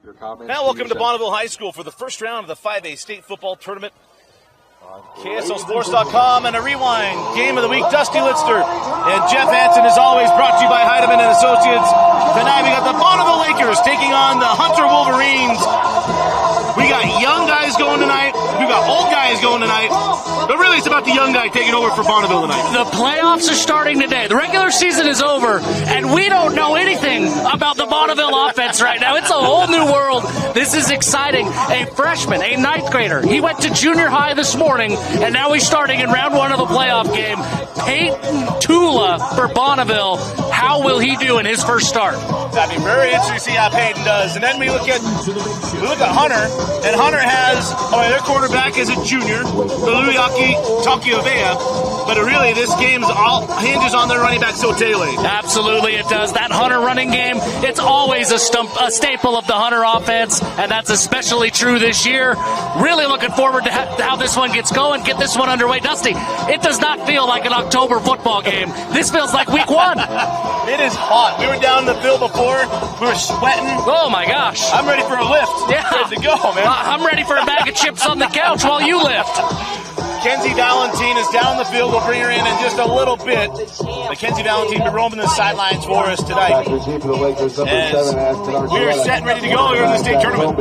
Your comments. Now welcome to Bonneville High School for the first round of the 5A State Football Tournament. KSLSports.com and a rewind. Game of the week, Dusty Litster and Jeff Hansen, as always, brought to you by Heidemann and Associates. Tonight we got the Bonneville Lakers taking on the Hunter Wolverines. We got young guys going tonight. We got old guys going tonight. But really, it's about the young guy taking over for Bonneville tonight. The playoffs are starting today. The regular season is over, and we don't know anything about the Bonneville offense right now. It's a whole new world. This is exciting. A freshman, a ninth grader. He went to junior high this morning, and now he's starting in round one of the playoff game. Peyton Tula for Bonneville. How will he do in his first start? That'd be very interesting to see how Peyton does. And then we look at Hunter, and Hunter has their quarterback is a junior, Luyaki Takiovea. But really, this game all hinges on their running back Sotele. Absolutely, it does. That Hunter running game, it's always a staple of the Hunter offense, and that's especially true this year. Really looking forward to how this one gets going, get this one underway. Dusty, it does not feel like an October football game. This feels like week one. It is hot. We were down in the field before. We were sweating. Oh, my gosh. I'm ready for a lift. Yeah. Ready to go, man. I'm ready for a bag of chips on the couch while you lift. Kenzie Valentine is down the field. We'll bring her in just a little bit. Mackenzie Valentine will be roaming the sidelines for us tonight. As we are set and ready to go here in the state tournament.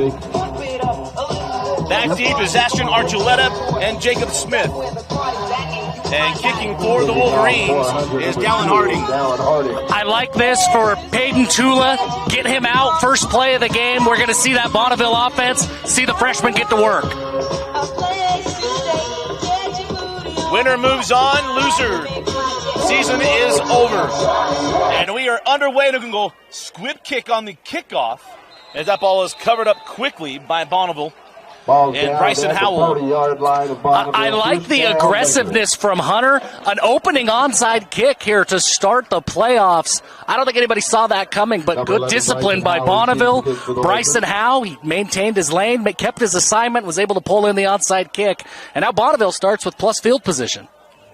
Back deep is Ashton Archuleta and Jacob Smith. And kicking for the Wolverines is Dallin Harding. I like this for Peyton Tula. Get him out. First play of the game. We're going to see that Bonneville offense. See the freshman get to work. Winner moves on. Loser. Season is over. And we are underway. We can go squib kick on the kickoff as that ball is covered up quickly by Bonneville. And Bryson Howell. I like the aggressiveness from Hunter. An opening onside kick here to start the playoffs. I don't think anybody saw that coming, but good discipline by Bonneville. Bryson Howe, he maintained his lane, kept his assignment, was able to pull in the onside kick. And now Bonneville starts with plus field position.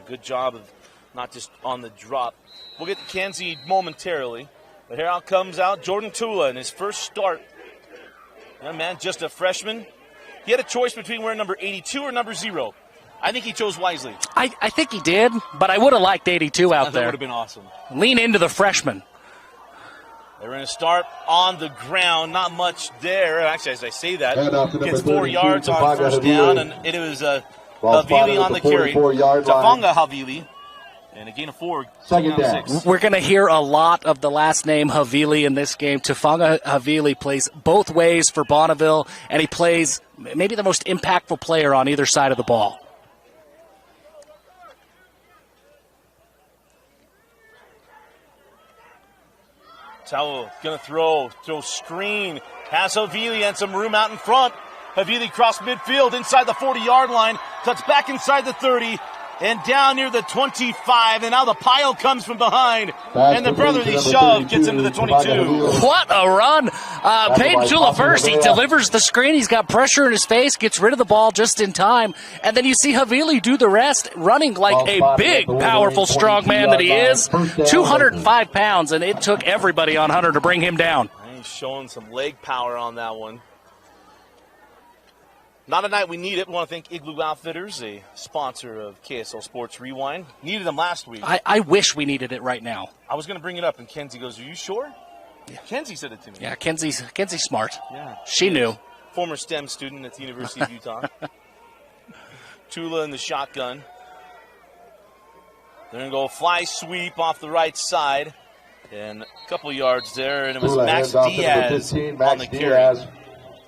Good job of not just on the drop. We'll get to Kenzie momentarily. But here out comes Jordan Tula in his first start. Yeah, man, just a freshman. He had a choice between wearing number 82 or number 0. I think he chose wisely. I think he did, but I would have liked 82 out there. That would have been awesome. Lean into the freshman. They're going to start on the ground. Not much there. Actually, as I say that, gets 4 yards on first down, and it was Havili on the carry. Tafanga Havili. And a gain of 4. Second down. We're going to hear a lot of the last name Havili in this game. Tafanga Havili plays both ways for Bonneville, and he plays maybe the most impactful player on either side of the ball. Towel going to throw screen. Has Havili and some room out in front. Havili crossed midfield inside the 40-yard line. Cuts back inside the 30. And down near the 25, and now the pile comes from behind, and the brotherly shove gets into the 22. What a run. Peyton Tula first. He delivers the screen. He's got pressure in his face, gets rid of the ball just in time. And then you see Havili do the rest, running like a big, powerful, strong man that he is. 205 pounds, and it took everybody on Hunter to bring him down. He's showing some leg power on that one. Not a night we need it. We want to thank Igloo Outfitters, a sponsor of KSL Sports Rewind. Needed them last week. I wish we needed it right now. I was going to bring it up, and Kenzie goes, "Are you sure?" Yeah. Kenzie said it to me. Yeah, Kenzie's smart. Yeah, she knew. Former STEM student at the University of Utah. Tula in the shotgun. They're going to go fly sweep off the right side, and a couple of yards there, and it was Max Diaz on the carry.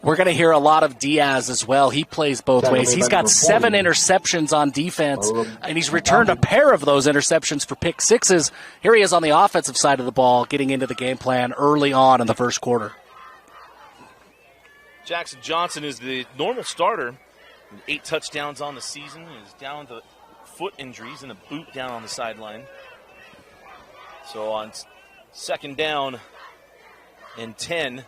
We're going to hear a lot of Diaz as well. He plays both ways. He's got 7 interceptions on defense, and he's returned a pair of those interceptions for pick sixes. Here he is on the offensive side of the ball, getting into the game plan early on in the first quarter. Jackson Johnson is the normal starter. 8 touchdowns on the season. He's down with foot injuries and a boot down on the sideline. So on second down and 10,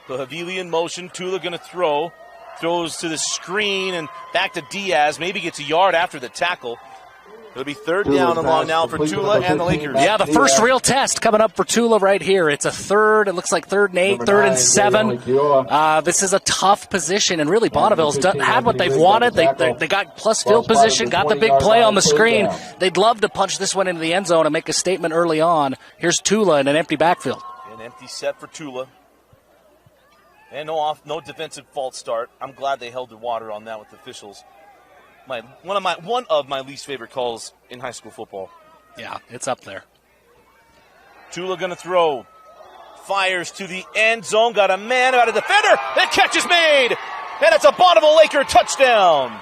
the Havili in motion. Tula going to throw. Throws to the screen and back to Diaz. Maybe gets a yard after the tackle. It'll be third down and long now for Tula and the Lakers. Yeah, the first real test coming up for Tula right here. It's a third. It looks like 3rd and 8, 3rd and 7. This is a tough position, and really Bonneville's had what they've wanted. They got plus field position, got the big play on the screen. They'd love to punch this one into the end zone and make a statement early on. Here's Tula in an empty backfield. An empty set for Tula. And no defensive false start. I'm glad they held the water on that with the officials. One of my least favorite calls in high school football. Yeah, it's up there. Tula going to throw. Fires to the end zone. Got a man, got a defender. That catch is made. And it's a Bonneville Laker touchdown.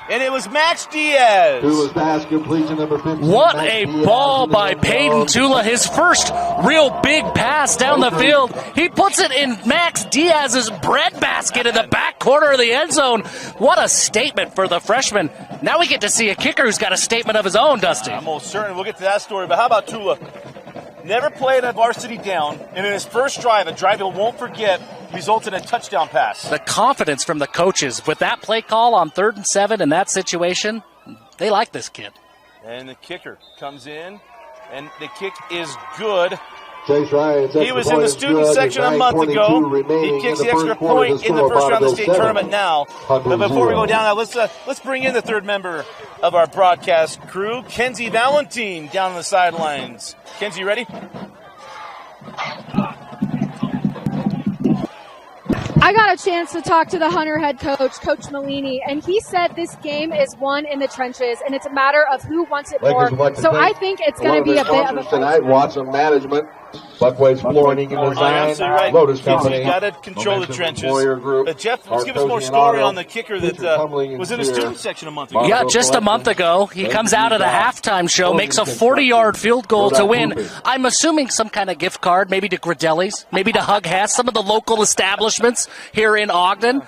And it was Max Diaz. Tula's pass completion number 15. What a ball by Peyton Tula. His first real big pass down the field. He puts it in Max Diaz's breadbasket in the back corner of the end zone. What a statement for the freshman. Now we get to see a kicker who's got a statement of his own, Dusty. I'm most certain. We'll get to that story. But how about Tula? Never played a varsity down, and in his first drive, a drive he'll won't forget, resulted in a touchdown pass. The confidence from the coaches with that play call on 3rd and 7 in that situation, they like this kid. And the kicker comes in, and the kick is good. Chase Ryan's he was in the student section a month ago. He kicks the extra point in the first round of the state tournament now. But before we go down, let's bring in the third member of our broadcast crew, Kenzie Valentine, down on the sidelines. Kenzie, you ready? I got a chance to talk to the Hunter head coach, Coach Malini, and he said this game is won in the trenches, and it's a matter of who wants it more. So I think it's going to be a bit of a tonight. Watson Management, Buckways Flooring and Design, right. Lotus Company. You've got to control the trenches. But Jeff, let's give us more story on the kicker that was in the student section a month ago. Yeah, just a month ago. He comes out at a halftime show, makes a 40-yard field goal to win. I'm assuming some kind of gift card, maybe to Gradelli's, maybe to Hug Hess, some of the local establishments here in Ogden.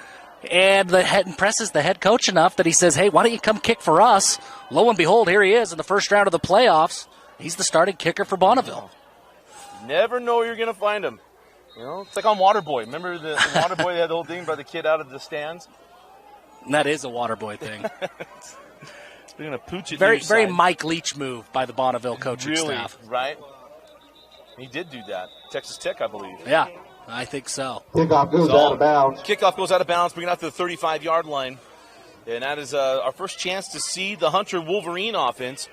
And the head impresses the head coach enough that he says, hey, why don't you come kick for us? Lo and behold, here he is in the first round of the playoffs. He's the starting kicker for Bonneville. Never know where you're going to find him. You know, it's like on Waterboy. Remember the Waterboy, they had the whole thing about the kid out of the stands? And that is a Waterboy thing. They're going to pooch it. Very Mike Leach move by the Bonneville coaching staff. Right? He did do that. Texas Tech, I believe. Yeah, I think so. Kickoff goes out of bounds. Kickoff goes out of bounds, bringing it out to the 35-yard line. And that is our first chance to see the Hunter Wolverine offense.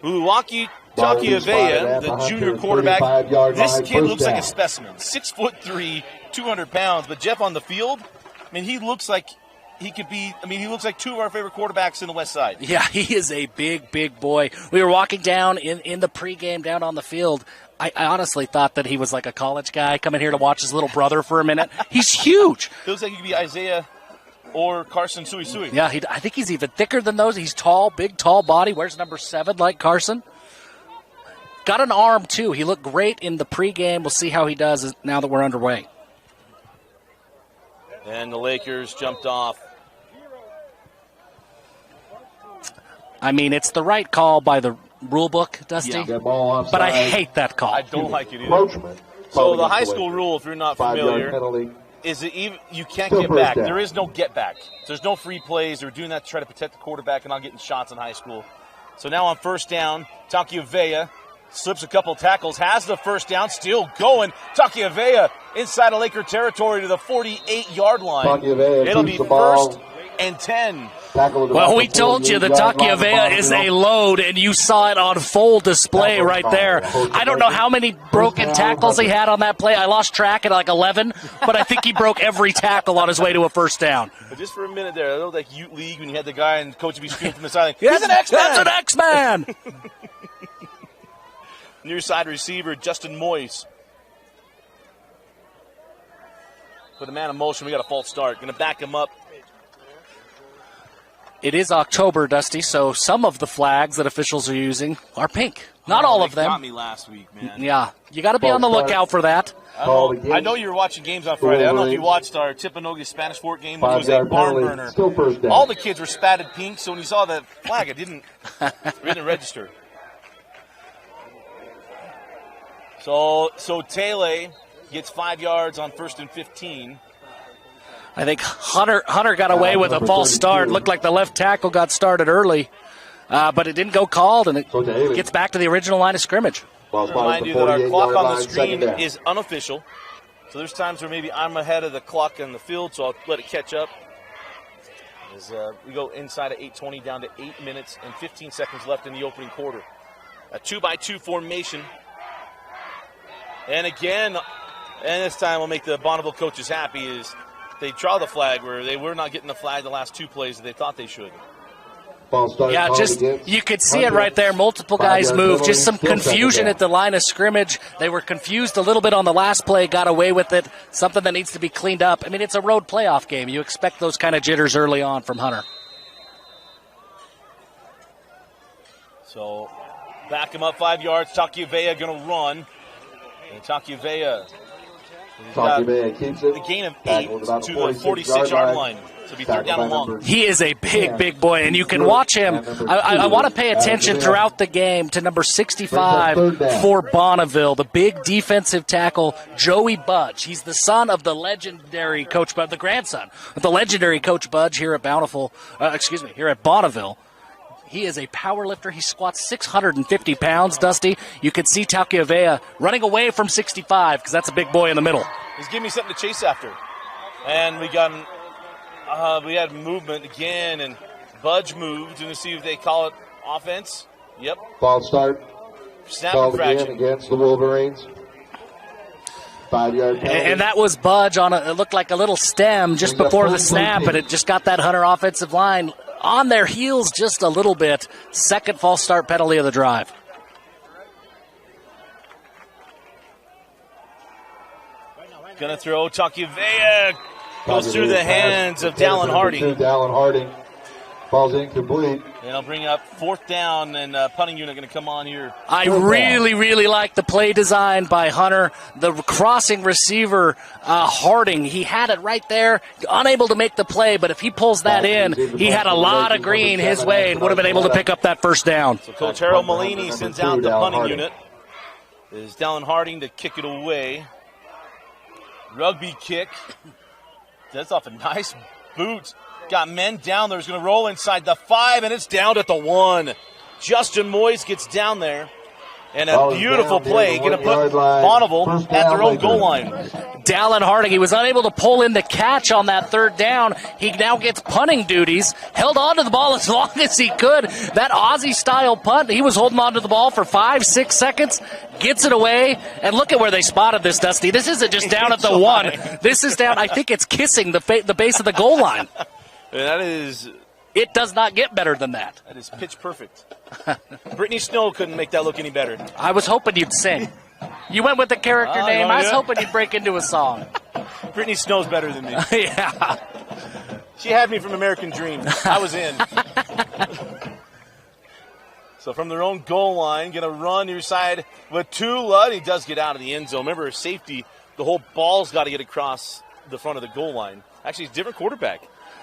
Uluwaki Takiavea, the junior quarterback. This kid looks like a specimen. 6'3", 200 pounds. But Jeff on the field, I mean, he looks like he could be, he looks like two of our favorite quarterbacks in the West Side. Yeah, he is a big, big boy. We were walking down in the pregame down on the field. I honestly thought that he was like a college guy coming here to watch his little brother for a minute. He's huge. He looks like he could be Isaiah or Carson Suisui. Yeah, I think he's even thicker than those. He's tall, big, tall body. Wears number 7 like Carson. Got an arm, too. He looked great in the pregame. We'll see how he does now that we're underway. And the Lakers jumped off. I mean, it's the right call by the rule book, Dusty, Yeah, but I hate that call. I don't like it either. So the high school rule, if you're not familiar, penalty. is that even you can't Still get first back. down. There is no get back. There's no free plays. They're doing that to try to protect the quarterback and not getting shots in high school. So now on first down, Takiavea slips a couple tackles, has the first down, still going. Takiavea inside of Laker territory to the 48-yard line. Takiavea It'll be keeps the ball. 1st and 10. Well, we told you that Takiavea is a load, and you saw it on full display right there. I don't know how many broken tackles he had on that play. I lost track at like 11, but I think he broke every tackle on his way to a first down. But just for a minute there, it looked like Ute League when you had the guy and coach would be screaming from the sideline. He's an X-Man! That's an X-Man! Near side receiver, Justin Moyes. Put a man in motion. We got a false start. Going to back him up. It is October, Dusty, so some of the flags that officials are using are pink. Not all of them. Got me last week, man. Yeah, you got to be on the lookout for that. I know you were watching games on Friday. I don't know if you watched our Tippinogi Spanish Fort game, which was a barn burner. All the kids were spatted pink, so when you saw the flag, it didn't register. So Tele gets 5 yards on 1st and 15. I think Hunter got away with a false start. Looked like the left tackle got started early. but it didn't go called, and it gets back to the original line of scrimmage. I'll remind you that our clock on the screen is unofficial. So there's times where maybe I'm ahead of the clock in the field, so I'll let it catch up. As we go inside of 8:20 down to 8 minutes and 15 seconds left in the opening quarter. A 2-by-2 formation. And again, and this time will make the Bonneville coaches happy, is they draw the flag where they were not getting the flag the last two plays that they thought they should. Yeah, just you could see it right there. Multiple guys moved. Just some confusion at the line of scrimmage. They were confused a little bit on the last play, got away with it. Something that needs to be cleaned up. I mean, it's a road playoff game. You expect those kind of jitters early on from Hunter. So back him up 5 yards. Takiavea going to run. And Takiavea keeps it. The gain of 8 to the 46-yard line. So be third down and long. He is a big boy, and you can watch him. I want to pay attention throughout the game to number 65 for Bonneville, the big defensive tackle, Joey Budge. He's the son of the legendary Coach Budge, the grandson of the legendary Coach Budge here at here at Bonneville. He is a power lifter. He squats 650 pounds, Dusty. You can see Takiavea running away from 65 because that's a big boy in the middle. He's giving me something to chase after. And we got we had movement again, and Budge moved. And to see if they call it offense. Yep. False start. Snap infraction against the Wolverines. 5-yard penalty. And that was Budge on it looked like a little stem just before the snap, and it just got that Hunter offensive line on their heels just a little bit. Second false start penalty of the drive. Gonna throw. Takiavea goes through the hands of Dallin Harding. Dallin Harding falls incomplete. And I'll bring up fourth down, and punting unit going to come on here. I really like the play design by Hunter. The crossing receiver, Harding, he had it right there, unable to make the play, but if he pulls that in, he had a lot of green his way and would have been able to pick up that first down. So Coach Harold Malini sends out the punting unit. Is Dallin Harding to kick it away. Rugby kick. That's off a nice boot. Got men down there. He's going to roll inside the 5, and it's down at the 1. Justin Moyes gets down there. And a beautiful play. Going to put Bonneville at their own goal line. Dallin Harding, he was unable to pull in the catch on that third down. He now gets punting duties. Held on to the ball as long as he could. That Aussie-style punt, he was holding on to the ball for 5-6 seconds. Gets it away. And look at where they spotted this, Dusty. This isn't just down at the 1. This is down, I think it's kissing the base of the goal line. That is... It does not get better than that. That is pitch perfect. Brittany Snow couldn't make that look any better. I was hoping you'd sing. You went with the character name. I was hoping you'd break into a song. Brittany Snow's better than me. Yeah. She had me from American Dream. I was in. So from their own goal line, going to run near side with Tula. He does get out of the end zone. Remember, safety, the whole ball's got to get across the front of the goal line. Actually, it's a different quarterback.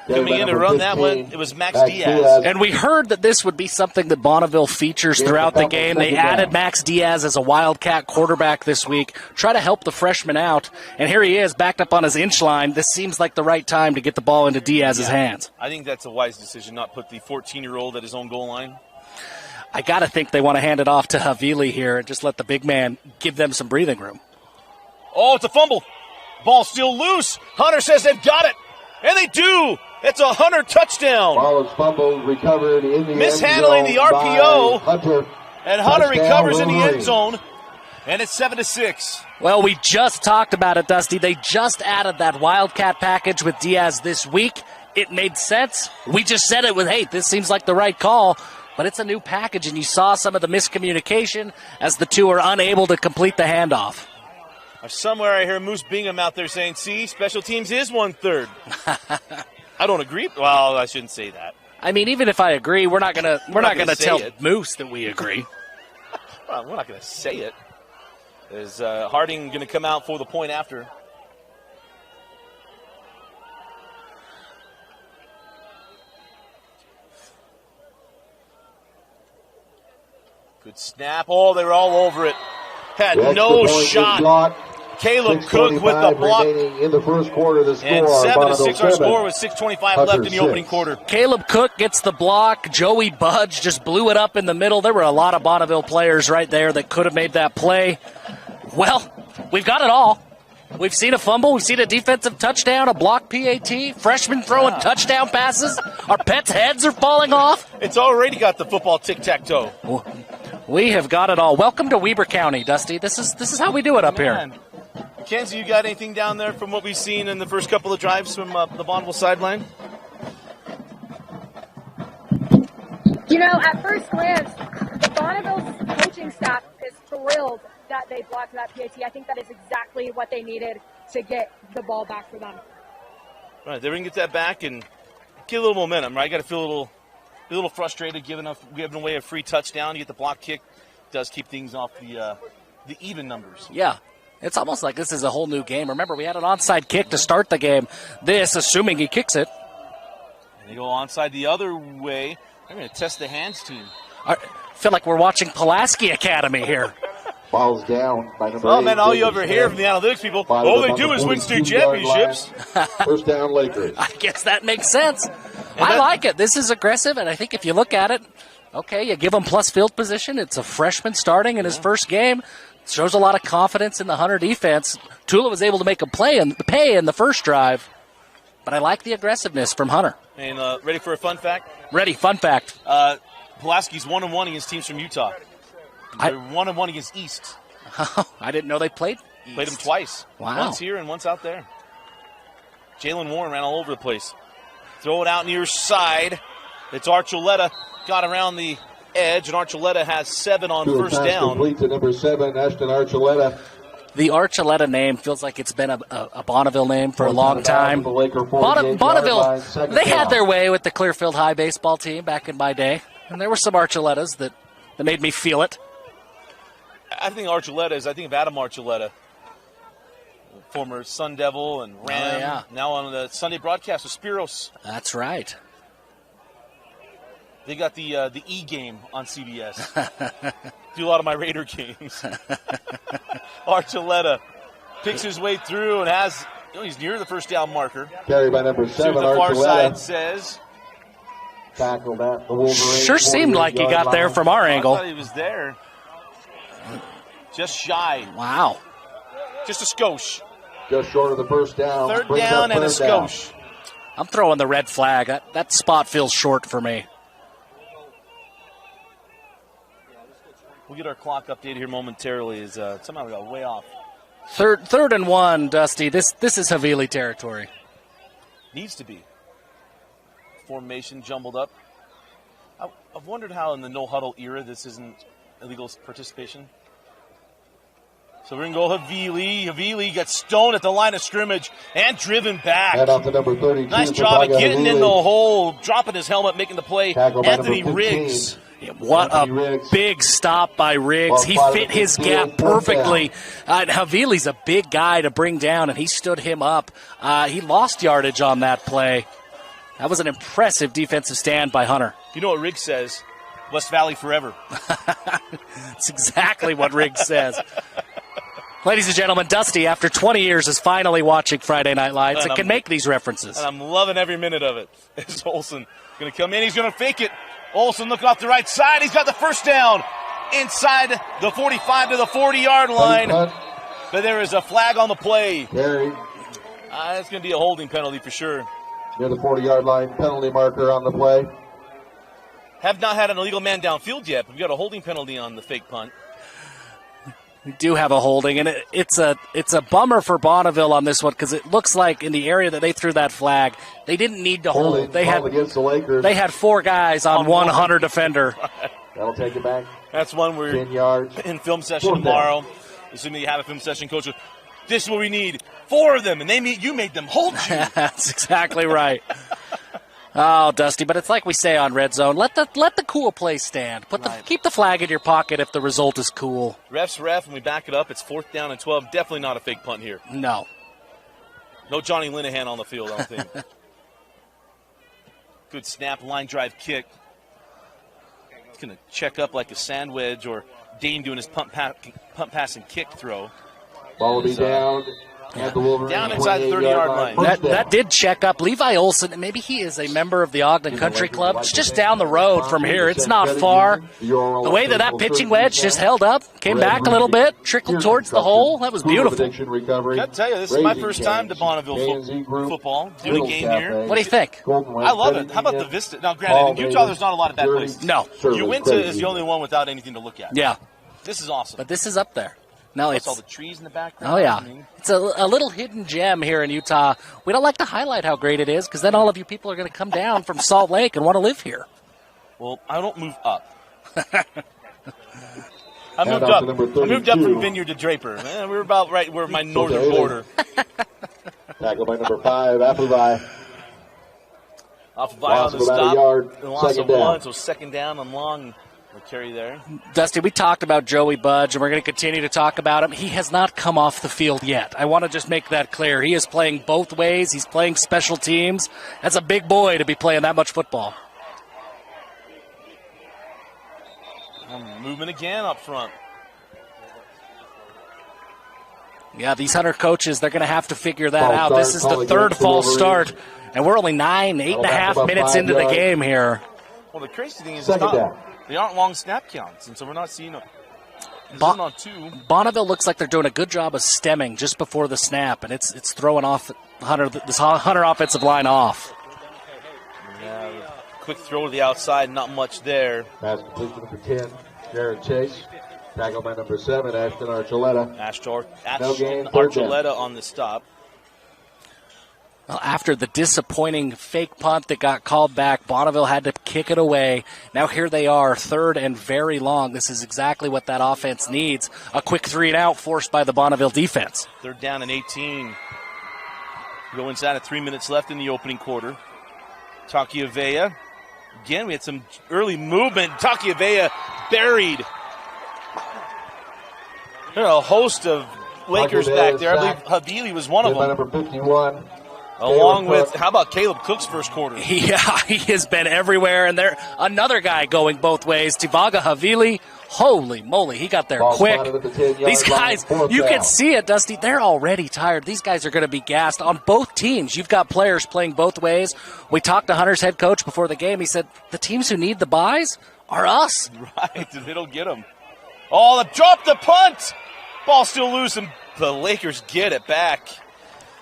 Coming in to run that one, it was Max Diaz. And we heard that this would be something that Bonneville features throughout the game. They added Max Diaz as a Wildcat quarterback this week. Try to help the freshman out. And here he is, backed up on his inch line. This seems like the right time to get the ball into Diaz's hands. I think that's a wise decision, not put the 14-year-old at his own goal line. I got to think they want to hand it off to Havili here and just let the big man give them some breathing room. Oh, it's a fumble. Ball still loose. Hunter says they've got it. And they do. It's a Hunter touchdown. Ball is fumbled, recovered in the mishandling the RPO. Hunter. And Hunter recovers in the end zone. And it's 7-6. Well, we just talked about it, Dusty. They just added that Wildcat package with Diaz this week. It made sense. We just said it with, hey, this seems like the right call. But it's a new package, and you saw some of the miscommunication as the two are unable to complete the handoff. Somewhere I hear Moose Bingham out there saying, see, special teams is 1/3. I don't agree. Well, I shouldn't say that. I mean, even if I agree, we're not gonna tell Moose that we agree. Well, we're not gonna say it. Is Harding gonna come out for the point after? Good snap. Oh, they were all over it. Had no shot. Caleb Cook with the block. In the first quarter, the score, and 7-6 our 7. score with 6:25 left in the opening quarter. Caleb Cook gets the block. Joey Budge just blew it up in the middle. There were a lot of Bonneville players right there that could have made that play. Well, we've got it all. We've seen a fumble. We've seen a defensive touchdown, a blocked PAT, freshmen throwing touchdown passes. Our pets' heads are falling off. It's already got the football tic-tac-toe. We have got it all. Welcome to Weber County, Dusty. This is how we do it up here. Kenzie, you got anything down there from what we've seen in the first couple of drives from the Bonneville sideline? You know, at first glance, the Bonneville coaching staff is thrilled that they blocked that PAT. I think that is exactly what they needed to get the ball back for them. Right, they're going to get that back and get a little momentum, right? Got to feel a little frustrated giving away a free touchdown. You get the block kick. Does keep things off the even numbers. Yeah. It's almost like this is a whole new game. Remember, we had an onside kick to start the game. This, assuming he kicks it. And they go onside the other way. They're going to test the hands team. I feel like we're watching Pulaski Academy here. Ball's down by number 8. Oh, man, all you ever hear from the analytics people, all they do is win state championships. First down, Lakers. I guess that makes sense. I like it. This is aggressive, and I think if you look at it, okay, you give him plus field position. It's a freshman starting in his first game. Shows a lot of confidence in the Hunter defense. Tula was able to make a pay in the first drive, but I like the aggressiveness from Hunter. And ready for a fun fact? Ready, fun fact. Pulaski's 1-1 against teams from Utah. They're 1-1 against East. Oh, I didn't know they played East. Played them twice. Wow. Once here and once out there. Jalen Warren ran all over the place. Throw it out near side. It's Archuleta. Got around the edge, and Archuleta has 7 on first down. Complete to number 7, Ashton Archuleta. The Archuleta name feels like it's been a Bonneville name for a long time. Bonneville, they had their way with the Clearfield High baseball team back in my day, and there were some Archuletas that made me feel it. I think of Adam Archuleta, former Sun Devil and Ram, now on the Sunday broadcast with Spiros. That's right. They got the E game on CBS. Do a lot of my Raider games. Archuleta picks his way through and he's near the first down marker. Carried by number 7, See what the far side says. Tackled at the Wolverines. Sure seemed like he got there from our angle. I thought he was there. Just shy. Wow. Just a skosh. Just short of the first down. Third down and a skosh. I'm throwing the red flag. That spot feels short for me. We'll get our clock updated here momentarily. Somehow we got way off. Third and 1, Dusty. This is Havili territory. Needs to be. Formation jumbled up. I've wondered how in the no-huddle era this isn't illegal participation. So we're going to go Havili. Havili gets stoned at the line of scrimmage and driven back. Head off to number 32. Nice job of getting in the hole, dropping his helmet, making the play. Anthony Riggs. What a big stop by Riggs. He fit his gap perfectly. Havili's a big guy to bring down, and he stood him up. He lost yardage on that play. That was an impressive defensive stand by Hunter. You know what Riggs says? West Valley forever. That's exactly what Riggs says. Ladies and gentlemen, Dusty, after 20 years, is finally watching Friday Night Lights and can make these references. And I'm loving every minute of it. It's Olsen going to come in. He's going to fake it. Olsen looking off the right side. He's got the first down inside the 45 to the 40-yard line. But there is a flag on the play. Carried. It's going to be a holding penalty for sure. Near the 40-yard line, penalty marker on the play. Have not had an illegal man downfield yet, but we've got a holding penalty on the fake punt. We do have a holding, and it's a bummer for Bonneville on this one because it looks like in the area that they threw that flag, they didn't need to hold. They had 4 guys on one Hunter defender. That'll take it back. That's one we're 10 yards. In film session tomorrow. Assuming you have a film session, coach. This is what we need. 4 of them, and you made them hold you. That's exactly right. Oh, Dusty, but it's like we say on Red Zone, let the cool play stand. Keep the flag in your pocket if the result is cool. Ref's ref, and we back it up. It's 4th down and 12. Definitely not a fake punt here. No. No Johnny Linehan on the field, I don't think. Good snap, line drive kick. It's going to check up like a sandwich or Dane doing his pump pass and kick throw. Ball will be down. At the Wolverines Down inside the 30-yard line. That did check up. Levi Olson, maybe he is a member of the Ogden Country Club. It's just down the road from here. It's not far. The way that pitching wedge just held up, came back a little bit, trickled towards the hole. That was beautiful. I got to tell you, this is my first time to Bonneville football, doing a game here. What do you think? I love it. How about the vista? Now, granted, in Utah, there's not a lot of bad places. No. Uinta is the only one without anything to look at. Yeah. This is awesome. But this is up there. No, it's all the trees in the background. Oh, yeah. It's a little hidden gem here in Utah. We don't like to highlight how great it is because then all of you people are going to come down from Salt Lake and want to live here. Well, I don't move up. I moved up. I moved up from Vineyard to Draper. We're about right where my northern border. Tackle by number 5, Appleby. Appleby on the stop. Loss of 1, so second down and long. The carry there. Dusty, we talked about Joey Budge, and we're going to continue to talk about him. He has not come off the field yet. I want to just make that clear. He is playing both ways. He's playing special teams. That's a big boy to be playing that much football. Movement again up front. Yeah, these Hunter coaches, they're going to have to figure that out. This is the third false start, and we're only 8.5 minutes into the game here. Well, the crazy thing is they aren't long snap counts, and so we're not seeing them. On 2. Bonneville looks like they're doing a good job of stemming just before the snap, and it's throwing off this Hunter offensive line off. Yeah, quick throw to the outside, not much there. Pass complete to number 10, Jared Chase. Tackle by number 7, Ashton Archuleta. Ashton Archuleta on the stop. Well, after the disappointing fake punt that got called back, Bonneville had to kick it away. Now here they are, third and very long. This is exactly what that offense needs. A quick 3-and-out forced by the Bonneville defense. Third down and 18. Go inside at 3 minutes left in the opening quarter. Takiavea. Again, we had some early movement. Takiavea buried. There are a host of Lakers back there. I believe Havili was one of them. Number 51. Along with, how about Caleb Cook's first quarter? Yeah, he has been everywhere. And there, another guy going both ways. Tivaga Havili, holy moly, he got there quick. These guys, you can see it, Dusty. They're already tired. These guys are going to be gassed on both teams. You've got players playing both ways. We talked to Hunter's head coach before the game. He said, the teams who need the buys are us. Right, they don't get them. Oh, drop the punt. Ball still loose, and the Lakers get it back.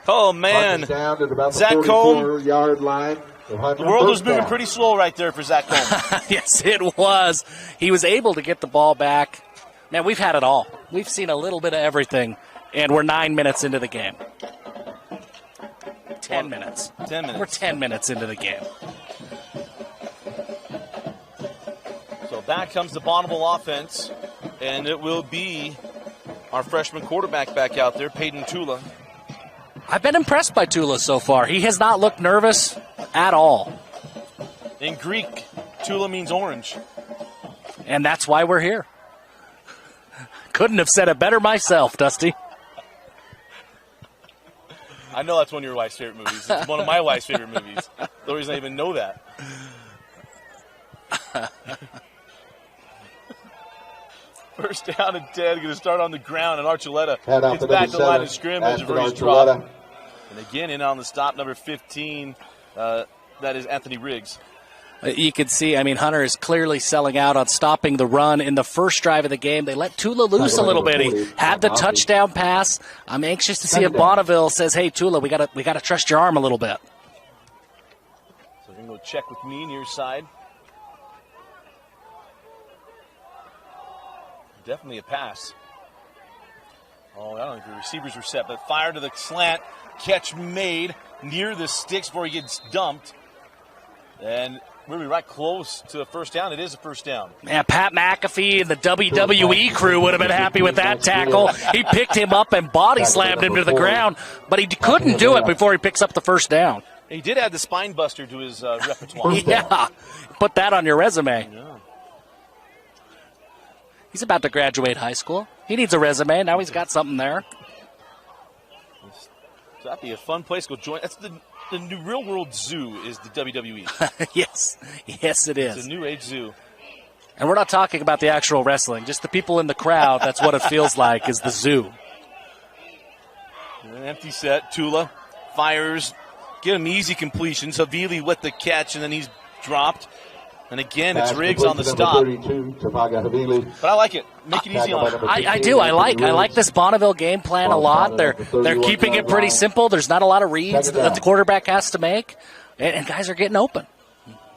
Oh, man. Zach Combe. Yard line. The world was moving pretty slow right there for Zach Combe. Yes, it was. He was able to get the ball back. Man, we've had it all. We've seen a little bit of everything, and we're 9 minutes into the game. 10 minutes. 10 minutes. We're 10 minutes into the game. So back comes the Bonneville offense, and it will be our freshman quarterback back out there, Peyton Tula. I've been impressed by Tula so far. He has not looked nervous at all. In Greek, Tula means orange. And that's why we're here. Couldn't have said it better myself, Dusty. I know that's one of your wife's favorite movies. It's one of my wife's favorite movies. The reason I even know that. First down and 10, going to start on the ground, and Archuleta gets back to the line of scrimmage where he's dropped. And again, in on the stop, number 15, that is Anthony Riggs. You can see, Hunter is clearly selling out on stopping the run in the first drive of the game. They let Tula loose a little bit. He had the touchdown pass. I'm anxious to see if Bonneville says, hey, Tula, we gotta trust your arm a little bit. So we're going to go check with me near side. Definitely a pass. Oh, I don't think the receivers were set, but fire to the slant. Catch made near the sticks before he gets dumped. And we're right close to a first down. It is a first down. Man, Pat McAfee and the WWE crew would have been happy with that tackle. He picked him up and body slammed him to the ground, but he couldn't do it before he picks up the first down. He did add the spine buster to his repertoire. Yeah, put that on your resume. Yeah. He's about to graduate high school. He needs a resume. Now he's got something there. So that'd be a fun place to go join. That's the new real world zoo is the WWE. Yes, it is. It's a new age zoo. And we're not talking about the actual wrestling. Just the people in the crowd, that's what it feels like, is the zoo. An empty set. Tula fires. Get him easy completions. Havili with the catch, and then he's dropped. And again, it's Riggs on the stop. 32, Tapaga Havili. But I like it. Make it easy on him. I do. I like this Bonneville game plan a lot. They're keeping it pretty simple. There's not a lot of reads that the quarterback has to make, and guys are getting open.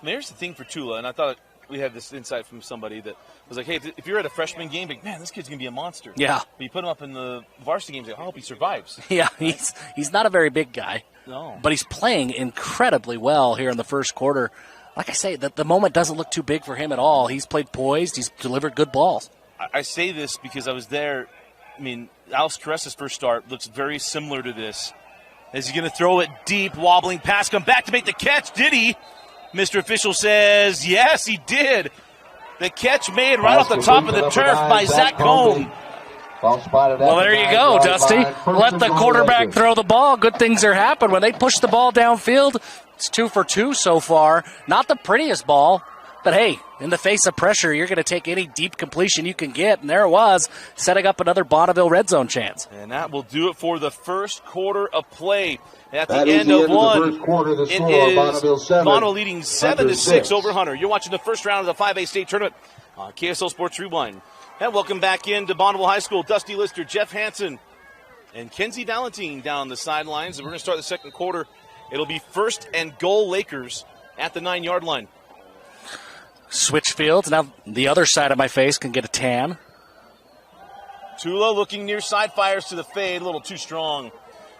Here's the thing for Tula, and I thought we had this insight from somebody that was like, hey, if you're at a freshman game, like, man, this kid's going to be a monster. Yeah. But you put him up in the varsity games, like, I hope he survives. Yeah, he's not a very big guy. No. But he's playing incredibly well here in the first quarter. Like I say, the moment doesn't look too big for him at all. He's played poised. He's delivered good balls. I say this because I was there. I mean, Alex Caressa's first start looks very similar to this. Is he going to throw it deep, wobbling pass, come back to make the catch? Did he? Mr. Official says, yes, he did. The catch made right off the top of the turf by Zach Cohn. Well, there you go, Dusty. Let the quarterback throw the ball. Good things are happening. When they push the ball downfield, it's 2 for 2 so far. Not the prettiest ball, but hey, in the face of pressure, you're going to take any deep completion you can get, and there it was, setting up another Bonneville red zone chance. And that will do it for the first quarter of play. At the end of one, it is Bonneville leading 7-6 over Hunter. You're watching the first round of the 5A state tournament on KSL Sports Rewind. And welcome back into Bonneville High School. Dusty Lister, Jeff Hansen, and Kenzie Valentine down the sidelines. And we're going to start the second quarter. It'll be 1st and goal Lakers at the 9-yard line. Switch fields. Now the other side of my face can get a tan. Tula looking near side, fires to the fade. A little too strong.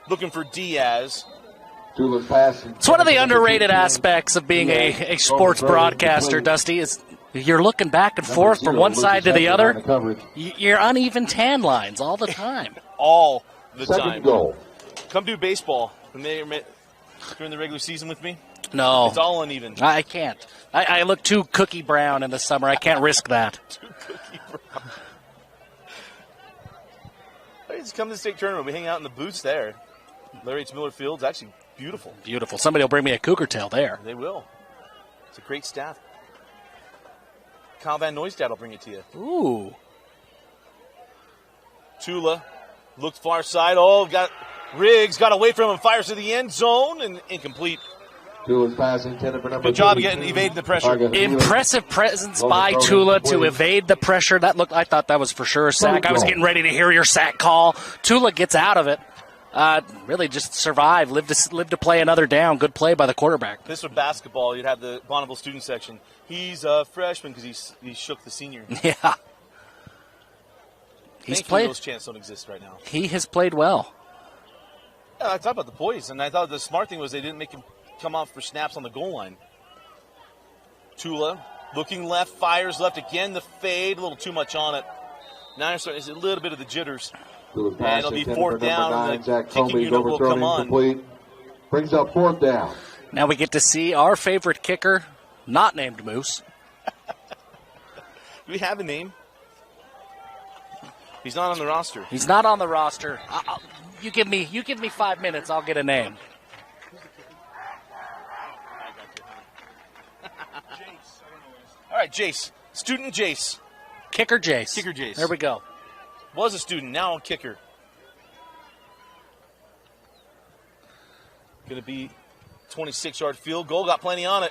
Looking for Diaz. It's one of the underrated aspects of being a sports broadcaster, Dusty, is you're looking back and forth from one side to the other. You're uneven tan lines all the time. All the time. Second goal. Come do baseball during the regular season with me. No. It's all uneven. I can't. I look too cookie brown in the summer. I can't risk that. Too cookie brown. Hey, just come to the state tournament. We hang out in the booths there. Larry H. Miller Field's actually beautiful. Beautiful. Somebody will bring me a cougar tail there. They will. It's a great staff. Kyle Van Noystad will bring it to you. Ooh. Tula looked far side. Oh, got Riggs got away from him, fires to the end zone, and incomplete. Tula's pass intended for number Good job evading the pressure. Impressive presence by Tula to evade the pressure. I thought that was for sure a sack. I was getting ready to hear your sack call. Tula gets out of it. Really just survive, live to play another down. Good play by the quarterback. This was basketball. You'd have the Bonneville student section. He's a freshman because he shook the senior. Yeah. Those chances don't exist right now. He has played well. Yeah, I talked about the poise, and I thought the smart thing was they didn't make him come off for snaps on the goal line. Tula looking left, fires left again. The fade, a little too much on it. Now you're starting to see a little bit of the jitters. And it'll be 4th down, and the kicking unit will come on. Brings up 4th down. Now we get to see our favorite kicker, not named Moose. Do we have a name? He's not on the roster. He's not on the roster. You give me 5 minutes, I'll get a name. All right, Jace. Student Jace. Kicker Jace. Kicker Jace. There we go. Was a student, now a kicker. Going to be 26-yard field goal. Got plenty on it.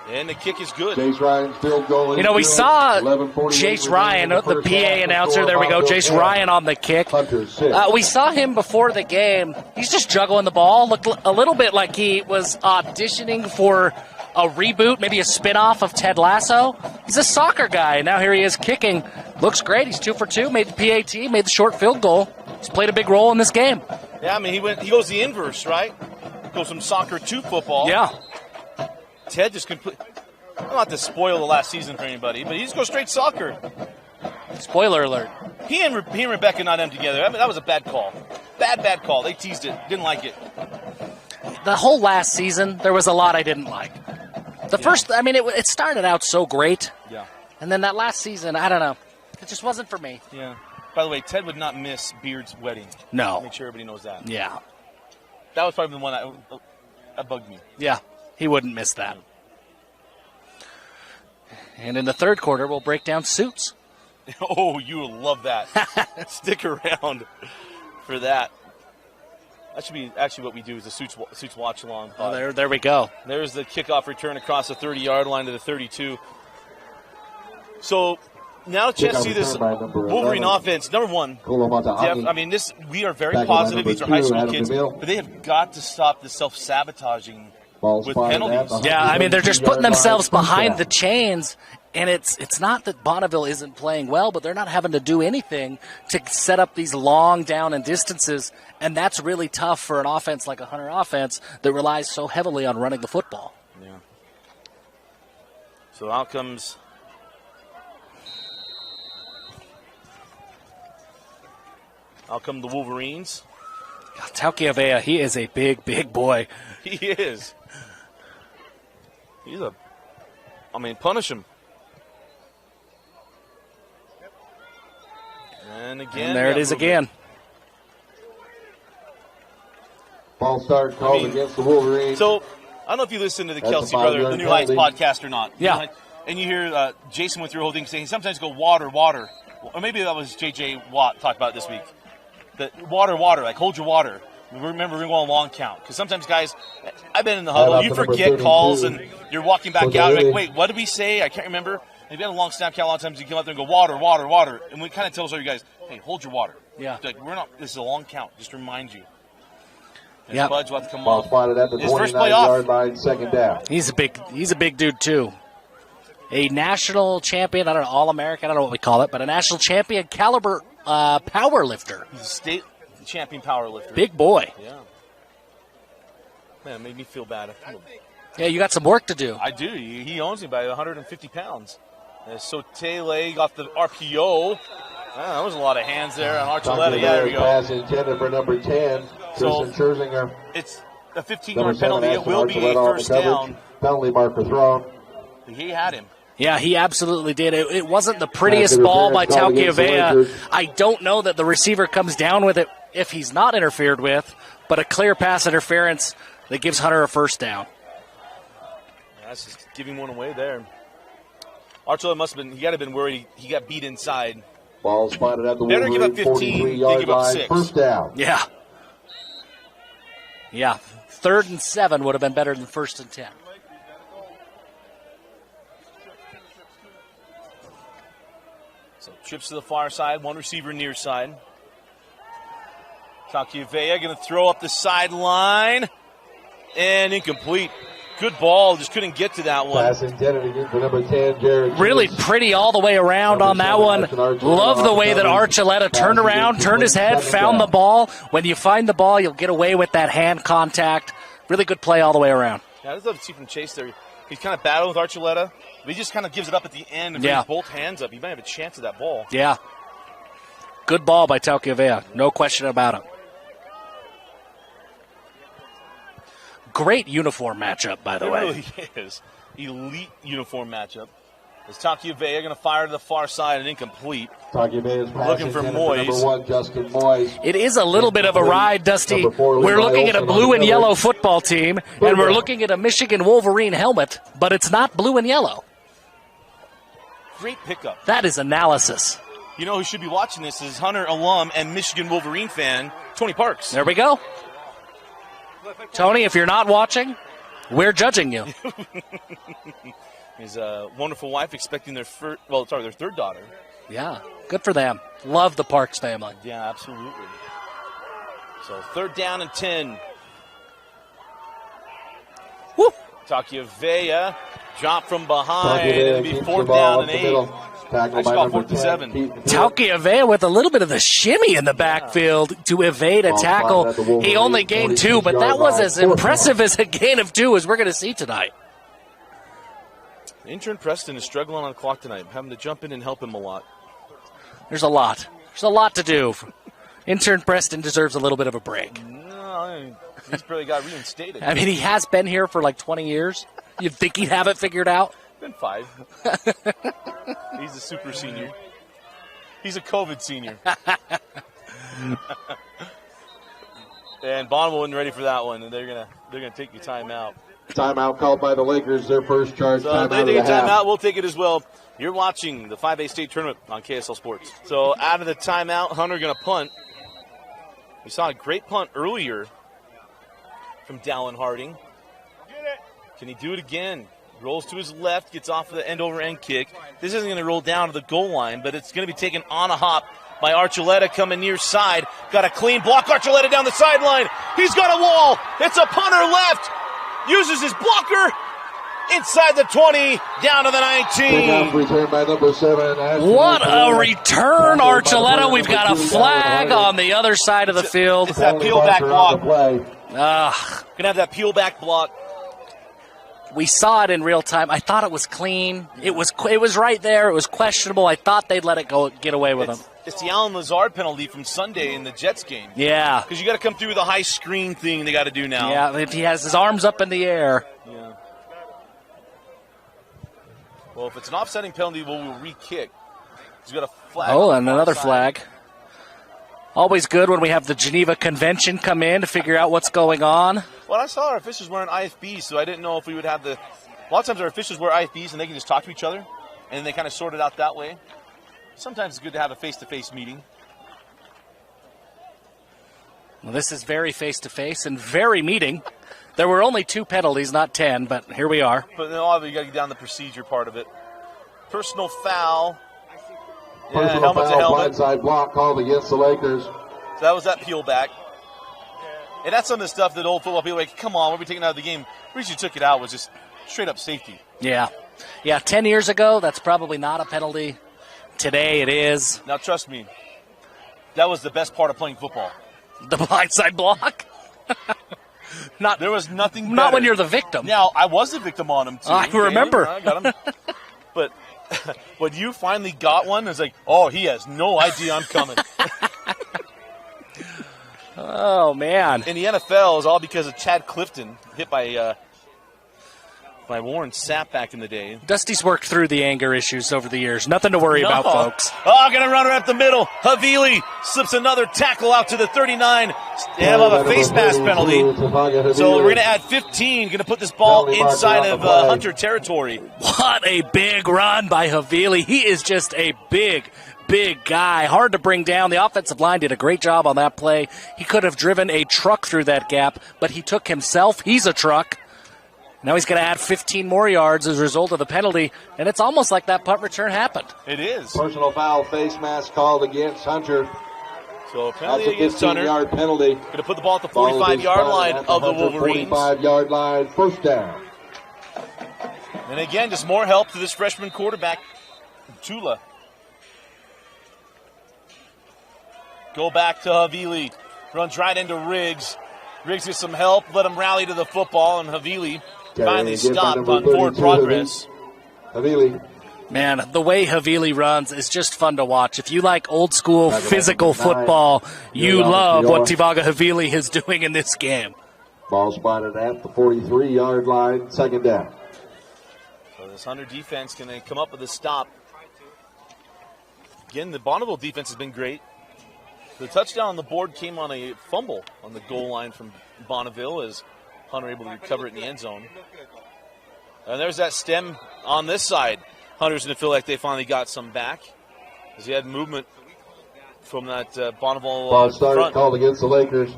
And the kick is good. Jace Ryan's field goal. You know, we saw Jace Ryan, the PA announcer. There we go. Jace Ryan on the kick. We saw him before the game. He's just juggling the ball. Looked a little bit like he was auditioning for a reboot, maybe a spinoff of Ted Lasso. He's a soccer guy. Now here he is kicking. Looks great. He's 2 for 2. Made the PAT. Made the short field goal. He's played a big role in this game. Yeah, I mean, he goes the inverse, right? Goes from soccer to football. Yeah. Ted just not to spoil the last season for anybody, but he just goes straight soccer. Spoiler alert. He and Rebecca not them together. I mean, that was a bad call. Bad call. They teased it. Didn't like it. The whole last season, there was a lot I didn't like. First, I mean, it started out so great. Yeah. And then that last season, I don't know. It just wasn't for me. Yeah. By the way, Ted would not miss Beard's wedding. No. Make sure everybody knows that. Yeah. That was probably the one that bugged me. Yeah. He wouldn't miss that. And in the third quarter, we'll break down suits. Oh, you will love that. Stick around for that. That should be actually what we do is the Suits watch along. Oh, there we go. There's the kickoff return across the 30-yard line to the 32. So now a chance to see this Wolverine offense. Number one, we are very positive. These are high school kids, but they have got to stop the self-sabotaging with penalties. Yeah, I mean, they're just putting themselves behind the chains, and it's not that Bonneville isn't playing well, but they're not having to do anything to set up these long down and distances, and that's really tough for an offense like a Hunter offense that relies so heavily on running the football. Yeah. So out comes the Wolverines. Taukiavea, he is a big, big boy. He is. Punish him. And again. And there it is again. Ball start called against the Wolverines. So, I don't know if you listen to the Kelsey Brother, the New Heights podcast or not. Yeah. And you hear Jason went through the whole thing saying sometimes go water. Or maybe that was J.J. Watt talked about it this week. The water, like hold your water. Remember, we're going a long count. Because sometimes, guys, I've been in the huddle. You forget calls, and you're walking back out. You're like, wait, what did we say? I can't remember. And if you had a long snap count, a lot of times you come out there and go, water. And we kind of tell you guys, hey, hold your water. Yeah. Like, this is a long count. Just to remind you. Yeah. Budge will have to come Ball off. spotted at the 29-yard line, second down. He's a big dude, too. A national champion, I don't know, All-American, I don't know what we call it, but a national champion caliber power lifter. He's a state champion power lifter. Big boy. Yeah. Man, it made me feel bad. Yeah, you got some work to do. I do. He owns me by 150 pounds. So Tele got the RPO. That was a lot of hands there on Archuleta. Yeah, there we go. Pass intended for number 10, so Scherzinger. It's a 15-yard penalty. It will be a first down. Penalty marker thrown. He had him. Yeah, he absolutely did. It wasn't the prettiest ball by Taukiavea. I don't know that the receiver comes down with it if he's not interfered with, but a clear pass interference that gives Hunter a first down. Yeah, that's just giving one away there. Archuleta must have been, he got to have been worried he got beat inside. Ball spotted at the Better give up 15 than give up 6. First down. Yeah. Yeah, 3rd and 7 would have been better than 1st and 10. So trips to the far side, one receiver near side. Taukiavea going to throw up the sideline. And incomplete. Good ball, just couldn't get to that one. Pass intended again for number 10, Jared. Really pretty all the way around on that one. Love the way that Archuleta turned around, turned his head, found the ball. When you find the ball, you'll get away with that hand contact. Really good play all the way around. Yeah, I'd love to see from Chase there. He's kind of battling with Archuleta, but he just kind of gives it up at the end and brings both hands up. He might have a chance at that ball. Yeah. Good ball by Taukiavea. No question about it. Great uniform matchup, by the way. It really is. Elite uniform matchup. Is Taukiavea going to fire to the far side and incomplete? Looking for Moyes. Number 1, Justin Moyes. It is a little bit of a ride, Dusty. We're looking at a blue and yellow football team, and we're looking at a Michigan Wolverine helmet, but it's not blue and yellow. Great pickup. That is analysis. You know who should be watching this is Hunter alum and Michigan Wolverine fan, Tony Parks. There we go. Tony, if you're not watching, we're judging you. His wonderful wife expecting their their third daughter. Yeah, good for them. Love the Parks family. Yeah, absolutely. So 3rd down and 10. Woo! Taukiavea drop from behind. It'll be 4th down and 8. I call 4th and 7. Taukiavea with a little bit of the shimmy in the backfield to evade a tackle. He only gained 2, but that was as impressive as a gain of 2 as we're going to see tonight. Intern Preston is struggling on the clock tonight, having to jump in and help him a lot. There's a lot. There's a lot to do. Intern Preston deserves a little bit of a break. No, he's probably got reinstated. I mean, he has been here for like 20 years. You'd think he'd have it figured out? Been 5. He's a super senior. He's a COVID senior. And Bonneville wasn't ready for that one, and they're gonna take your timeout. Timeout called by the Lakers, their first charge. So they take a timeout. We'll take it as well. You're watching the 5A state tournament on KSL Sports. So out of the timeout, Hunter going to punt. We saw a great punt earlier from Dallin Harding. Can he do it again? Rolls to his left, gets off of the end-over-end kick. This isn't going to roll down to the goal line, but it's going to be taken on a hop by Archuleta coming near side. Got a clean block. Archuleta down the sideline. He's got a wall. It's a punter left. Uses his blocker. Inside the 20, down to the 19. Return by number 7. What a return, Archuleta. We've got a flag on the other side of the field. It's that peel-back block. Going to have that peel-back block. We saw it in real time. I thought it was clean. It was right there. It was questionable. I thought they'd let it go, get away with him. It's the Alan Lazard penalty from Sunday in the Jets game. Yeah. Because you got to come through with a high screen thing they got to do now. Yeah, if he has his arms up in the air. Yeah. Well, if it's an offsetting penalty, we'll re-kick. He's got a flag. Oh, and another flag. Always good when we have the Geneva Convention come in to figure out what's going on. Well, I saw our officials wearing IFBs, so I didn't know if we would have the... A lot of times our officials wear IFBs and they can just talk to each other, and they kind of sort it out that way. Sometimes it's good to have a face-to-face meeting. Well, this is very face-to-face and very meeting. There were only 2 penalties, not 10, but here we are. But then obviously you got to get down the procedure part of it. Personal foul. Personal helmet foul, to helmet. blindside block called against the Lakers. So that was that peel back. And that's some of the stuff that old football people are like, come on, what are we taking out of the game? The reason you took it out was just straight up safety. Yeah. Yeah, 10 years ago, that's probably not a penalty. Today it is. Now, trust me, that was the best part of playing football. The blindside block? There was nothing better. Not when you're the victim. Now, I was the victim on him, too. I remember. I got him. But when you finally got one, it's like, oh, he has no idea I'm coming. Oh, man. In the NFL, it's all because of Chad Clifton, hit by Warren Sapp back in the day. Dusty's worked through the anger issues over the years. Nothing to worry about, folks. Oh, going to run her up the middle. Havili slips another tackle out to the 39. They have a face mask penalty. So we're going to add 15. Going to put this ball inside of Hunter territory. What a big run by Havili. He is just a big guy. Hard to bring down. The offensive line did a great job on that play. He could have driven a truck through that gap, but he took himself. He's a truck. Now he's going to add 15 more yards as a result of the penalty, and it's almost like that punt return happened. It is. Personal foul, face mask called against Hunter. So a penalty against Hunter. 15-yard penalty. Going to put the ball at the 45-yard line of the Wolverines. 45-yard line, first down. And again, just more help to this freshman quarterback, Tula. Go back to Havili. Runs right into Riggs. Riggs gets some help. Let him rally to the football, and Havili finally stopped on forward progress. Havili. Man, the way Havili runs is just fun to watch. If you like old school physical football, you love what Tivaga Havili is doing in this game. Ball spotted at the 43-yard line, second down. So this Hunter defense going to come up with a stop. Again, the Bonneville defense has been great. The touchdown on the board came on a fumble on the goal line from Bonneville as Hunter able to recover it in the end zone. And there's that stem on this side. Hunter's going to feel like they finally got some back as he had movement from that Bonneville Ball started front. called against the Lakers.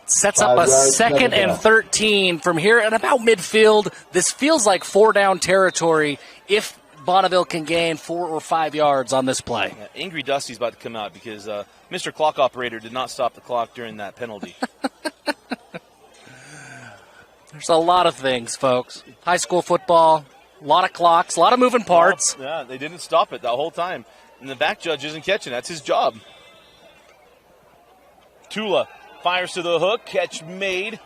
Sets up a second and 13 from here at about midfield. This feels like 4-down territory if Bonneville can gain 4 or 5 yards on this play. Yeah, angry Dusty's about to come out because Mr. Clock Operator did not stop the clock during that penalty. There's a lot of things, folks. High school football, a lot of clocks, a lot of moving parts. Well, yeah, they didn't stop it that whole time. And the back judge isn't catching. That's his job. Tula fires to the hook. Catch made.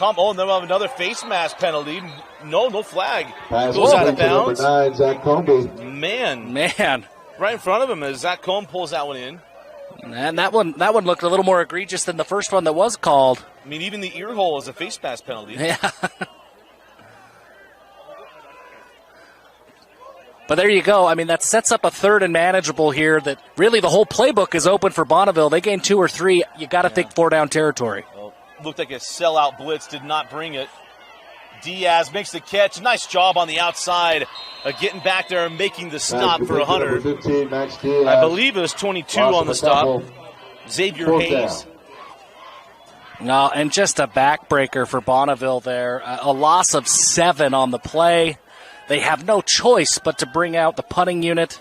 Oh, and then we'll have another face mask penalty. No flag. Goes out of bounds. Number 9, Zach Combe. Man. Right in front of him as Zach Combe pulls that one in. And that one looked a little more egregious than the first one that was called. I mean, even the ear hole is a face mask penalty. Yeah. But there you go. I mean, that sets up a third and manageable here that really the whole playbook is open for Bonneville. They gain 2 or 3. You got to think 4-down territory. Well, looked like a sellout blitz, did not bring it. Diaz makes the catch. Nice job on the outside of getting back there and making the stop for a Hunter. 15, Max Diaz. I believe it was 22 on the stop. Xavier Hayes. No, and just a backbreaker for Bonneville there. A loss of 7 on the play. They have no choice but to bring out the punting unit.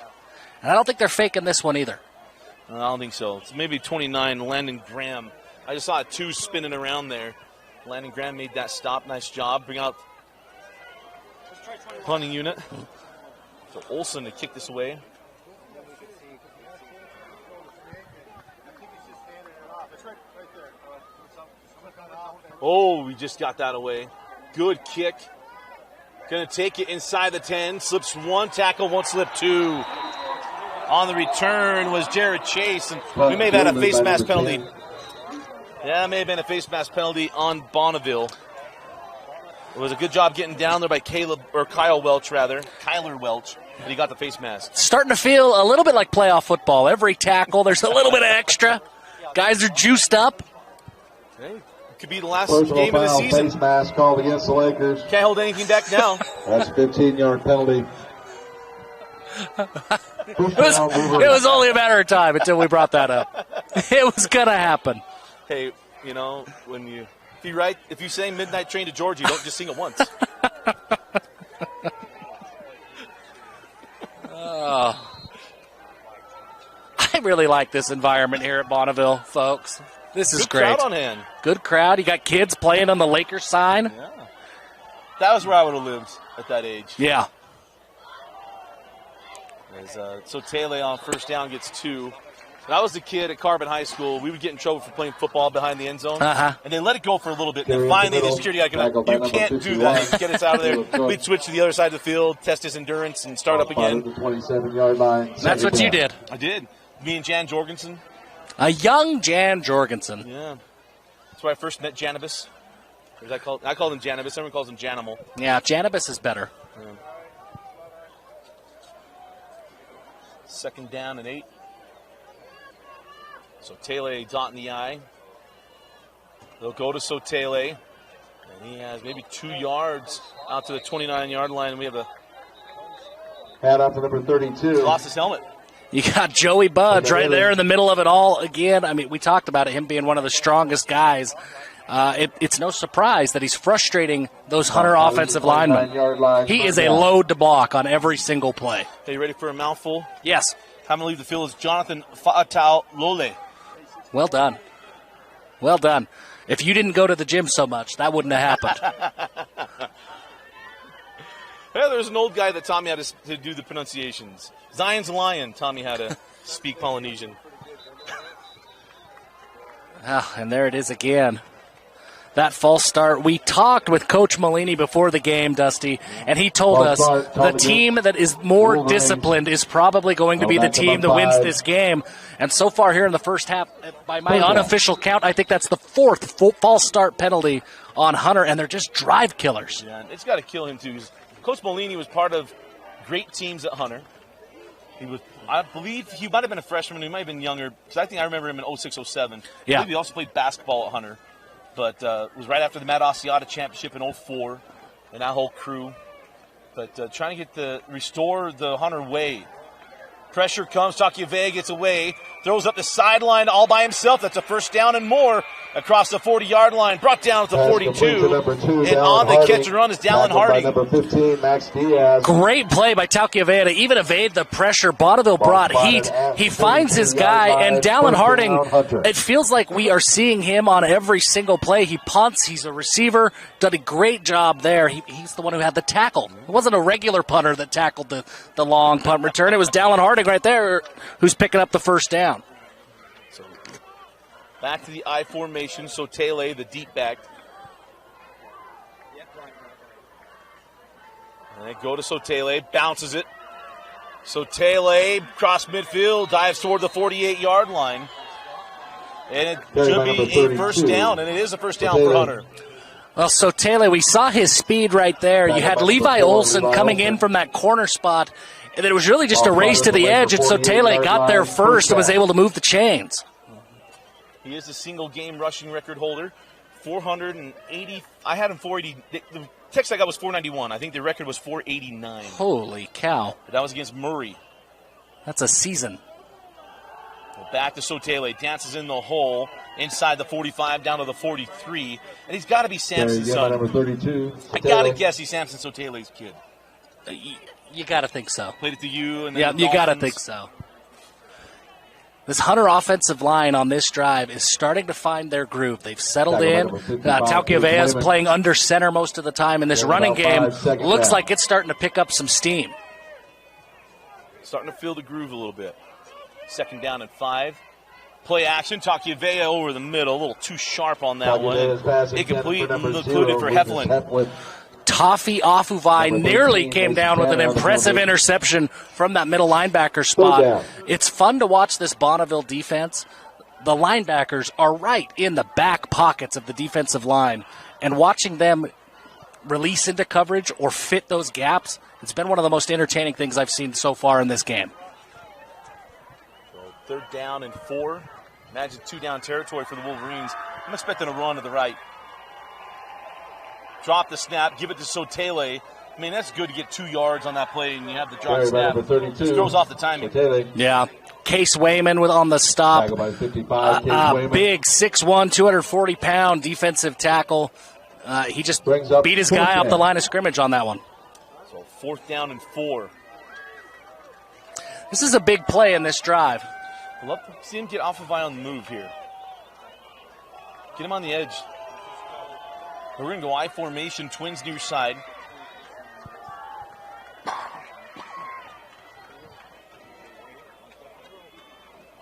And I don't think they're faking this one either. I don't think so. It's maybe 29, Landon Graham. I just saw a 2 spinning around there. Landon Graham made that stop. Nice job. Bring out punting unit. So Olsen to kick this away. Oh, we just got that away. Good kick. Going to take it inside the 10. Slips 1, tackle 1, slip 2. On the return was Jared Chase, and we may have had a face mask penalty. Yeah, it may have been a face mask penalty on Bonneville. It was a good job getting down there by Kyler Welch, and he got the face mask. Starting to feel a little bit like playoff football. Every tackle, there's a little bit of extra. Guys are juiced up. Hey, it could be the last Personal game of the foul, season. face mask called against the Lakers. Can't hold anything back now. That's a 15-yard penalty. It was only a matter of time until we brought that up. It was going to happen. Hey, you know, if you say Midnight Train to Georgia, you don't just sing it once. I really like this environment here at Bonneville, folks. This is great. Good crowd on hand. Good crowd. You got kids playing on the Lakers sign. Yeah. That was where I would have lived at that age. Yeah. So Taylor on first down gets 2. When I was a kid at Carbon High School, we would get in trouble for playing football behind the end zone. And they let it go for a little bit. And then finally the security guy came up, you can't do that. Get us out of there. We'd switch to the other side of the field, test his endurance, and start up again. 27-yard line. That's what you did. I did. Me and Jan Jorgensen. A young Jan Jorgensen. Yeah. That's where I first met Janibus. I called him Janibus. Everyone calls him Janimal. Yeah, Janibus is better. Yeah. Second down and 8. Sotele dotting the I. They'll go to Sotele. And he has maybe 2 yards out to the 29-yard line. And we have a Hat off to number 32. lost his helmet. You got Joey Budge right there in the middle of it all again. I mean, we talked about it, him being one of the strongest guys. It's no surprise that he's frustrating those Hunter offensive linemen. He is a load to block on every single play. Hey, you ready for a mouthful? Yes. Having to leave the field is Jonathan Fatal Lole. Well done. Well done. If you didn't go to the gym so much, that wouldn't have happened. Yeah, there's an old guy that taught me how to do the pronunciations. Zion's Lion taught me how to speak Polynesian. And there it is again. That false start. We talked with Coach Malini before the game, Dusty, and he told us the team that is more disciplined is probably going to be the team that wins this game. And so far here in the first half, by my unofficial count, I think that's the 4th false start penalty on Hunter, and they're just drive killers. Yeah, it's got to kill him, too. Coach Malini was part of great teams at Hunter. I believe he might have been a freshman. He might have been younger, because I think I remember him in 06-07. Yeah. I believe he also played basketball at Hunter. But it was right after the Matt Asiata Championship in 04, and that whole crew. But trying to restore the Hunter way. Pressure comes, Takiave gets away, throws up the sideline all by himself. That's a first down and more across the 40-yard line, brought down to the 42. And on the catch and run is Dallin Hardy. Number 15, Max Diaz. Great play by Takiave to even evade the pressure. Bonneville brought heat. He finds his guy, and Dallin Harding, it feels like we are seeing him on every single play. He punts. He's a receiver. Done a great job there. He's the one who had the tackle. It wasn't a regular punter that tackled the long punt return. It was Dallin Harding right there who's picking up the first down. So back to the I formation. So Tele, the deep back. And they go to Sotele, bounces it. Sotele, cross midfield, dives toward the 48-yard line. And it should be a first down, and it is a first down for Hunter. Well, Sotele, we saw his speed right there. You had Levi Olsen coming in from that corner spot, and it was really just a race to the edge, and Sotele got there first and was able to move the chains. He is the single-game rushing record holder, 480. I had him 480. The text I got was 491. I think the record was 489. Holy cow. But that was against Murray. That's a season. Back to Sotele, dances in the hole, inside the 45, down to the 43. And he's got to be Samson's son. Number 32. I got to guess he's Samson Sotele's kid. You got to think so. Played it to you. And then yeah, you got to think so. This Hunter offensive line on this drive is starting to find their groove. They've settled in. Taukivea is playing under center most of the time, and this running game looks like it's starting to pick up some steam. Starting to feel the groove a little bit. 2nd down and 5. Play action. Taukivea over the middle. A little too sharp on that one. Incomplete and included for Heflin. Toffee Afuvai nearly came down with an impressive interception from that middle linebacker spot. It's fun to watch this Bonneville defense. The linebackers are right in the back pockets of the defensive line, and watching them release into coverage or fit those gaps, it's been one of the most entertaining things I've seen so far in this game. So 3rd down and 4. Imagine 2-down territory for the Wolverines. I'm expecting a run to the right. Drop the snap, give it to Sotele. I mean, that's good to get 2 yards on that play, and you have the drop snap. Just throws off the timing. Yeah. Case Wayman on the stop. Big 6'1", 240-pound defensive tackle. He just beat his guy off the line of scrimmage on that one. So 4th down and 4. This is a big play in this drive. I'd love to see him get Afuvai on the move here. Get him on the edge. We're going to go I formation, twins near side.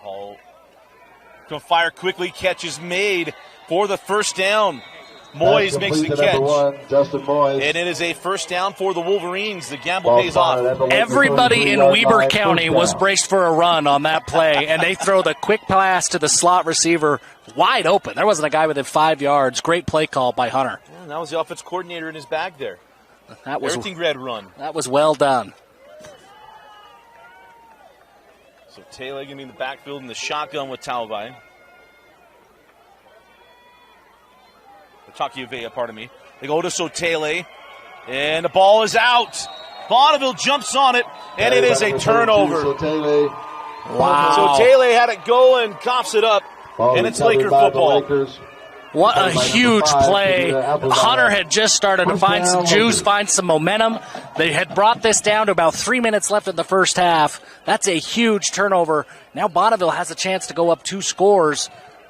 Oh, going to fire quickly. Catch is made for the 1st down. Moyes makes the catch. Justin Moyes. And it is a 1st down for the Wolverines. The gamble pays off. Everybody in Weber County was braced for a run on that play, and they throw the quick pass to the slot receiver wide open. There wasn't a guy within 5 yards. Great play call by Hunter. Yeah, that was the offense coordinator in his bag there. That was everything red run. That was well done. So Taylor going to be in the backfield in the shotgun with Tauvai. Taukivea, pardon me. They go to Sotele, and the ball is out. Bonneville jumps on it, and it is a turnover. Wow. Sotele had it go and coughs it up, and it's Laker football. What a huge play. Hunter had just started to find some juice, find some momentum. They had brought this down to about 3 minutes left in the first half. That's a huge turnover. Now Bonneville has a chance to go up 2 scores.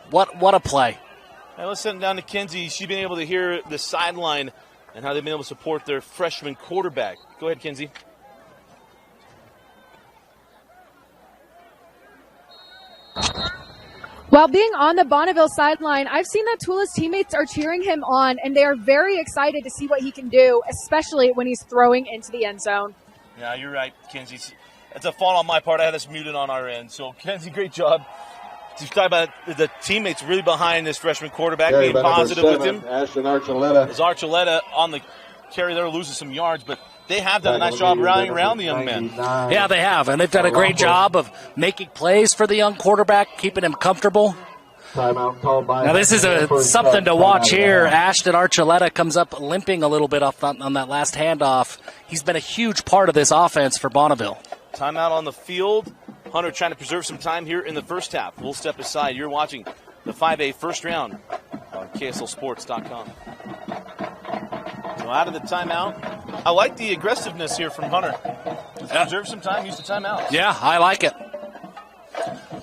What a play. Hey, let's send it down to Kenzie. She's been able to hear the sideline and how they've been able to support their freshman quarterback. Go ahead, Kenzie. While being on the Bonneville sideline, I've seen that Tula's teammates are cheering him on, and they are very excited to see what he can do, especially when he's throwing into the end zone. Yeah, you're right, Kenzie. That's a fault on my part. I had us muted on our end. So, Kenzie, great job. You talk about the teammates really behind this freshman quarterback, being positive with him. Ashton Archuleta. As Archuleta on the carry there, losing some yards, but they have done a nice job rallying around the young men. Yeah, they have, and they've done a great job of making plays for the young quarterback, keeping him comfortable. Now this is something to watch here. Ashton Archuleta comes up limping a little bit on that last handoff. He's been a huge part of this offense for Bonneville. Timeout on the field. Hunter trying to preserve some time here in the first half. We'll step aside. You're watching the 5A first round on KSLSports.com. So out of the timeout. I like the aggressiveness here from Hunter. Preserve some time, use the timeout. Yeah, I like it.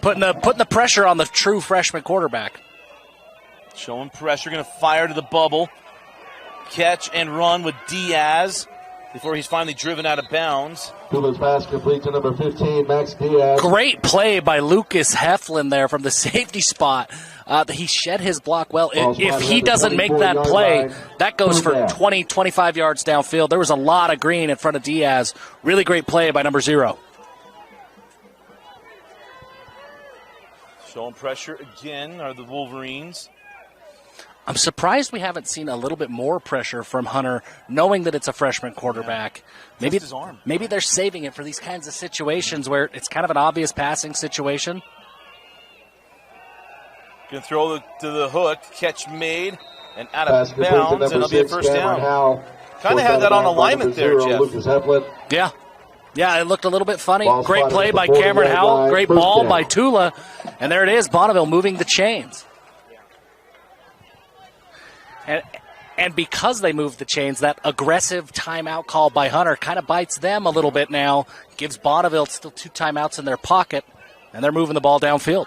Putting the pressure on the true freshman quarterback. Showing pressure, going to fire to the bubble. Catch and run with Diaz before he's finally driven out of bounds. Tula's pass complete to number 15, Max Diaz. Great play by Lucas Heflin there from the safety spot. He shed his block well. If he doesn't make that play, that goes for 20, 25 yards downfield. There was a lot of green in front of Diaz. Really great play by number 0. Showing pressure again are the Wolverines. I'm surprised we haven't seen a little bit more pressure from Hunter, knowing that it's a freshman quarterback. Yeah. Maybe they're saving it for these kinds of situations where it's kind of an obvious passing situation. Going to throw to the hook, catch made, and out of bounds, and it'll be a first down. Kind of had that on alignment there, Jeff. Yeah, Yeah, it looked a little bit funny. Ball Great spotted play at the by 40-yard Cameron Howell. line. Great First ball down. by Tula. And there it is, Bonneville moving the chains. And because they moved the chains, that aggressive timeout call by Hunter kind of bites them a little bit now. Gives Bonneville still 2 timeouts in their pocket. And they're moving the ball downfield.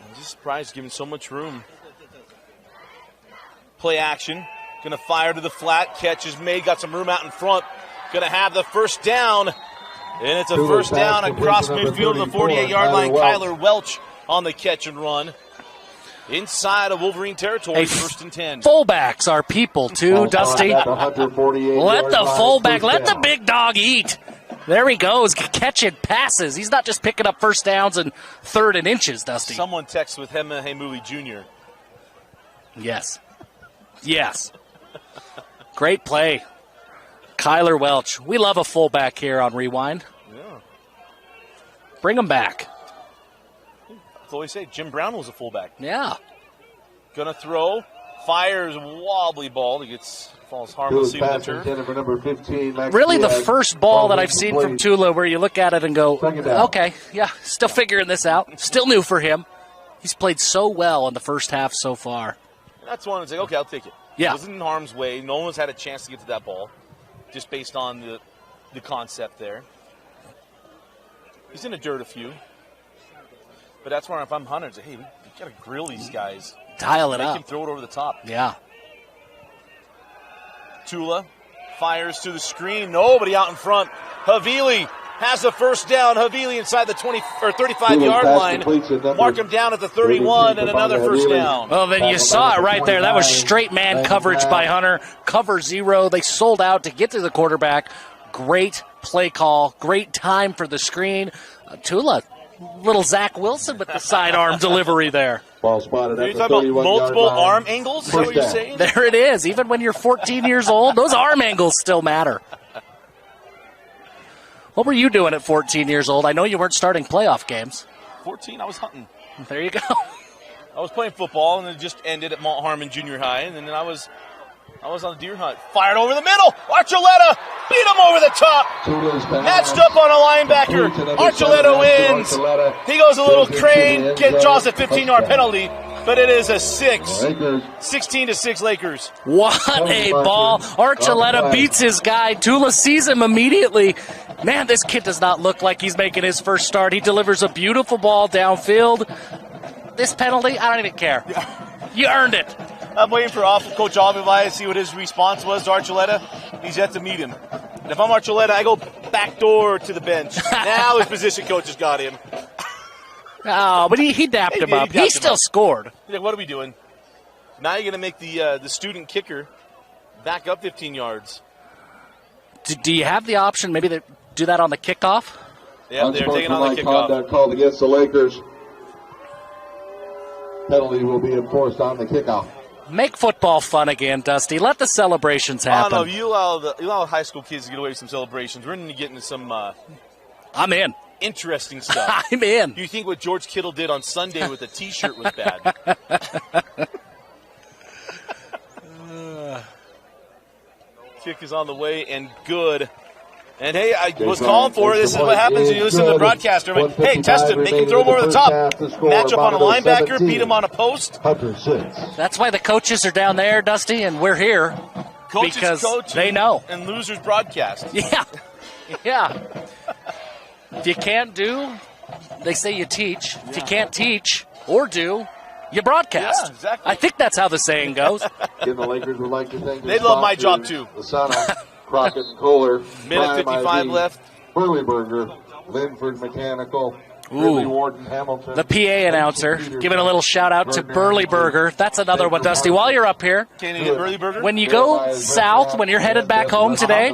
I'm just surprised, given so much room. Play action. Going to fire to the flat. Catch is made. Got some room out in front. Going to have the first down. And it's a first down across midfield to the 48-yard line. Kyler Welch on the catch and run. Inside of Wolverine territory, first and 10. Fullbacks are people, too, Dusty. Let the fullback, let the big dog eat. There he goes, catching passes. He's not just picking up first downs and 3rd and inches, Dusty. Someone texts with Hema Hemuli Jr. Yes. Yes. Great play. Kyler Welch. We love a fullback here on Rewind. Yeah. Bring him back. That's all we say. Jim Brown was a fullback. Yeah. Gonna throw. Fires wobbly ball. He falls harmlessly to the turf. Really the first ball that I've seen from Tula where you look at it and go, okay, yeah, still figuring this out. Still new for him. He's played so well in the first half so far. That's one that's like, okay, I'll take it. Yeah. It wasn't in harm's way. No one's had a chance to get to that ball, just based on the concept there. He's in the dirt a few. But that's where if I'm Hunter, it's like, hey, we got to grill these guys. Dial it Make up. him throw it over the top. Yeah. Tula fires to the screen. Nobody out in front. Havili has the first down. Havili inside the 20 or 35-yard line. Mark him down at the 31 and another first down. Well, then you saw it right there. That was straight man coverage by Hunter. Cover 0. They sold out to get to the quarterback. Great play call. Great time for the screen. Tula, little Zach Wilson with the sidearm delivery there. Ball spotted Are you talking about multiple arm angles? Is that what you're saying? There it is. Even when you're 14 years old, those arm angles still matter. What were you doing at 14 years old? I know you weren't starting playoff games. 14, I was hunting. There you go. I was playing football, and it just ended at Mount Harmon Junior High, and then I was on the deer hunt. Fired over the middle. Archuleta beat him over the top. Matched up on a linebacker. Archuleta wins. He goes a little crane, draws a 15-yard penalty, but it is a 16-6 Lakers. What a ball. Archuleta beats his guy. Tula sees him immediately. Man, this kid does not look like he's making his first start. He delivers a beautiful ball downfield. This penalty, I don't even care. You earned it. I'm waiting for Coach Avivai to see what his response was to Archuleta. He's yet to meet him. And if I'm Archuleta, I go back door to the bench. Now his position coach has got him. Oh, but he dapped him up. He still scored. He's like, what are we doing? Now you're going to make the student kicker back up 15 yards. Do you have the option maybe to do that on the kickoff? Yeah, they're taking on the kickoff. Conduct called against the Lakers. Penalty will be enforced on the kickoff. Make football fun again, Dusty. Let the celebrations happen. I don't know. You allow high school kids to get away with some celebrations. We're going to get into some I'm in. Interesting stuff. I'm in. Do you think what George Kittle did on Sunday with a T-shirt was bad? Kick is on the way and good. And, hey, I was calling for it. This is what happens when you listen to the broadcaster. Like, hey, test him. Make him throw him over the top. Match up on a linebacker. Beat him on a post. That's why the coaches are down there, Dusty, and we're here. Coaches because coach they know. And losers broadcast. Yeah. Yeah. If you can't do, they say you teach. If you can't teach or do, you broadcast. Yeah, exactly. I think that's how the saying goes. The Lakers would like to thank they love my job, too. The Sun, Crockett and Kohler. Minute 55 left. Burley Burger, Linford Mechanical. Ridley Warden, Hamilton. The PA announcer giving a little shout out to Burley Burger. That's another one, Dusty. While you're up here, Can't you get Burley Burger? when you go south, when you're headed back home today,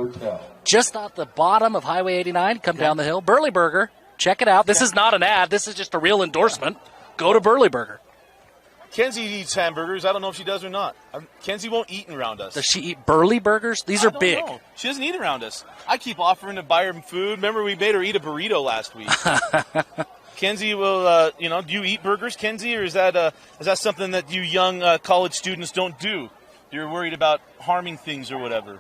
just at the bottom of Highway 89, come down the hill, Burley Burger. Check it out. This is not an ad. This is just a real endorsement. Go to Burley Burger. Kenzie eats hamburgers. I don't know if she does or not. Kenzie won't eat around us. Does she eat Burley Burgers? These are big. No. She doesn't eat around us. I keep offering to buy her food. Remember, we made her eat a burrito last week. Kenzie will, do you eat burgers, Kenzie, or is that something that you young college students don't do? You're worried about harming things or whatever.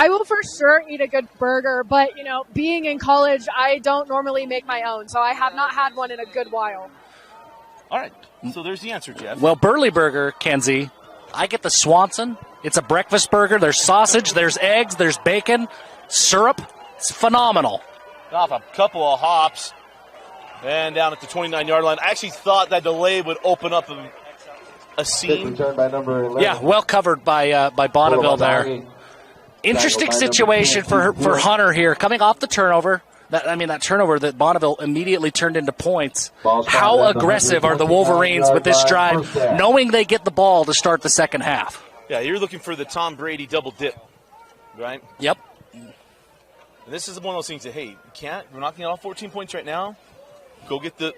I will for sure eat a good burger, but, being in college, I don't normally make my own, so I have not had one in a good while. All right, so there's the answer, Jeff. Well, Burley Burger, Kenzie, I get the Swanson. It's a breakfast burger. There's sausage, there's eggs, there's bacon, syrup. It's phenomenal. Off a couple of hops and down at the 29-yard line. I actually thought that delay would open up a seam. Return by number 11. Yeah, well covered by Bonneville there. Interesting situation for Hunter here. Coming off the turnover. That turnover that Bonneville immediately turned into points. How aggressive are the Wolverines with this drive, knowing they get the ball to start the second half? Yeah, you're looking for the Tom Brady double dip, right? Yep. And this is one of those things that, hey, we're not getting all 14 points right now. Go get the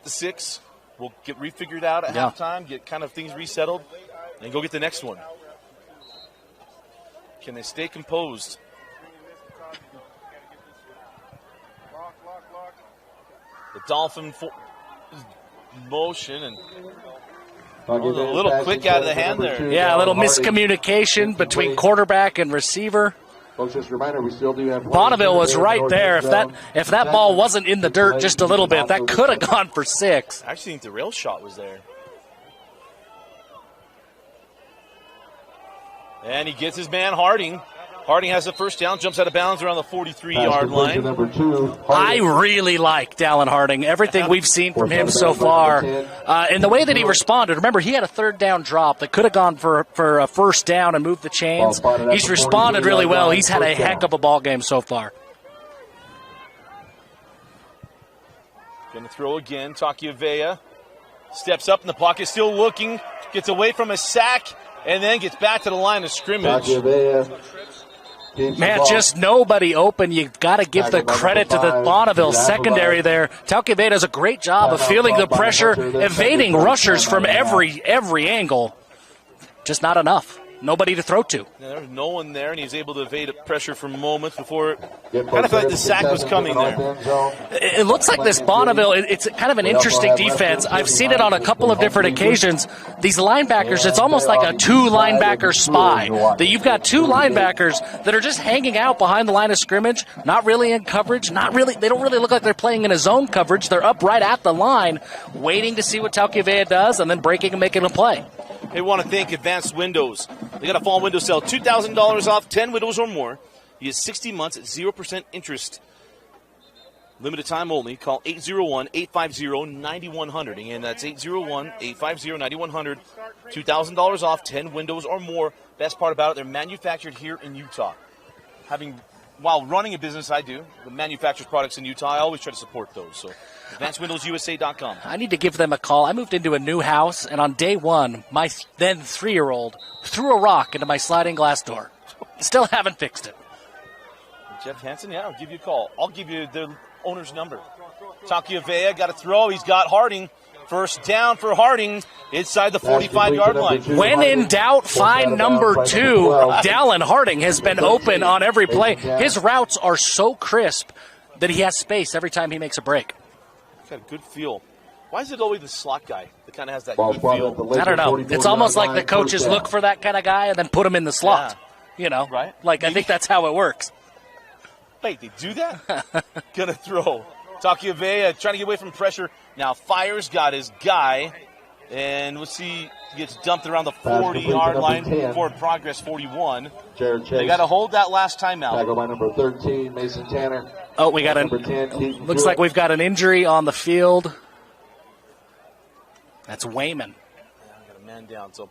6. We'll get refigured out at halftime, get kind of things resettled, and go get the next one. Can they stay composed? The Dolphin motion and a little quick out of the hand there. Yeah, a little miscommunication between quarterback and receiver. Folks, just a reminder, we still do have Bonneville was right there. If that ball wasn't in the dirt just a little bit, that could have gone for 6. I actually think the rail shot was there. And he gets his man Harding. Harding has the first down, jumps out of bounds around the 43-yard line. Number 2, I really like Dallin Harding. Everything we've seen from him so far. And the way that he responded, remember, he had a third down drop that could have gone for a first down and moved the chains. He's responded really well. He's had a heck of a ball game so far. Going to throw again. Takiavea steps up in the pocket, still looking, gets away from a sack, and then gets back to the line of scrimmage. Man, just nobody open. You've got to give the credit to the Bonneville secondary there. Takiavea does a great job of feeling the pressure, evading rushers from every angle. Just not enough. Nobody to throw to. Yeah, there's no one there, and he's able to evade pressure for moments before. Kind of felt like the sack was coming there. It looks like this Bonneville, it's kind of an interesting defense. I've seen it on a couple of different occasions. These linebackers, it's almost like a 2-linebacker spy. That you've got 2 linebackers that are just hanging out behind the line of scrimmage, not really in coverage, they don't really look like they're playing in a zone coverage. They're up right at the line, waiting to see what Takiavea does, and then breaking and making a play. They want to thank Advanced Windows. They got a fall window sale, $2,000 off, 10 windows or more. You get 60 months at 0% interest. Limited time only. Call 801-850-9100. Again, that's 801-850-9100. $2,000 off, 10 windows or more. Best part about it, they're manufactured here in Utah. While running a business, I do. The manufactured products in Utah, I always try to support those. So, AdvancedWindowsUSA.com. I need to give them a call. I moved into a new house, and on day 1, my then 3-year-old threw a rock into my sliding glass door. Still haven't fixed it. Jeff Hansen, yeah, I'll give you a call. I'll give you the owner's number. Takiavea got a throw. He's got Harding. First down for Harding inside the 45-yard line. When in doubt, find number 2. Dallin Harding has been open on every play. His routes are so crisp that he has space every time he makes a break. He's got a good feel. Why is it always the slot guy that kind of has that good feel? I don't know. It's almost like the coaches look for that kind of guy and then put him in the slot. Yeah. You know, right? Like, I think that's how it works. Wait, they do that? Gonna throw. Takiavea trying to get away from pressure. Now Fire's got his guy. And we'll see, he gets dumped around the 40-yard line. Forward progress, 41. They got to hold that last timeout. Tackle by number 13, Mason Tanner. Oh, we got looks like we've got an injury on the field. That's Wayman. Yeah, I got a man down. So,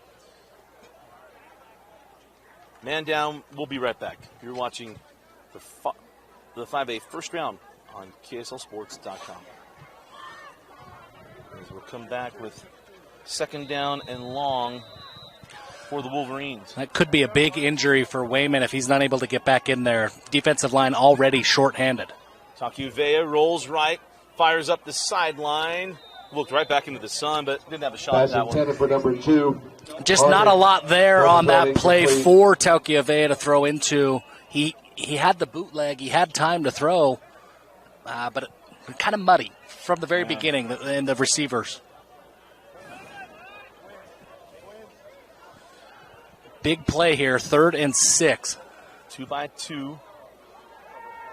man down. We'll be right back. You're watching the 5A first round on KSLSports.com. As we'll come back with second down and long for the Wolverines. That could be a big injury for Wayman if he's not able to get back in there. Defensive line already shorthanded. Takiavea rolls right, fires up the sideline. Looked right back into the sun, but didn't have a shot at that one. For number 2. Just not a lot there on that play for Takiavea to throw into. He had the bootleg. He had time to throw, but kind of muddy from the very beginning in the receivers. Big play here, 3rd and 6. 2-by-2.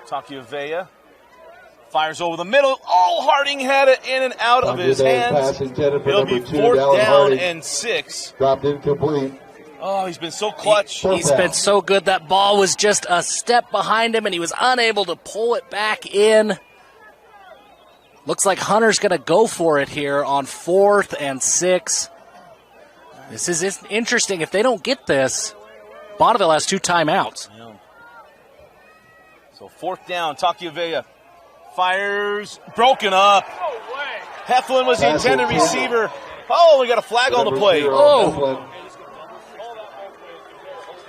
Takiavea fires over the middle. Oh, Harding had it in and out of his hands. It'll be 4th down and 6. Dropped incomplete. Oh, he's been so clutch. He's been so good. That ball was just a step behind him, and he was unable to pull it back in. Looks like Hunter's going to go for it here on 4th and 6. This is interesting. If they don't get this, Bonneville has 2 timeouts. Yeah. So 4th down, Takiavea fires, broken up. Heflin was the intended receiver. Oh, we got a flag on the play.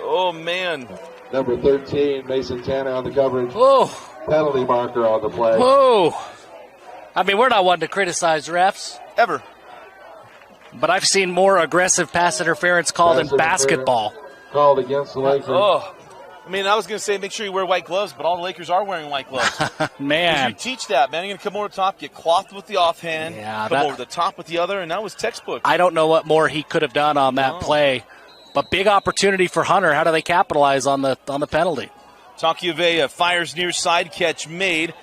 Oh, man. Number 13, Mason Tanner on the coverage. Oh. Penalty marker on the play. Oh. I mean, we're not one to criticize refs. Ever. But I've seen more aggressive pass interference called in basketball. Called against the Lakers. Oh. I mean, I was going to say make sure you wear white gloves, but all the Lakers are wearing white gloves. Man. You teach that, man. You're going to come over the top, get clothed with the offhand, come over the top with the other, and that was textbook. I don't know what more he could have done on that play. But big opportunity for Hunter. How do they capitalize on the penalty? Takiavea fires near side, catch made.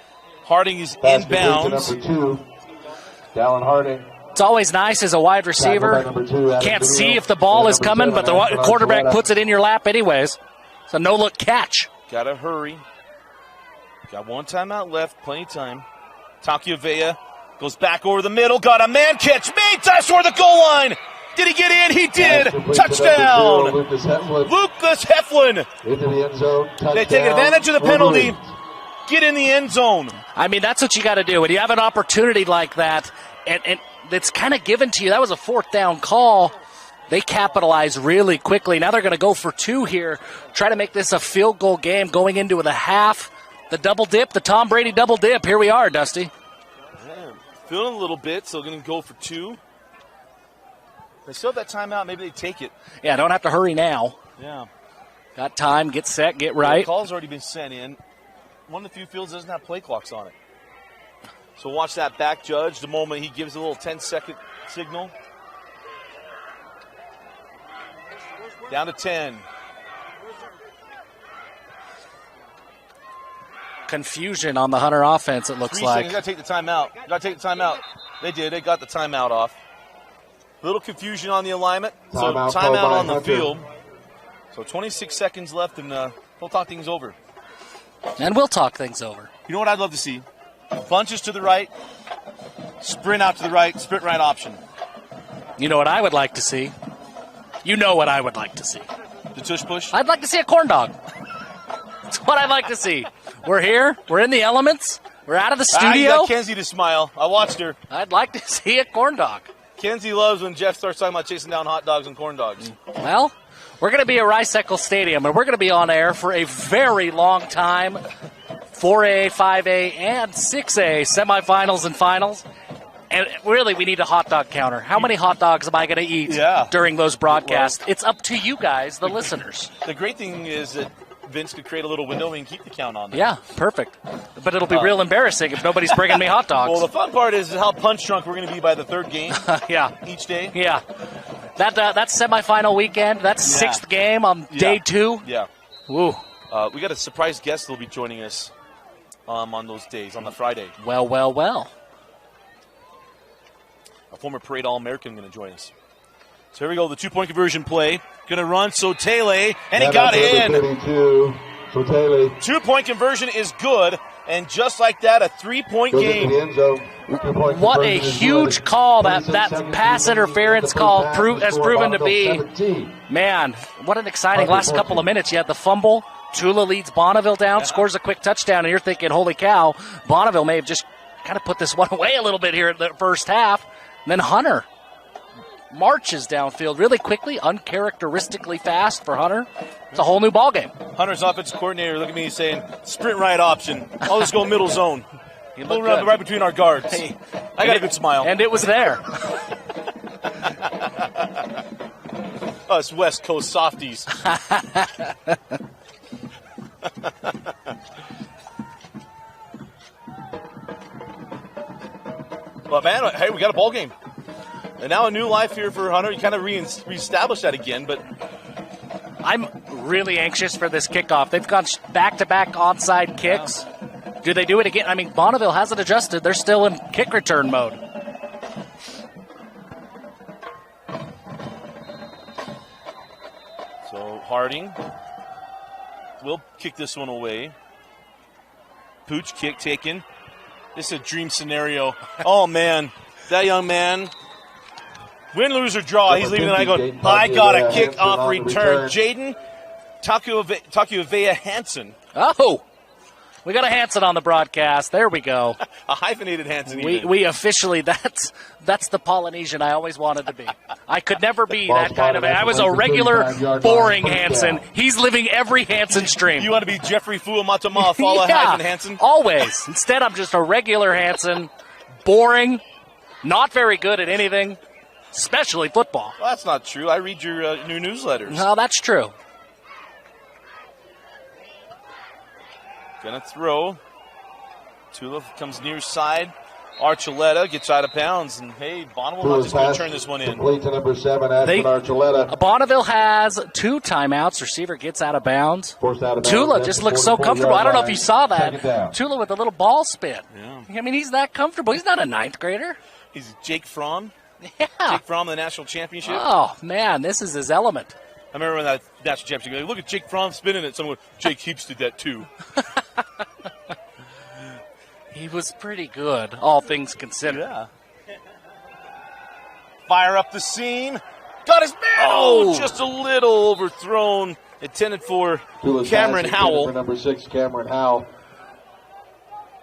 Harding is inbounds. Number 2, Dallin Harding. It's always nice as a wide receiver. Can't see if the ball is coming, but the quarterback puts it in your lap anyways. It's a no-look catch. Got to hurry. Got 1 timeout left, plenty of time. Takiavea goes back over the middle, got a man catch made, dives toward the goal line. Did he get in? He did. Touchdown. Lucas Heflin. Into the end zone. Touchdown. They take advantage of the penalty. Get in the end zone. I mean, that's what you got to do. When you have an opportunity like that, and it's kind of given to you. That was a 4th down call. They capitalize really quickly. Now they're going to go for 2 here. Try to make this a field goal game going into the half. The double dip, the Tom Brady double dip. Here we are, Dusty. Yeah, feeling a little bit, so going to go for 2. They still have that timeout. Maybe they take it. Yeah, don't have to hurry now. Yeah. Got time, get set, get right. The call's already been sent in. One of the few fields doesn't have play clocks on it. So watch that back judge the moment he gives a little 10-second signal. Down to 10. Confusion on the Hunter offense, it looks 3 like. seconds. You got to take the timeout. You got to take the timeout. They did. They got the timeout off. Little confusion on the alignment. Timeout on the field. So 26 seconds left, and we'll talk things over. And we'll talk things over. You know what I'd love to see? Bunches to the right, sprint out to the right, sprint right option. You know what I would like to see? You know what I would like to see. The tush push? I'd like to see a corn dog. That's what I'd like to see. We're here. We're in the elements. We're out of the studio. You got Kenzie to smile. I watched her. I'd like to see a corn dog. Kenzie loves when Jeff starts talking about chasing down hot dogs and corn dogs. Well, we're going to be at Rice-Eccles Stadium, and we're going to be on air for a very long time. 4A, 5A, and 6A semifinals and finals. And really, we need a hot dog counter. How many hot dogs am I going to eat during those broadcasts? It's up to you guys, the listeners. The great thing is that Vince could create a little window and keep the count on there. Yeah, perfect. But it'll be real embarrassing if nobody's bringing me hot dogs. Well, the fun part is how punch drunk we're going to be by the 3rd game. Each day. Yeah. That's semifinal weekend. That's 6th game on day 2. Yeah. Woo. We got a surprise guest that'll be joining us on those days, on the Friday. Well. A former Parade All-American going to join us. So here we go, the 2-point conversion play. Going to run Sotele, and he got in. 2-point conversion is good, and just like that, a 3-point game. What a huge call that pass interference call has proven to be. Man, what an exciting last couple of minutes. You had the fumble. Tula leads Bonneville down, scores a quick touchdown, and you're thinking, holy cow, Bonneville may have just kind of put this one away a little bit here in the first half. And then Hunter marches downfield really quickly, uncharacteristically fast for Hunter. It's a whole new ballgame. Hunter's offensive coordinator looking at me saying, sprint right option. I'll just go middle zone. We'll run right between our guards. Hey, I got a good smile. And it was there. Us West Coast softies. Well, man, hey, we got a ball game. And now a new life here for Hunter. You kind of reestablished that again, but I'm really anxious for this kickoff. They've gone back-to-back onside kicks. Do they do it again? I mean, Bonneville hasn't adjusted. They're still in kick return mode. So Harding will kick this one away. Pooch kick taken. This is a dream scenario. Oh, man. That young man, win, lose, or draw, he's leaving tonight going, I got a kick off return. Jaden Takuavea Hansen. Oh, we got a Hansen on the broadcast. There we go. A hyphenated Hansen. We officially, that's the Polynesian I always wanted to be. I could never be that kind of. I was a regular, boring Hansen. He's living every Hansen stream. You want to be Jeffrey Fuamatama, follow hyphen Hansen? Always. Instead, I'm just a regular Hansen, boring, not very good at anything, especially football. Well, that's not true. I read your new newsletters. No, that's true. Gonna throw. Tula comes near side. Archuleta gets out of bounds, and hey, Bonneville not just going to turn this one in. Complete to number 7, Ashton Archuleta. Bonneville has 2 timeouts. Receiver gets out of bounds. Tula just looks so comfortable. I don't know if you saw that. Tula with a little ball spin. Yeah. I mean, he's that comfortable. He's not a 9th grader. He's Jake Fromm. Yeah. Jake Fromm, the national championship. Oh, man, this is his element. I remember when that national championship, look at Jake Fromm spinning it. Someone went, Jake Heaps did that too. He was pretty good, all things considered. Yeah. Fire up the seam. Got his man. Oh, just a little overthrown. Intended for Cameron Howell. For number 6, Cameron Howell.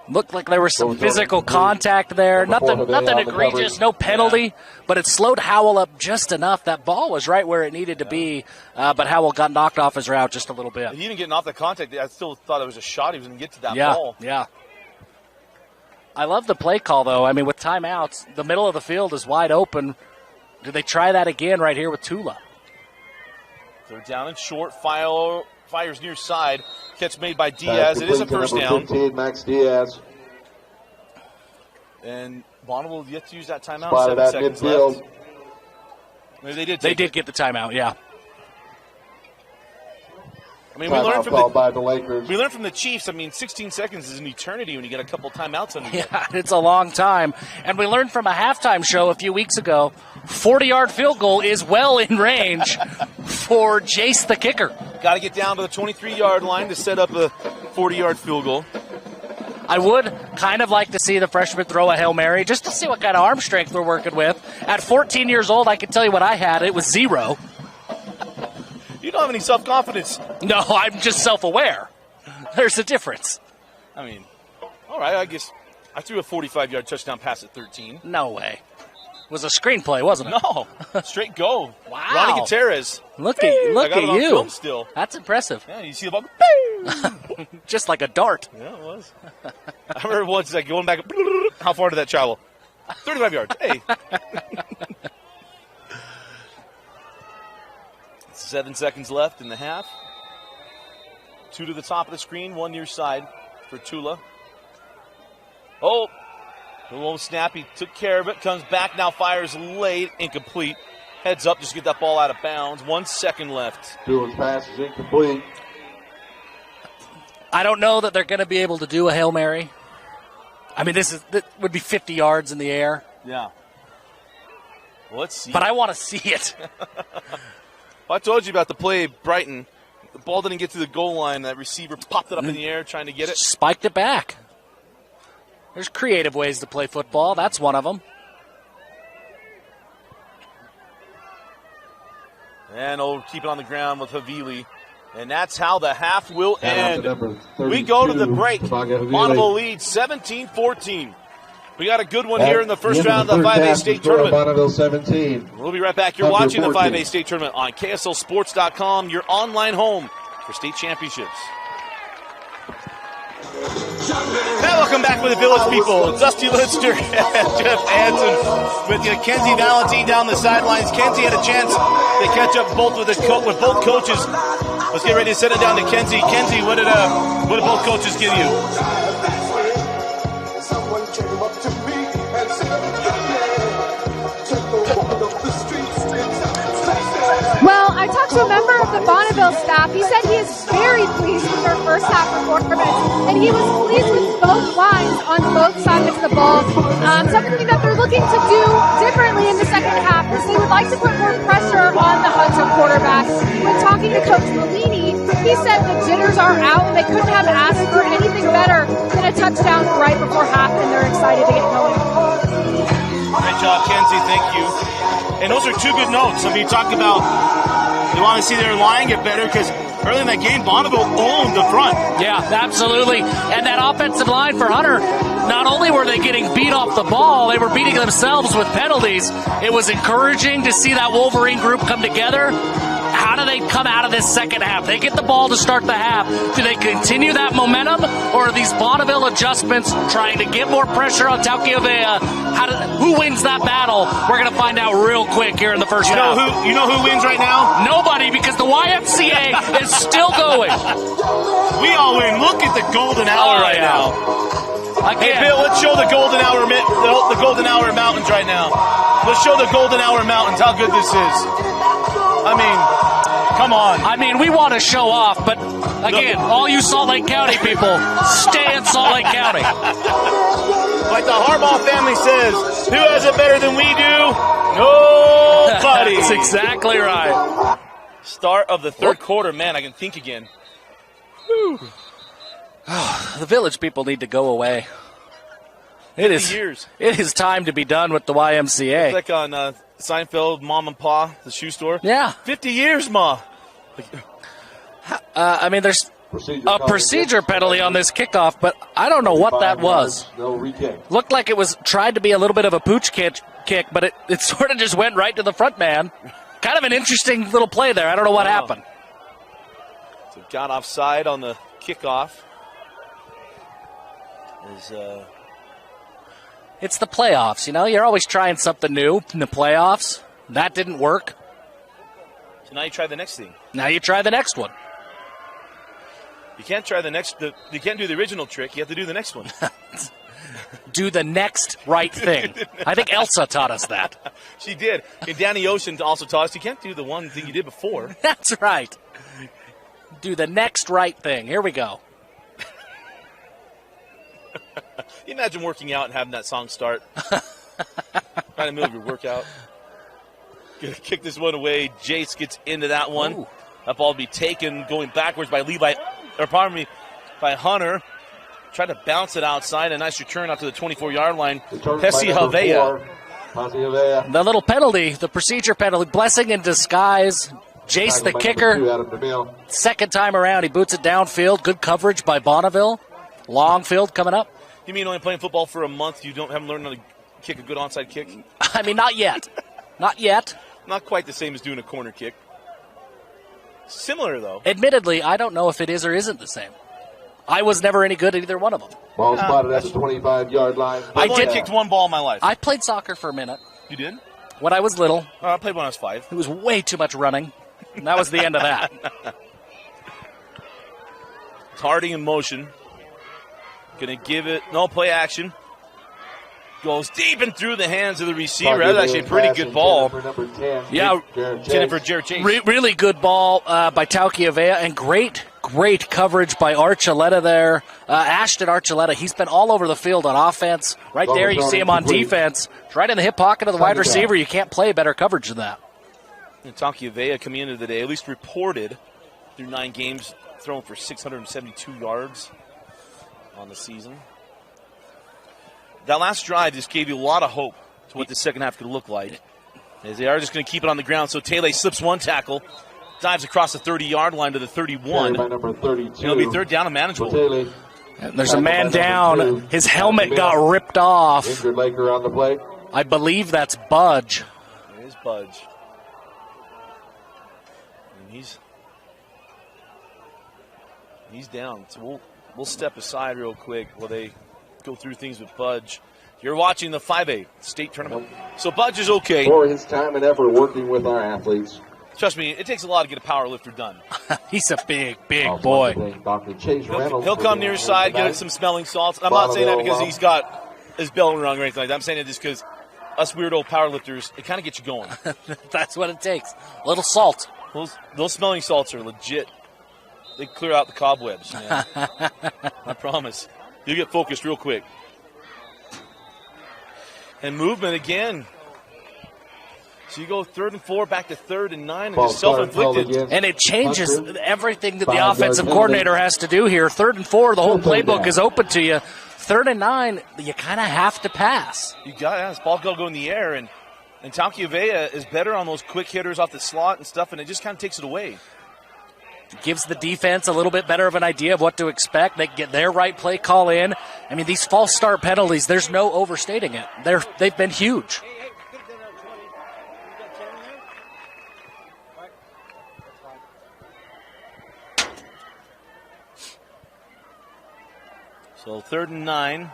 Looked like there was some physical contact there. Nothing egregious, no penalty, but it slowed Howell up just enough. That ball was right where it needed to be, but Howell got knocked off his route just a little bit. He even getting off the contact, I still thought it was a shot. He was going to get to that ball. Yeah. I love the play call, though. I mean, with timeouts, the middle of the field is wide open. Do they try that again right here with Tula? They're down and short. Fires near side. Catch made by Diaz. It is a first down. 15, Max Diaz. And Bonneville yet to use that timeout. Spotted 7 seconds midfield. left. They did get the timeout, yeah. I mean, we learned from the Chiefs. I mean, 16 seconds is an eternity when you get a couple timeouts on you. Yeah, it's a long time. And we learned from a halftime show a few weeks ago, 40-yard field goal is well in range for Jace the kicker. Got to get down to the 23-yard line to set up a 40-yard field goal. I would kind of like to see the freshman throw a Hail Mary just to see what kind of arm strength we're working with. At 14 years old, I can tell you what I had. It was 0. You don't have any self-confidence. No, I'm just self-aware. There's a difference. I mean, all right, I guess I threw a 45-yard touchdown pass at 13. No way. It was a screenplay, wasn't it? No, straight go. Wow. Ronnie Gutierrez. Look at you. Film still. That's impressive. Yeah, you see the ball. Just like a dart. Yeah, it was. I remember once like going back. How far did that travel? 35 yards. Hey. 7 seconds left in the half. 2 to the top of the screen, 1 near side for Tula. Oh, a little snap. He took care of it. Comes back now, fires late, incomplete. Heads up, just get that ball out of bounds. 1 second left. Tula's pass is incomplete. I don't know that they're going to be able to do a Hail Mary. I mean, this would be 50 yards in the air. Yeah. Well, let's see. But I want to see it. Well, I told you about the play at Brighton. The ball didn't get to the goal line. That receiver popped it up in the air trying to get it. Spiked it back. There's creative ways to play football. That's one of them. And keep it on the ground with Havili. And that's how the half will end. We go to the break. Bonneville leads 17-14. We got a good one here in the first round of the 5A state tournament. Bonneville 17. We'll be right back. You're watching the 5A state tournament on KSLSports.com, your online home for state championships. Now welcome back with the Village people. Dusty Lidster and Jeff Hansen with you. Kenzie Valentine down the sidelines. Kenzie had a chance to catch up both with both coaches. Let's get ready to send it down to Kenzie. Kenzie, what did both coaches give you? Well, I talked to to a member of the Bonneville staff. He said he is very pleased with their first half performance, and he was pleased with both lines on both sides of the ball. Something that they're looking to do differently in the second half is they would like to put more pressure on the Hunter quarterback. When talking to Coach Bellini, he said the jitters are out. They couldn't have asked for anything better than a touchdown right before half, and they're excited to get going. Great job, Kenzie. Thank you. And those are two good notes. I mean, you talk about you want to see their line get better because early in that game, Bonneville owned the front. Yeah, absolutely. And that offensive line for Hunter, not only were they getting beat off the ball, they were beating themselves with penalties. It was encouraging to see that Wolverine group come together. How do they come out of this second half? They get the ball to start the half. Do they continue that momentum, or are these Bonneville adjustments trying to get more pressure on Talkeavea? Who wins that battle? We're going to find out real quick here in the first half. You know who wins right now? Nobody, because the YMCA is still going. We all win. Look at the golden hour right now. Again. Hey, Bill, let's show the golden hour mountains right now. Let's show the golden hour mountains how good this is. I mean, come on. I mean, we want to show off, but again, all you Salt Lake County people, stay in Salt Lake County. Like the Harbaugh family says, who has it better than we do? Nobody. That's exactly right. Start of the third quarter. Man, I can think again. The Village people need to go away. It is time to be done with the YMCA. It's like on Seinfeld, Mom and Pa, the shoe store. Yeah. 50 years, Ma. I mean, there's a procedure penalty on this kickoff, but I don't know what that was. No re-kick. Looked like it was tried to be a little bit of a pooch kick, but it sort of just went right to the front man. Kind of an interesting little play there. I don't know what happened. So got offside on the kickoff. It's the playoffs, you know? You're always trying something new in the playoffs. That didn't work. So now you try the next thing. Now you try the next one. You can't try you can't do the original trick. You have to do the next one. Do the next right thing. I think Elsa taught us that. She did. And Danny Ocean also taught us you can't do the one thing you did before. That's right. Do the next right thing. Here we go. You imagine working out and having that song start. Right in the middle of your workout. Gonna kick this one away. Jace gets into that one. Ooh. That ball will be taken going backwards by by Hunter. Tried to bounce it outside. A nice return out to the 24-yard line. Pesi Havea. The little penalty, the procedure penalty, blessing in disguise. Jace, the kicker, second time around, he boots it downfield. Good coverage by Bonneville. Long field coming up. You mean only playing football for a month, you haven't learned how to kick a good onside kick? I mean, not yet. Not yet. Not quite the same as doing a corner kick. Similar, though. Admittedly, I don't know if it is or isn't the same. I was never any good at either one of them. Ball spotted at the 25-yard line. I did kicked one ball in my life. I played soccer for a minute. You did? When I was little. I played when I was 5. It was way too much running. And that was the end of that. Harding in motion. Going to give it, no play action. Goes deep and through the hands of the receiver. That's actually a pretty good ball. Yeah, Jennifer Jared Chase. Really good ball by Talkeavea, and great coverage by Archuleta there. Ashton Archuleta, he's been all over the field on offense. Right there, you see him on defense. It's right in the hip pocket of the wide receiver. You can't play better coverage than that. And Talkeavea coming into the day, at least reported through 9 games, thrown for 672 yards on the season. That last drive just gave you a lot of hope to what the second half could look like. As they are just going to keep it on the ground. So Taylor slips one tackle, dives across the 30-yard line to the 31. Number 32. It'll be third down and manageable. And there's a man down. His helmet got ripped off. Injured Laker on the play. I believe that's Budge. It is Budge. And he's down. So we'll step aside real quick while they go through things with Budge. You're watching the 5A state tournament. So Budge is okay. For his time and effort working with our athletes. Trust me, it takes a lot to get a power lifter done. He's a big boy. Dr. Chase Reynolds. He'll come near your side, get some smelling salts. I'm not saying that because he's got his bell rung or anything like that. I'm saying it just because us weird old power lifters, it kind of gets you going. That's what it takes. A little salt. Those smelling salts are legit. They clear out the cobwebs, man. I promise. You get focused real quick. And movement again. So you go 3rd and 4, back to 3rd and 9, and just self-inflicted. And it changes everything that the offensive coordinator has to do here. 3rd and 4, the whole playbook is open to you. 3rd and 9, you kind of have to pass. You got to ask. Ball's got to go in the air, and Taukivea is better on those quick hitters off the slot and stuff, and it just kind of takes it away. Gives the defense a little bit better of an idea of what to expect. They get their right play call in. I mean, these false start penalties, there's no overstating it. They've been huge. So 3rd and 9.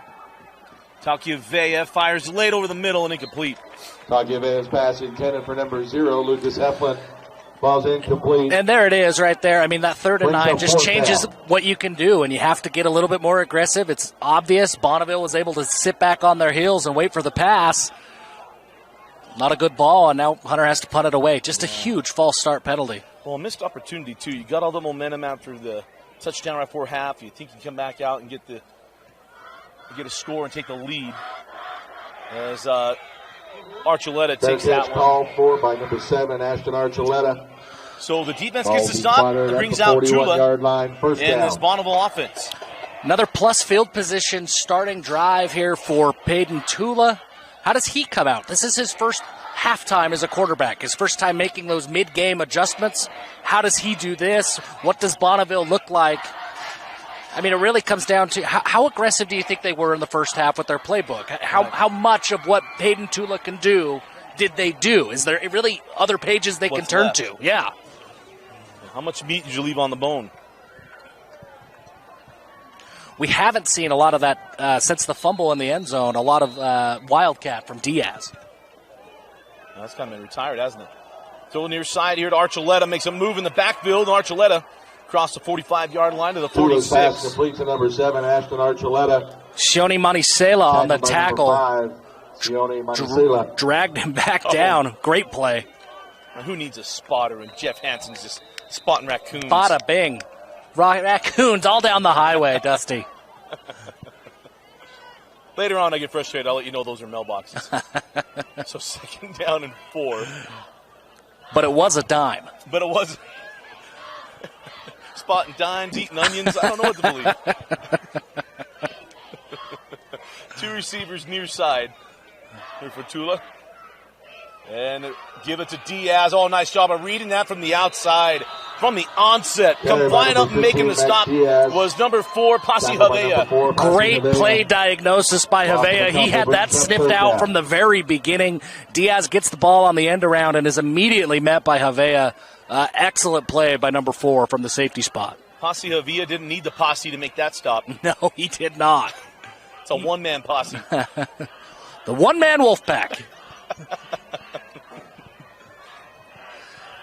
Taukivea fires late over the middle and incomplete. Taukivea's pass intended for number 0, Lucas Heflin. Ball's incomplete. And there it is right there. I mean, that 3rd and 9 just changes what you can do, and you have to get a little bit more aggressive. It's obvious Bonneville was able to sit back on their heels and wait for the pass. Not a good ball, and now Hunter has to punt it away. Just a huge false start penalty. Well, a missed opportunity, too. You got all the momentum after the touchdown right before half. You think you can come back out and get a score and take the lead. As Archuleta takes that one. Called for by number 7, Ashton Archuleta. So the defense gets the stop. It brings out Tula and this Bonneville offense. Another plus field position starting drive here for Peyton Tula. How does he come out? This is his first halftime as a quarterback, his first time making those mid-game adjustments. How does he do this? What does Bonneville look like? I mean, it really comes down to how aggressive do you think they were in the first half with their playbook? How much of what Peyton Tula can do did they do? Is there really other pages they can turn to? Yeah. How much meat did you leave on the bone? We haven't seen a lot of that since the fumble in the end zone, a lot of wildcat from Diaz. That's kind of been retired, hasn't it? Throw near side here to Archuleta, makes a move in the backfield, and Archuleta across the 45-yard line to the 46. Pass complete to number 7, Ashton Archuleta. Shioni Manisela on the tackle. 5, Shioni Manisela. Dragged him back down. Great play. Now, who needs a spotter when Jeff Hansen's just spotting raccoons? Bada bing. Raccoons all down the highway, Dusty. Later on, I get frustrated. I'll let you know those are mailboxes. So 2nd down and 4. But it was a dime. But it was spotting dimes, eating onions. I don't know what to believe. 2 receivers near side here for Tula. And give it to Diaz. Oh, nice job of reading that from the outside. From the onset. Come flying up and making the stop was number 4, Pasi Havea. Great play diagnosis by Havea. He had that sniffed out from the very beginning. Diaz gets the ball on the end around and is immediately met by Havea. Excellent play by number 4 from the safety spot. Pasi Havea didn't need the posse to make that stop. No, he did not. It's a one-man posse. The one-man Wolfpack.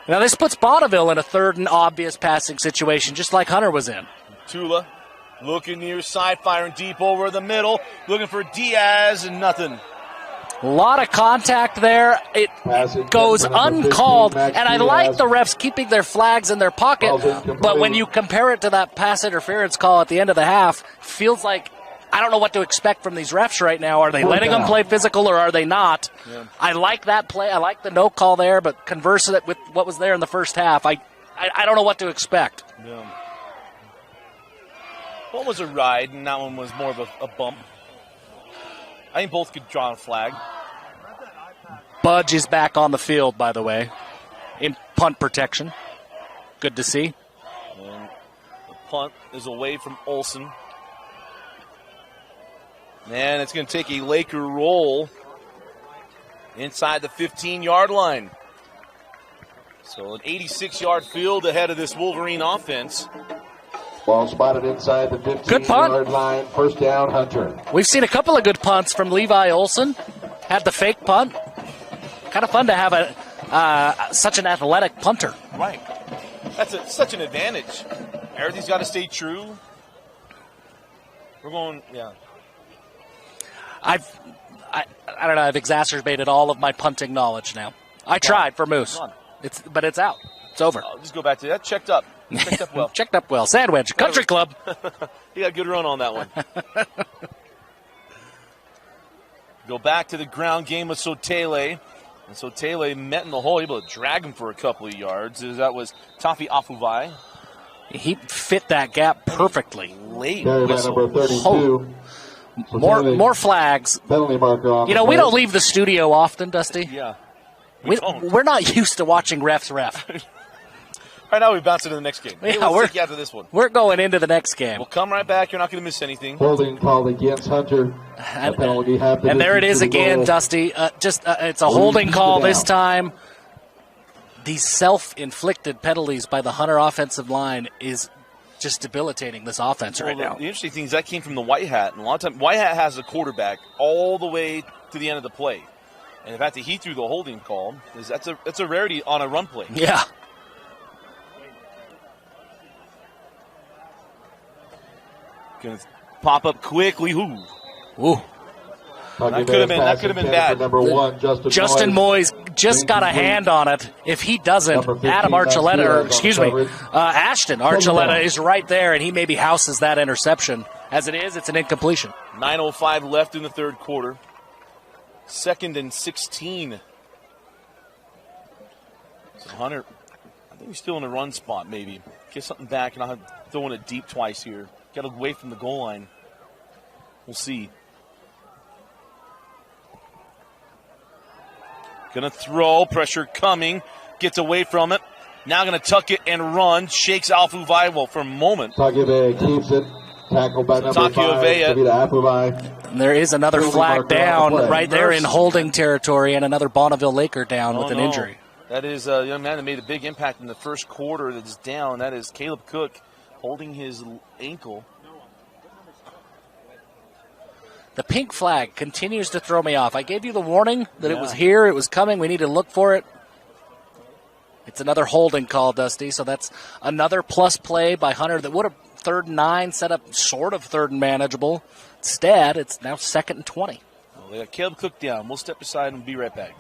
Now this puts Bonneville in a 3rd and obvious passing situation, just like Hunter was in. Tula looking near side, firing deep over the middle, looking for Diaz, and nothing. A lot of contact there. It goes uncalled, and I like the refs keeping their flags in their pocket, but when you compare it to that pass interference call at the end of the half, feels like I don't know what to expect from these refs right now. Are they letting them play physical or are they not? Yeah. I like that play. I like the no call there, but converse it with what was there in the first half. I don't know what to expect. Yeah. One was a ride, and that one was more of a bump. I think both could draw a flag. Budge is back on the field, by the way, in punt protection. Good to see. And the punt is away from Olsen. And it's going to take a Laker roll inside the 15-yard line. So an 86-yard field ahead of this Wolverine offense. Ball spotted inside the 15-yard line. 1st down, Hunter. We've seen a couple of good punts from Levi Olsen. Had the fake punt. Kind of fun to have such an athletic punter. Right. That's such an advantage. Everything's got to stay true. We're going, yeah. I don't know. I've exacerbated all of my punting knowledge now. I tried for Moose, but it's out. It's over. I'll just go back to that. Checked up. Checked up well. Checked up well. Sandwich, Country Club. He got a good run on that one. Go back to the ground game with Sotele. And Sotele met in the hole, able to drag him for a couple of yards. That was Tafi Afuvai. He fit that gap perfectly. Late whistle. Number 32. Oh. More flags. Penalty marker on we don't leave the studio often, Dusty. Yeah. We're not used to watching refs ref. Right now we bounce into the next game. We'll take you after this one. We're going into the next game. We'll come right back. You're not going to miss anything. Holding called against Hunter. Penalty happened. And there it is again, Dusty. It's a holding call this time. These self-inflicted penalties by the Hunter offensive line is just debilitating this offense right now. The interesting thing is that came from the White Hat. And a lot of times, White Hat has a quarterback all the way to the end of the play. And the fact that he threw the holding call, that's a rarity on a run play. Yeah. Going to pop up quickly. Ooh. That could have been bad. Number 1, Justin Moyes just got a hand on it. If he doesn't, Ashton Archuleta is right there, and he maybe houses that interception. As it is, it's an incompletion. 9:05 left in the third quarter. 2nd and 16. So Hunter, I think he's still in a run spot maybe. Get something back, and I'll have throwing it deep twice here. Got away from the goal line. We'll see. Going to throw. Pressure coming. Gets away from it. Now going to tuck it and run. Shakes Alfuvai for a moment. Takiovea keeps it. Tackled by number 5. And there is another flag down right there in holding territory, and another Bonneville Laker down with an injury. That is a young man that made a big impact in the first quarter that's down. That is Caleb Cook holding his ankle. The pink flag continues to throw me off. I gave you the warning that it was here, it was coming, we need to look for it. It's another holding call, Dusty, so that's another plus play by Hunter that would have 3rd and 9, set up sort of 3rd and manageable. Instead, it's now 2nd and 20. Well, they got Caleb Cook down. We'll step aside and be right back.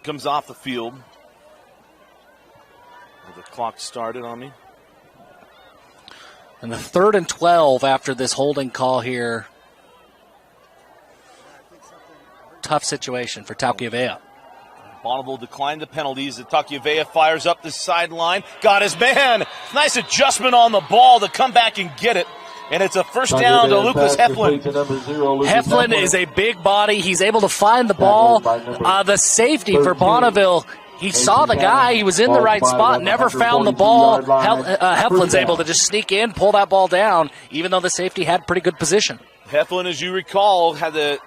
Comes off the field. The clock started on me. And the 3rd and 12 after this holding call here. Tough situation for Takiovea. Bonneville declined the penalties. Takiovea fires up the sideline. Got his man. Nice adjustment on the ball to come back and get it. And it's a first down to Lucas Heflin. Heflin is a big body. He's able to find the ball. The safety for Bonneville, he saw the guy. He was in the right spot, never found the ball. Heflin's able to just sneak in, pull that ball down, even though the safety had pretty good position. Heflin, as you recall, had the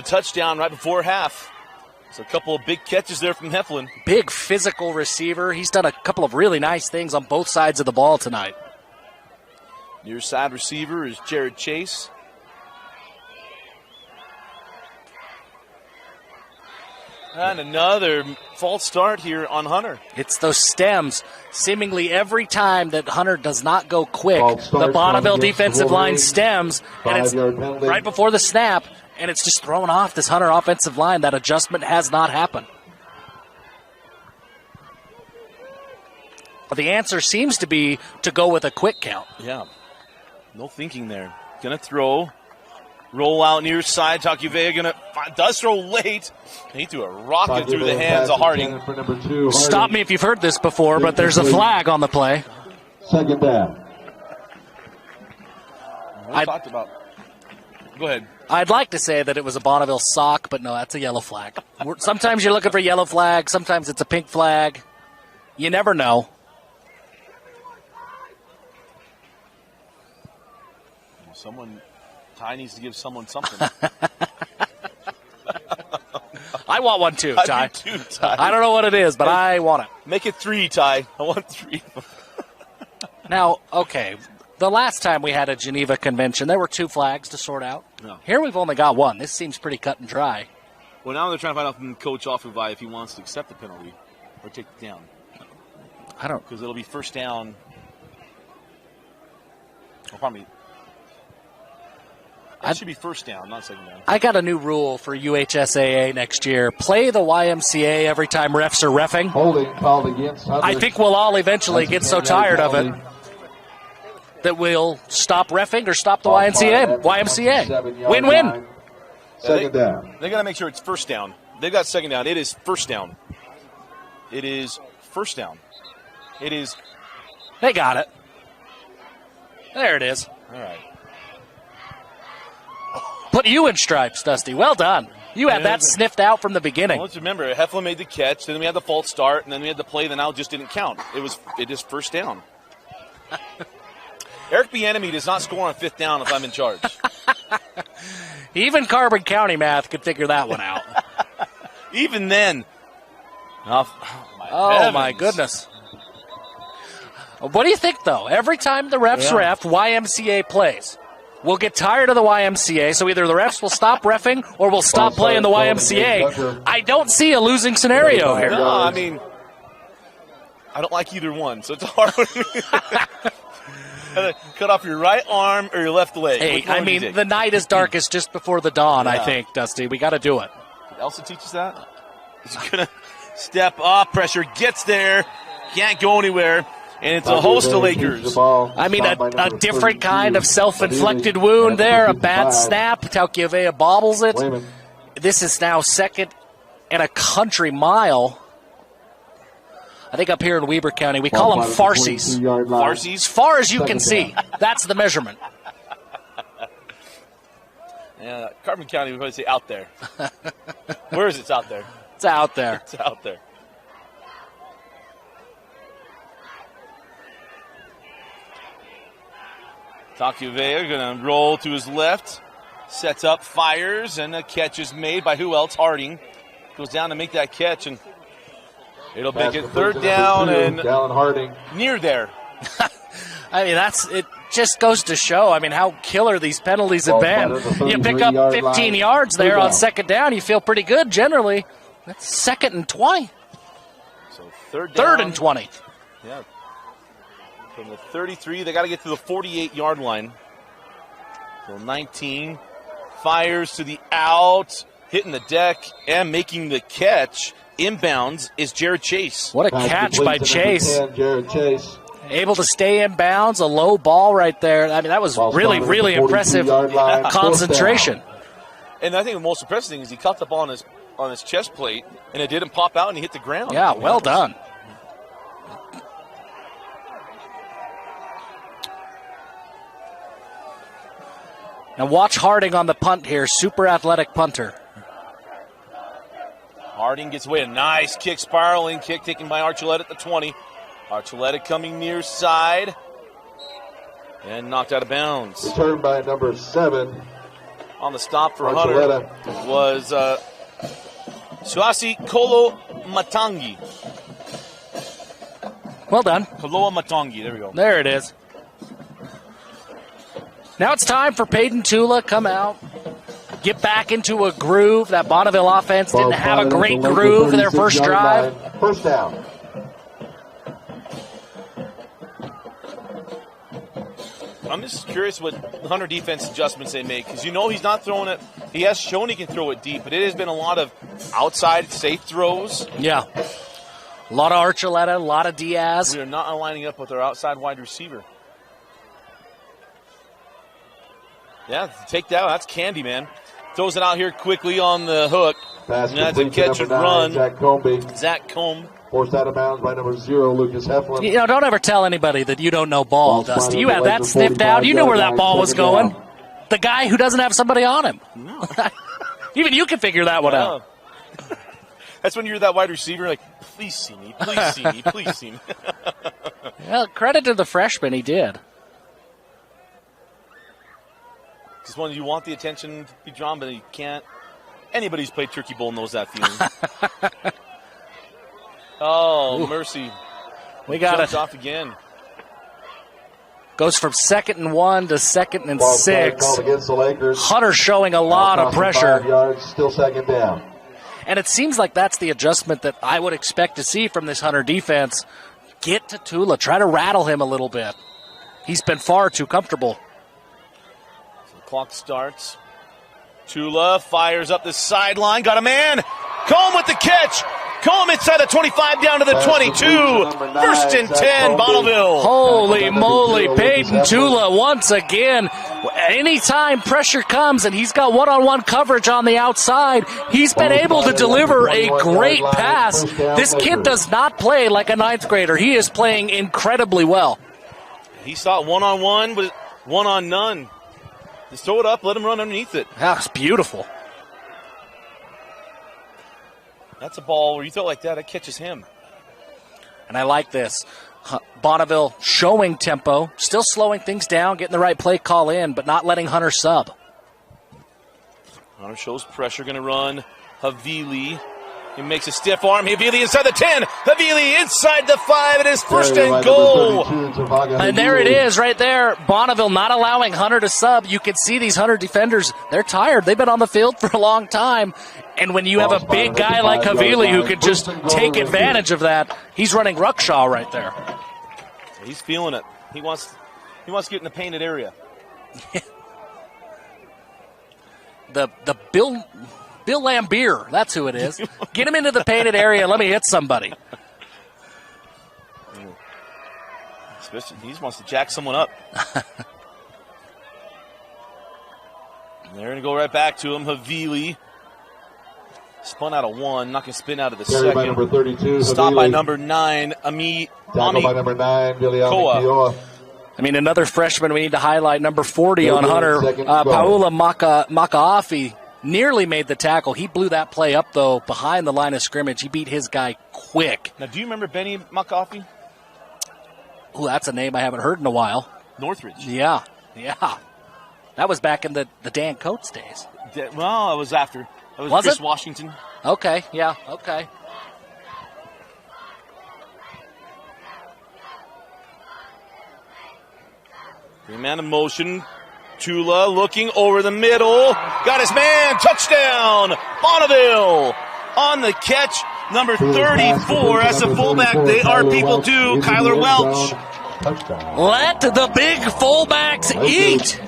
touchdown right before half. So a couple of big catches there from Heflin. Big physical receiver. He's done a couple of really nice things on both sides of the ball tonight. Near side receiver is Jared Chase. And another false start here on Hunter. It's those stems. Seemingly every time that Hunter does not go quick, the Bonneville defensive line stems, and it's right before the snap, and it's just throwing off this Hunter offensive line. That adjustment has not happened. The answer seems to be to go with a quick count. Yeah. No thinking there. Going to throw. Roll out near side. Takiovea does throw late. He threw a rocket through the hands of Harding. Stop me if you've heard this before, but there's a flag on the play. 2nd down. Talked about. Go ahead. I'd like to say that it was a Bonneville sock, but no, that's a yellow flag. Sometimes you're looking for a yellow flag. Sometimes it's a pink flag. You never know. Ty needs to give someone something. I want one too, Ty. I do too, Ty. I don't know what it is, but I want it. Make it 3, Ty. I want 3. Now, okay, the last time we had a Geneva convention, there were 2 flags to sort out. No. Here we've only got 1. This seems pretty cut and dry. Well, now they're trying to find out from Coach Afuvai if he wants to accept the penalty or take it down. I don't. Because it'll be first down. Oh, pardon me. That should be first down, not second down. I got a new rule for UHSAA next year. Play the YMCA every time refs are reffing. Holding called against Hunter. I think we'll all eventually get so tired of it that we'll stop reffing or stop the YMCA. Win-win. Second down. They got to make sure it's first down. They've got second down. It is first down. It is first down. It is. They got it. There it is. All right. Put you in stripes, Dusty. Well done. You had that sniffed out from the beginning. Well, let's remember, Heflin made the catch, then we had the false start, and then we had the play that now just didn't count. It is first down. Eric Bieniemy does not score on fifth down if I'm in charge. Even Carbon County math could figure that one out. Even then. Oh, my goodness. What do you think, though? Every time the refs ref, YMCA plays. We'll get tired of the YMCA, so either the refs will stop reffing or we'll stop playing the YMCA. I don't see a losing scenario here. No, I mean, I don't like either one, so it's hard. Cut off your right arm or your left leg. Hey, I mean, the night is darkest just before the dawn, I think, Dusty. We got to do it. Elsa teaches that? He's going to step up, pressure gets there, can't go anywhere. And it's a host of Lakers. I mean, a different kind of self-inflicted wound there, a bad snap. Talkiavea bobbles it. This is now second and a country mile. I think up here in Weber County, we call them farsies. Farsies? As far as you can see, that's the measurement. Yeah, Carbon County, we probably say out there. Where is it? It's out there. It's out there. It's out there. Takuveya going to roll to his left, sets up, fires, and a catch is made by who else? Harding. Goes down to make that catch, and it'll make it third down and Harding. Near there. I mean, it just goes to show, I mean, how killer these penalties have been. You pick up 15 yards there on second down, you feel pretty good generally. That's second and 20. So third and 20. Yeah. From the 33, they got to get to the 48-yard line. So 19, fires to the out, hitting the deck, and making the catch. Inbounds is Jared Chase. What a catch by Chase. 10, Jared Chase. Able to stay in bounds, a low ball right there. I mean, that was really, really impressive concentration. And I think the most impressive thing is he caught the ball on his chest plate, and it didn't pop out, and he hit the ground. Yeah, well done. Now watch Harding on the punt here. Super athletic punter. Harding gets away. A nice kick, spiraling kick taken by Archuleta at the 20. Archuleta coming near side. And knocked out of bounds. Returned by number 7. On the stop for Archuleta. Hunter was Suasi Kolo Matangi. Well done. Koloa Matangi. There we go. There it is. Now it's time for Peyton Tula come out, get back into a groove. That Bonneville offense didn't have a great groove in their first drive. First down. I'm just curious what Hunter defense adjustments they make, because he's not throwing it. He has shown he can throw it deep, but it has been a lot of outside safe throws. Yeah. A lot of Archuleta, a lot of Diaz. We are not lining up with our outside wide receiver. Yeah, take that. That's candy, man. Throws it out here quickly on the hook. Pass and that's a catch and run. Zach Combe. Forced out of bounds by number 0, Lucas Heflin. Don't ever tell anybody that you don't know ball, Dusty. You had that sniffed out. You knew where that ball was going. Down. The guy who doesn't have somebody on him. No. Even you can figure that one out. That's when you're that wide receiver, like, please see me, please see me, please see me. Well, credit to the freshman, he did. Just when you want the attention to be drawn, but you can't. Anybody who's played Turkey Bowl knows that feeling. Oh, mercy. We got it. Off again. Goes from 2nd and 1 to 2nd and 6. Against the Lakers. Hunter showing a lot of pressure. 5 yards, still second down. And it seems like that's the adjustment that I would expect to see from this Hunter defense. Get to Tula. Try to rattle him a little bit. He's been far too comfortable. Clock starts. Tula fires up the sideline. Got a man. Combe with the catch. Combe inside the 25 down to the 22. First and 10, Bonneville. Holy moly, Peyton Tula once again. Anytime pressure comes and he's got one-on-one coverage on the outside, he's been able to deliver a great pass. This kid does not play like a ninth grader. He is playing incredibly well. He saw it one-on-one, but one-on-none. Just throw it up, let him run underneath it. That's beautiful. That's a ball where you throw it like that, it catches him. And I like this. Bonneville showing tempo, still slowing things down, getting the right play call in, but not letting Hunter sub. Hunter shows pressure, going to run. Havili. He makes a stiff arm. Havili inside the 10. Havili inside the 5. It is first and goal. And there it is right there. Bonneville not allowing Hunter to sub. You can see these Hunter defenders, they're tired. They've been on the field for a long time. And when you have a big guy like Havili who can just take advantage of that, he's running Ruckshaw right there. He's feeling it. He wants to get in the painted area. the Bill Lambier, that's who it is. Get him into the painted area. Let me hit somebody. Especially, he just wants to jack someone up. And they're going to go right back to him. Havili. Spun out of 1, not going to spin out of the second. By number 32, Stopped by number 9, Ami. Tackle by number 9, Koa. I mean, another freshman we need to highlight, number 40 on Hunter, Paula Makaafi. Nearly made the tackle. He blew that play up, though, behind the line of scrimmage. He beat his guy quick. Now, do you remember Benny Makaafi? Ooh, that's a name I haven't heard in a while. Northridge. Yeah. That was back in the Dan Coates days. Well, it was after. It was Chris Washington. Okay. Three-man in motion. Tula looking over the middle. Got his man. Touchdown. Bonneville on the catch. Number 34 as a fullback. They are people too. Kyler Welch. Let the big fullbacks eat.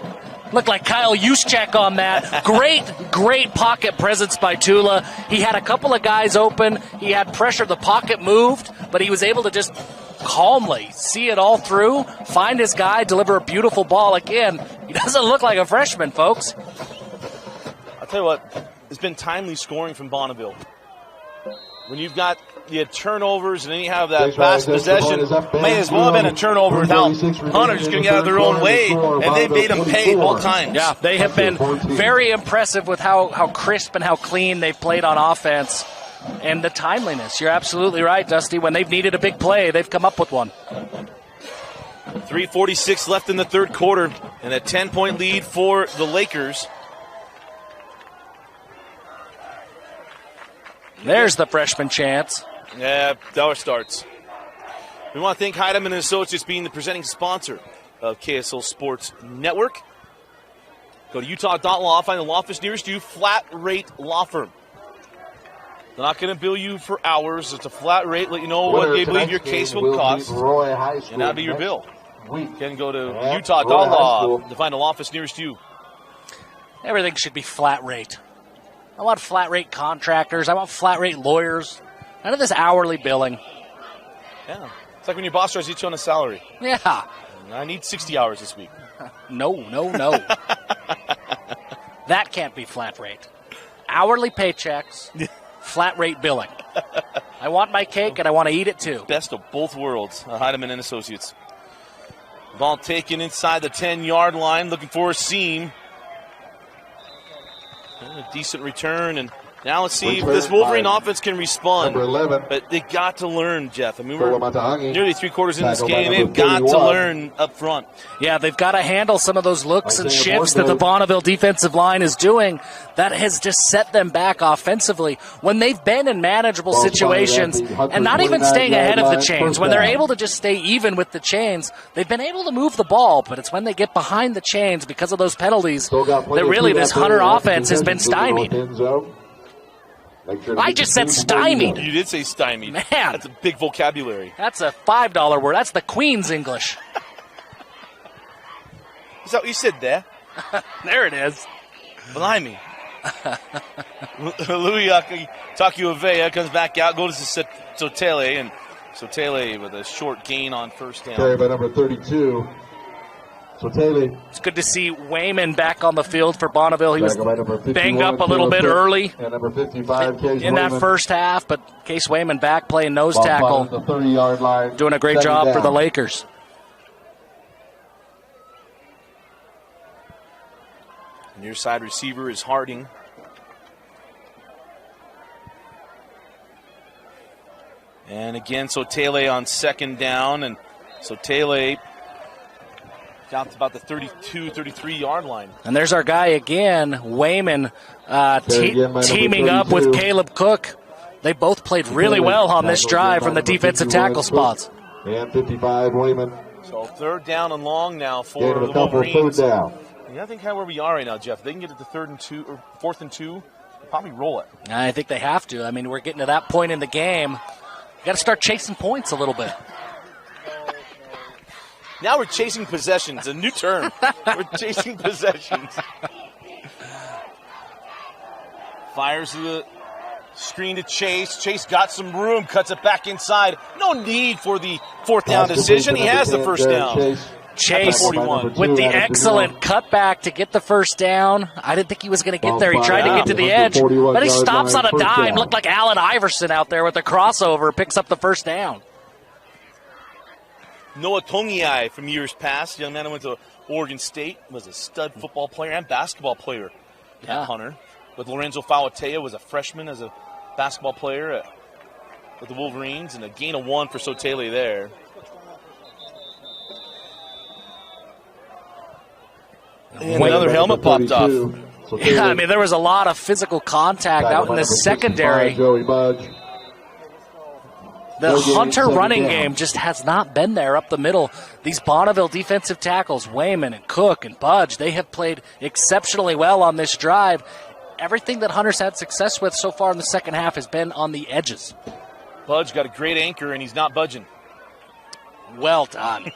Looked like Kyle Juszczyk on that. Great pocket presence by Tula. He had a couple of guys open. He had pressure. The pocket moved, but he was able to just calmly see it all through, find his guy, deliver a beautiful ball. Again, he doesn't look like a freshman, folks. I'll tell you what, it's been timely scoring from Bonneville. When you've got the turnovers and then you have that fast possession, may as well have been a turnover without Hunter just getting out of their own way, and they made them pay both times. Yeah, they have been very impressive with how crisp and how clean they've played on offense. And the timeliness. You're absolutely right, Dusty. When they've needed a big play, they've come up with one. 3:46 left in the third quarter, and a 10-point lead for the Lakers. There's the freshman chance. Yeah, dollar starts. We want to thank Heidemann & Associates being the presenting sponsor of KSL Sports Network. Go to Utah.law, find the law office nearest you, flat rate law firm. They're not going to bill you for hours. It's a flat rate, let you know what they believe your case will cost, and that'll be your bill. You can go to Utah.law to find a law office nearest you. Everything should be flat rate. I want flat rate contractors. I want flat rate lawyers. None of this hourly billing. Yeah. It's like when your boss tries to get you on a salary. Yeah. I need 60 hours this week. No. That can't be flat rate. Hourly paychecks, flat rate billing. I want my cake and I want to eat it too. Best of both worlds. Heidemann & Associates. Ball taken inside the 10-yard line, looking for a seam. A decent return, and now let's see if this Wolverine offense can respond. But they got to learn, Jeff. I mean, we're nearly 3 quarters in this game. They've got to learn up front. Yeah, they've got to handle some of those looks and shifts that the Bonneville defensive line is doing. That has just set them back offensively. When they've been in manageable situations and not even staying ahead of the chains, when they're able to just stay even with the chains, they've been able to move the ball. But it's when they get behind the chains because of those penalties that really this Hunter offense has been stymied. I just said stymied. You did say stymied. Man. That's a big vocabulary. That's a $5 word. That's the Queen's English. Is that what you said there? There it is. Blimey. Louis Takiuvea comes back out, goes to Sotele, and Sotele with a short gain on first down. Carry by number 32. Sotele. It's good to see Wayman back on the field for Bonneville. He was banged up a little bit early and number 55, in that first half, but Case Wayman back playing nose tackle, the 30-yard line, doing a great job for the Lakers. Near side receiver is Harding. And again, Sotele on second down, and Sotele down to about the 32, 33-yard line. And there's our guy again, Wayman, teaming up with Caleb Cook. They both played really well on this drive from the defensive tackle spots. And 55, Wayman. So third down and long now for the Wolverines. Third down. Yeah, I think how where we are right now, Jeff. They can get it to 3rd and 2 or 4th and 2. Probably roll it. I think they have to. I mean, we're getting to that point in the game. You got to start chasing points a little bit. Now we're chasing possessions, a new term. We're chasing possessions. Fires to the screen to Chase. Chase got some room, cuts it back inside. No need for the 4th down decision. He has the first down. Chase with the excellent cutback to get the first down. I didn't think he was going to get there. He tried to get to the edge, but he stops on a dime. Looked like Allen Iverson out there with the crossover, picks up the first down. Noah Tongiai from years past, young man who went to Oregon State, was a stud football player and basketball player at Hunter. With Lorenzo Fauatea, was a freshman as a basketball player with the Wolverines, and a gain of 1 for Sotele there. And another helmet popped off. Yeah, I mean, there was a lot of physical contact out in the secondary. The Hunter running game just has not been there up the middle. These Bonneville defensive tackles, Wayman and Cook and Budge, they have played exceptionally well on this drive. Everything that Hunter's had success with so far in the second half has been on the edges. Budge got a great anchor, and he's not budging. Well done.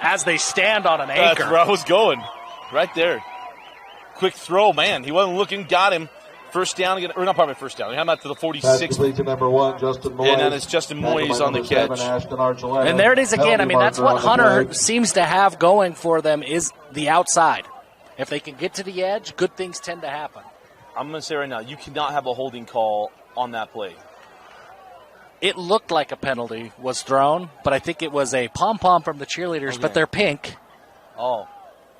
As they stand on an anchor. That's where I was going. Right there. Quick throw, man. He wasn't looking, got him. First down again, or not probably first down. He had him out to the 46. To number 1, Justin Moyes. And then it's Justin Moyes on the catch. And there it is again. I mean, that's what Hunter seems to have going for them is the outside. If they can get to the edge, good things tend to happen. I'm going to say right now, you cannot have a holding call on that play. It looked like a penalty was thrown, but I think it was a pom-pom from the cheerleaders, but they're pink. Oh.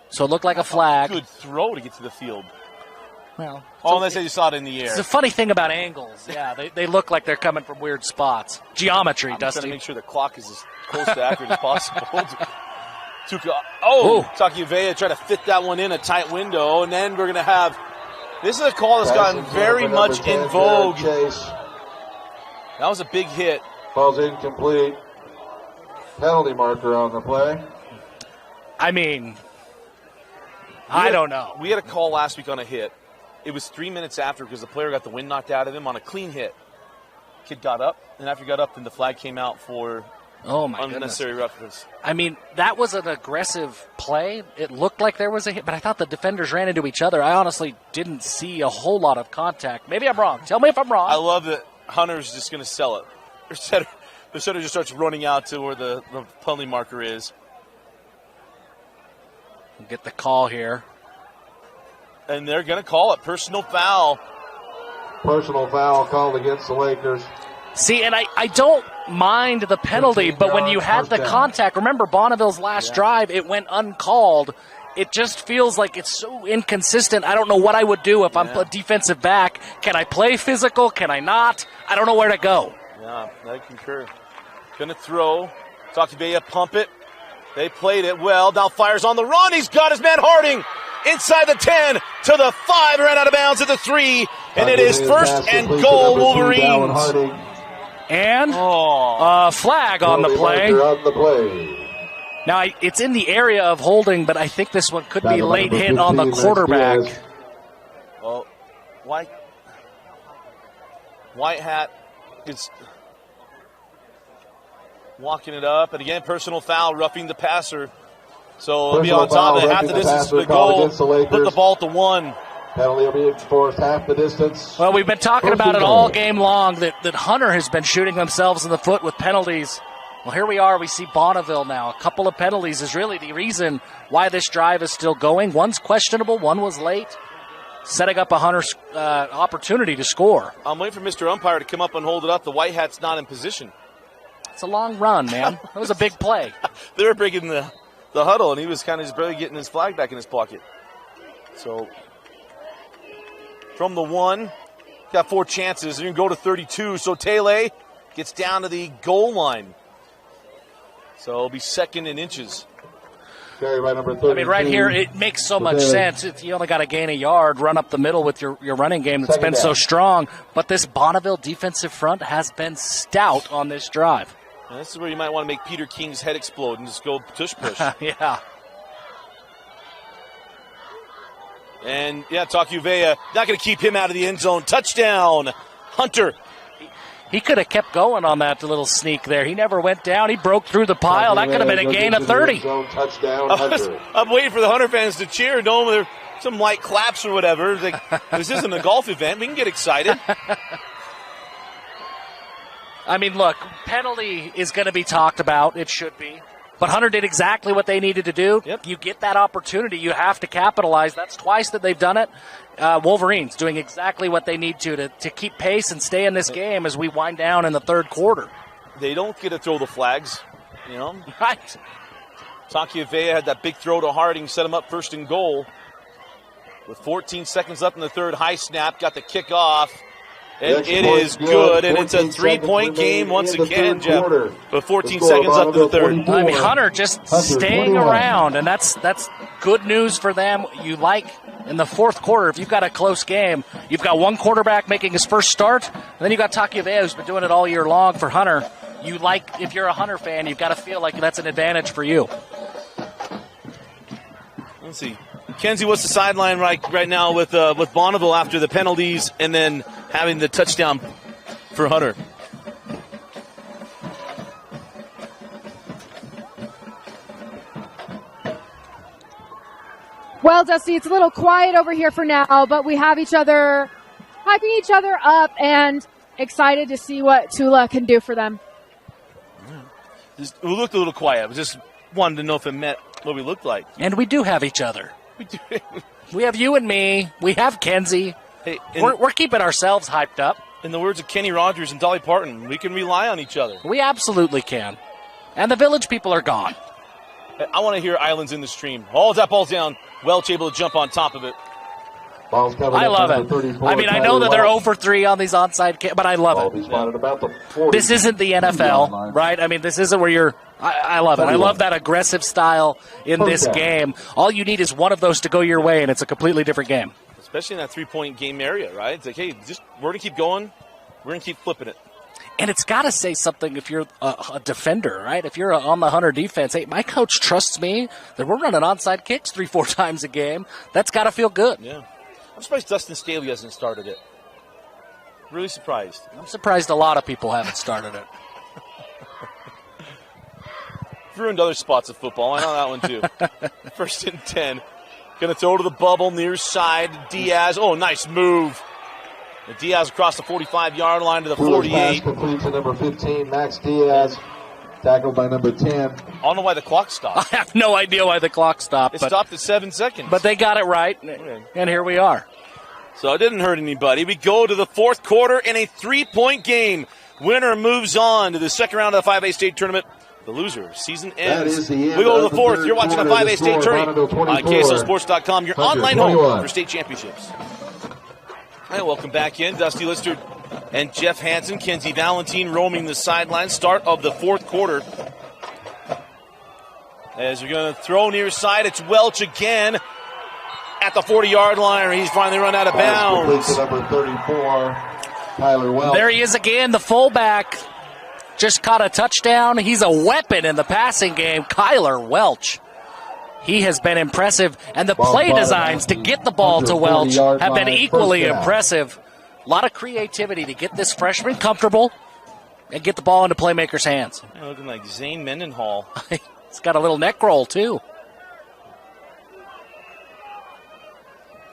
So it looked like a flag. Good throw to get to the field. Well, unless they just saw it in the air. It's a funny thing about angles. Yeah, they look like they're coming from weird spots. Geometry, Dusty. I'm trying to make sure the clock is as close to accurate as possible. Takiuvea tried to fit that one in a tight window, and then we're going to have – this is a call that's gotten very much in vogue. That was a big hit. Ball's incomplete. Penalty marker on the play. I mean – I don't know. We had a call last week on a hit. It was 3 minutes after because the player got the wind knocked out of him on a clean hit. Kid got up, and after he got up, then the flag came out for unnecessary roughness. I mean, that was an aggressive play. It looked like there was a hit, but I thought the defenders ran into each other. I honestly didn't see a whole lot of contact. Maybe I'm wrong. Tell me if I'm wrong. I love that Hunter's just going to sell it. The center just starts running out to where the penalty marker is. Get the call here. And they're going to call it. Personal foul. Personal foul called against the Lakers. See, and I don't mind the penalty, but when you had the contact, remember Bonneville's last drive, it went uncalled. It just feels like it's so inconsistent. I don't know what I would do if I'm a defensive back. Can I play physical? Can I not? I don't know where to go. Yeah, I concur. Going to throw. Takiuvea pump it. They played it well. Now fires on the run. He's got his man Harding inside the 10 to the 5. Ran out of bounds at the 3. And it is first and goal, Wolverines. And flag on the play. Now, it's in the area of holding, but I think this one could be late hit on the quarterback. Well, White Hat is walking it up. And again, personal foul, roughing the passer. So he'll be on top of it, half the distance to the goal, put the ball to 1. Penalty will be forced half the distance. Well, we've been talking about it all game long, that Hunter has been shooting themselves in the foot with penalties. Well, here we are. We see Bonneville now. A couple of penalties is really the reason why this drive is still going. One's questionable, one was late, setting up a Hunter opportunity to score. I'm waiting for Mr. Umpire to come up and hold it up. The white hat's not in position. It's a long run, man. That was a big play. They were breaking the huddle, and he was kind of just barely getting his flag back in his pocket. So from the 1, got 4 chances. They're going to go to 32. So Tele gets down to the goal line. So it'll be second in inches. Carry by number 32. I mean, right here, it makes so much sense. You only got to gain a yard, run up the middle with your running game that's been so strong. But this Bonneville defensive front has been stout on this drive. And this is where you might want to make Peter King's head explode and just go tush-push. Yeah. And, yeah, Takiuvea, not going to keep him out of the end zone. Touchdown, Hunter. He could have kept going on that little sneak there. He never went down. He broke through the pile. That could have been a gain of 30. Touchdown, I'm waiting for the Hunter fans to cheer. No, some light claps or whatever. Like, this isn't a golf event. We can get excited. I mean, look, penalty is going to be talked about. It should be. But Hunter did exactly what they needed to do. Yep. You get that opportunity, you have to capitalize. That's twice that they've done it. Wolverines doing exactly what they need to keep pace and stay in this game as we wind down in the third quarter. They don't get to throw the flags, you know. Right. Takiuvea had that big throw to Harding, set him up first and goal. With 14 seconds left in the third, high snap, got the kick off. And it is good, and it's a 3-point game once again, Jeff. With 14 seconds left in the third. I mean, Hunter just staying around, and that's good news for them. You like in the fourth quarter, if you've got a close game, you've got one quarterback making his first start, and then you've got Takiuvea who's been doing it all year long for Hunter. You like, if you're a Hunter fan, you've got to feel like that's an advantage for you. Let's see. Kenzie, what's the sideline right now with Bonneville after the penalties and then having the touchdown for Hunter? Well, Dusty, it's a little quiet over here for now, but we have each other hyping each other up and excited to see what Tula can do for them. We looked a little quiet. We just wanted to know if it met what we looked like. And we do have each other. We have you and me. We have Kenzie. Hey, we're keeping ourselves hyped up. In the words of Kenny Rogers and Dolly Parton, we can rely on each other. We absolutely can. And the Village people are gone. I want to hear Islands in the Stream. Oh, that ball's down. Welch able to jump on top of it. I love it. I mean, I know that they're 0 for 3 on these onside, but I love it. This isn't the NFL, right? I mean, this isn't where you're... I love it. I love that aggressive style in this game. All you need is one of those to go your way, and it's a completely different game. Especially in that 3-point game area, right? It's like, hey, we're going to keep going. We're going to keep flipping it. And it's got to say something if you're a defender, right? If you're on the Hunter defense, hey, my coach trusts me that we're running onside kicks 3-4 times a game. That's got to feel good. Yeah. I'm surprised Dustin Staley hasn't started it. Really surprised. I'm surprised a lot of people haven't started it. Ruined other spots of football. I know that one too. First and 10. Going to throw to the bubble near side. Diaz. Oh, nice move. And Diaz across the 45-yard line to the 48. Pass complete to number 15, Max Diaz. Tackled by number 10. I don't know why the clock stopped. I have no idea why the clock stopped. It stopped at 7 seconds. But they got it right, and here we are. So it didn't hurt anybody. We go to the fourth quarter in a 3-point game. Winner moves on to the second round of the 5A state tournament. The loser, season ends. We go to the fourth. You're watching the 5A state tournament on KSLSports.com, your online home for state championships. All right, welcome back in. Dusty Lister and Jeff Hansen, Kenzie Valentine roaming the sidelines. Start of the fourth quarter. As we're going to throw near side, it's Welch again at the 40-yard line. He's finally run out of bounds. Number 34, Tyler Welch. There he is again, the fullback. Just caught a touchdown. He's a weapon in the passing game, Kyler Welch. He has been impressive, and the play designs to get the ball to Welch have been equally impressive. A lot of creativity to get this freshman comfortable and get the ball into playmakers' hands. Looking like Zane Mendenhall. He's got a little neck roll, too.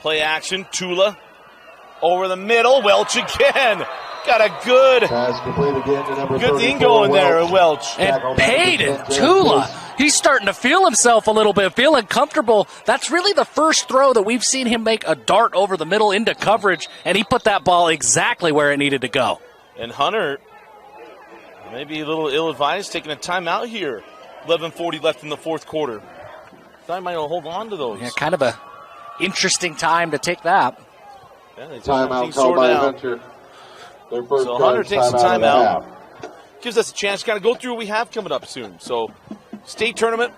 Play action. Tula over the middle. Welch again. Got a good thing going there at Welch. And Payton, Tula, he's starting to feel himself a little bit, feeling comfortable. That's really the first throw that we've seen him make a dart over the middle into coverage, and he put that ball exactly where it needed to go. And Hunter, maybe a little ill-advised, taking a timeout here. 11:40 left in the fourth quarter. I might hold on to those. Yeah, kind of a interesting time to take that. Yeah, timeout called by Hunter. So Hunter takes a timeout. Gives us a chance to kind of go through what we have coming up soon. So, state tournament.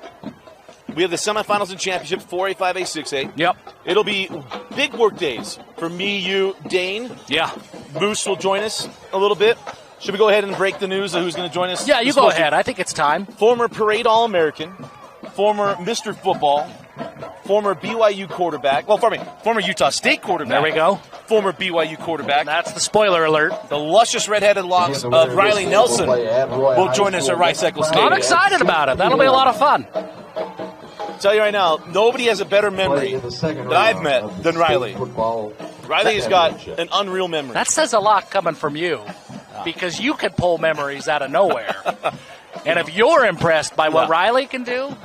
We have the semifinals and championship, 4A, 5A, 6A. Yep. It'll be big work days for me, you, Dane. Yeah. Moose will join us a little bit. Should we go ahead and break the news of who's going to join us? Yeah, you go ahead. I think it's time. Former Parade All-American, former Mr. Football, former BYU quarterback. Well, former Utah State quarterback. There we go. Former BYU quarterback. That's the spoiler alert. The luscious red-headed locks of Riley Nelson will join us at Rice-Eccles Stadium. I'm excited about it. That'll be a lot of fun. I'll tell you right now, nobody has a better memory that I've met than Riley. Riley's got an unreal memory. That says a lot coming from you, because you can pull memories out of nowhere. And if you're impressed by what Riley can do,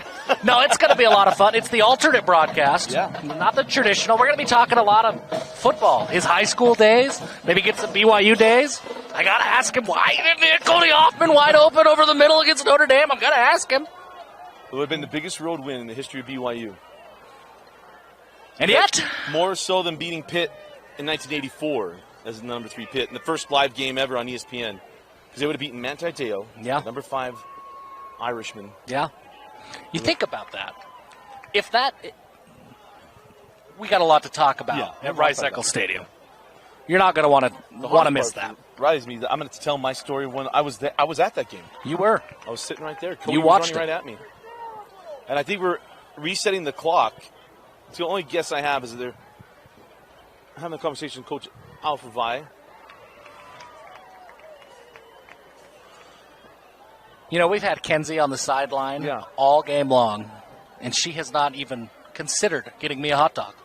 no, it's going to be a lot of fun. It's the alternate broadcast, not the traditional. We're going to be talking a lot of football, his high school days, maybe get some BYU days. I got to ask him, why didn't he hit Cody Hoffman wide open over the middle against Notre Dame? I'm going to ask him. It would have been the biggest road win in the history of BYU. And yet, more so than beating Pitt in 1984 as the number 3 Pitt in the first live game ever on ESPN. Because they would have beaten Manti Te'o, number 5 Irishman. Yeah. You think about that. If that, we got a lot to talk about at Rice-Eccles Stadium. You're not going to want to miss that. Riley's me. I'm going to tell my story when I was at that game. You were. I was sitting right there. Cody you was watched running right at me. And I think we're resetting the clock. It's the only guess I have is that they're having a conversation with Coach Alfred Vi. You know, we've had Kenzie on the sideline all game long, and she has not even considered getting me a hot dog.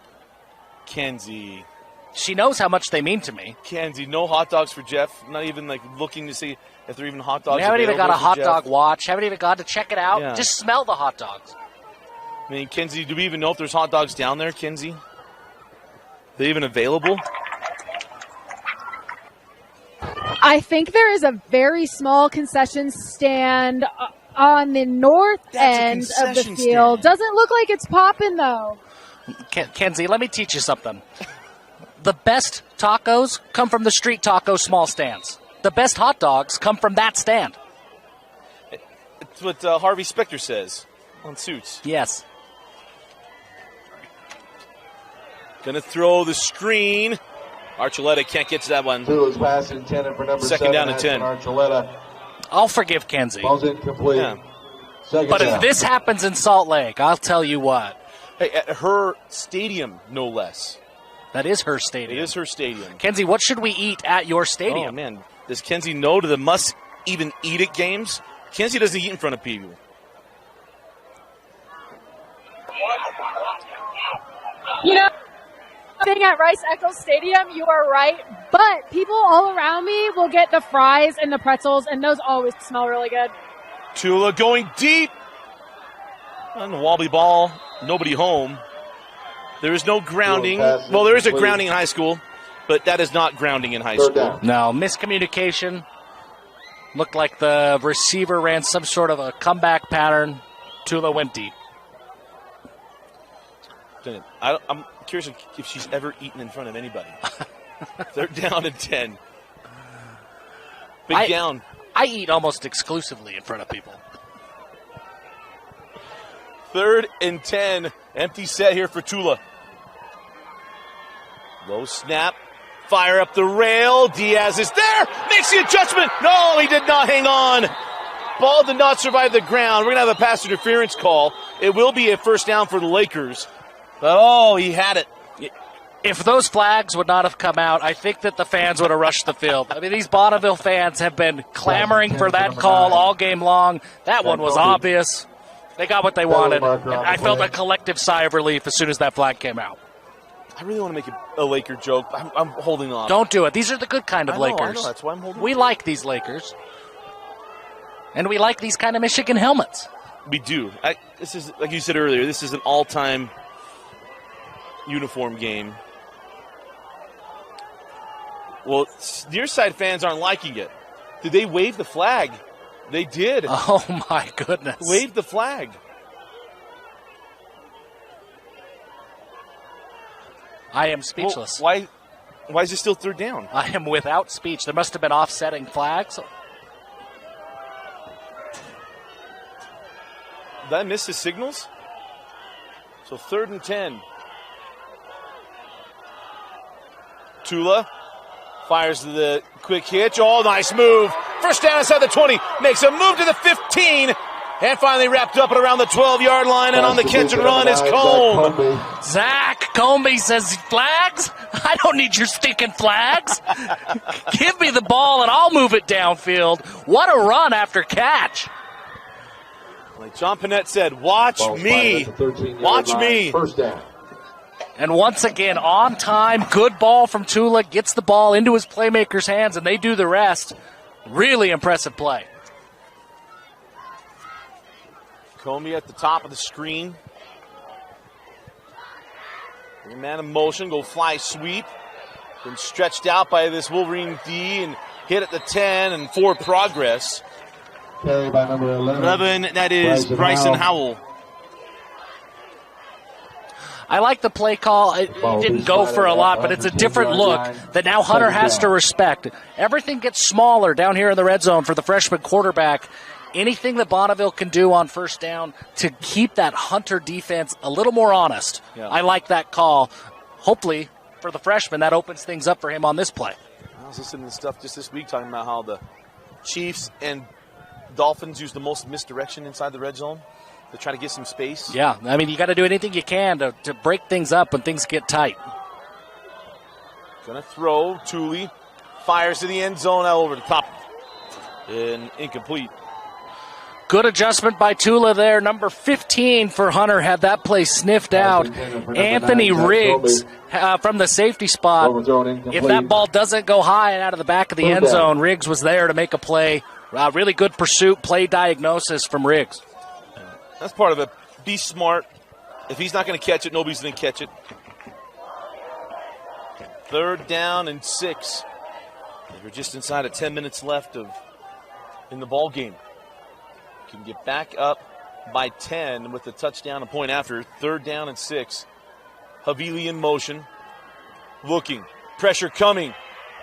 Kenzie. She knows how much they mean to me. Kenzie, no hot dogs for Jeff. Not even like looking to see if they're even hot dogs. We haven't even got a hot Jeff. Dog watch. Haven't even got to check it out. Yeah. Just smell the hot dogs. I mean, Kenzie, do we even know if there's hot dogs down there, Kenzie? Are they even available? I think there is a very small concession stand on the north end of the field. Stand. Doesn't look like it's popping, though. Kenzie, let me teach you something. The best tacos come from the street taco small stands. The best hot dogs come from that stand. It's what Harvey Specter says on Suits. Yes. Gonna throw the screen. Archuleta can't get to that one. Tula's pass intended for number 7. Second down and 10. Archuleta. I'll forgive Kenzie. Ball's incomplete. Yeah. But if this happens in Salt Lake, I'll tell you what. Hey, at her stadium, no less. That is her stadium. It is her stadium. Kenzie, what should we eat at your stadium? Oh, man. Does Kenzie know to the must-even-eat-it games? Kenzie doesn't eat in front of people. You know, being at Rice-Eccles Stadium, you are right. But people all around me will get the fries and the pretzels, and those always smell really good. Tula going deep. On the wobbly ball. Nobody home. There is no grounding. Well, there is a grounding in high school, but that is not grounding in high school. No, miscommunication. Looked like the receiver ran some sort of a comeback pattern. Tula went deep. I'm curious if she's ever eaten in front of anybody. They're down at 10. Big down. I eat almost exclusively in front of people. 3rd and 10. Empty set here for Tula. Low snap. Fire up the rail. Diaz is there. Makes the adjustment. No, he did not hang on. Ball did not survive the ground. We're going to have a pass interference call. It will be a first down for the Lakers. But, he had it. If those flags would not have come out, I think that the fans would have rushed the field. I mean, these Bonneville fans have been clamoring for that call all game long. That one was obvious. They got what they wanted. And I felt a collective sigh of relief as soon as that flag came out. I really want to make a Laker joke. I'm holding on. Don't do it. These are the good kind of Lakers. I know, that's why I'm holding We on. like these Lakers. And we like these kind of Michigan helmets. We do. This is, like you said earlier, this is an all-time uniform game. Well, near side fans aren't liking it. Did they wave the flag? They did. Oh, my goodness. Wave the flag. I am speechless. Well, why is it still third down? I am without speech. There must have been offsetting flags. Did I miss his signals? So 3rd and 10. Tula fires the quick hitch. Oh, nice move. First down inside the 20. Makes a move to the 15. And finally wrapped up at around the 12-yard line. And on the catch and run is Combe. Zach Combe says, flags? I don't need your stinking flags. Give me the ball and I'll move it downfield. What a run after catch. Like John Panette said, watch me. Watch me. First down. And once again, on time, good ball from Tula, gets the ball into his playmaker's hands, and they do the rest. Really impressive play. Comey at the top of the screen. Man in motion, go fly sweep. Been stretched out by this Wolverine D and hit at the 10 and forward progress. Carry by number 11, that is Bryson Howell. I like the play call. It didn't go for a lot, but it's a different look that now Hunter has to respect. Everything gets smaller down here in the red zone for the freshman quarterback. Anything that Bonneville can do on first down to keep that Hunter defense a little more honest. Yeah. I like that call. Hopefully, for the freshman, that opens things up for him on this play. I was listening to stuff just this week talking about how the Chiefs and Dolphins use the most misdirection inside the red zone to try to get some space. Yeah, I mean, you got to do anything you can to break things up when things get tight. Gonna throw. Tooley fires to the end zone, out over the top. And incomplete. Good adjustment by Tula there. Number 15 for Hunter had that play sniffed out. Anthony Riggs from the safety spot. If that ball doesn't go high and out of the back of the end zone, Riggs was there to make a play. Really good pursuit, play diagnosis from Riggs. That's part of it. Be smart. If he's not going to catch it, nobody's going to catch it. 3rd down and 6. We're just inside of 10 minutes left in the ball game. Can get back up by 10 with the touchdown, a point after. 3rd down and 6. Havili in motion. Looking. Pressure coming.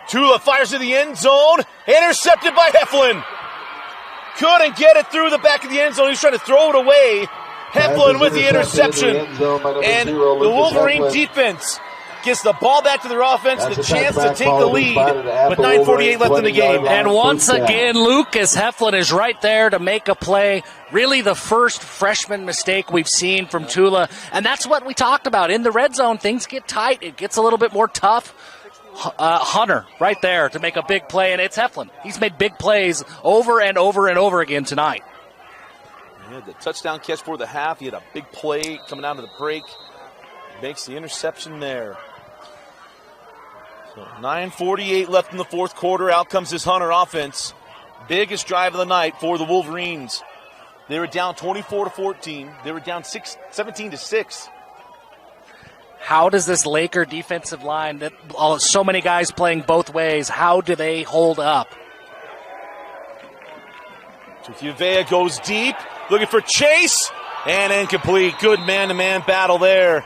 Tula fires to the end zone. Intercepted by Heflin. Couldn't get it through the back of the end zone. He's trying to throw it away. Heflin with the interception. And the Wolverine defense gets the ball back to their offense, the chance to take the lead with 9:48 left in the game. And once again, Lucas Heflin is right there to make a play. Really the first freshman mistake we've seen from Tula. And that's what we talked about. In the red zone, things get tight. It gets a little bit more tough. Hunter right there to make a big play, and it's Heflin. He's made big plays over and over and over again tonight. He had the touchdown catch for the half. He had a big play coming out of the break. Makes the interception there. So 9:48 left in the fourth quarter. Out comes this Hunter offense. Biggest drive of the night for the Wolverines. They were down 24-14. They were down 17-6. How does this Laker defensive line, that so many guys playing both ways, how do they hold up? Uvea goes deep, looking for Chase, and incomplete. Good man-to-man battle there.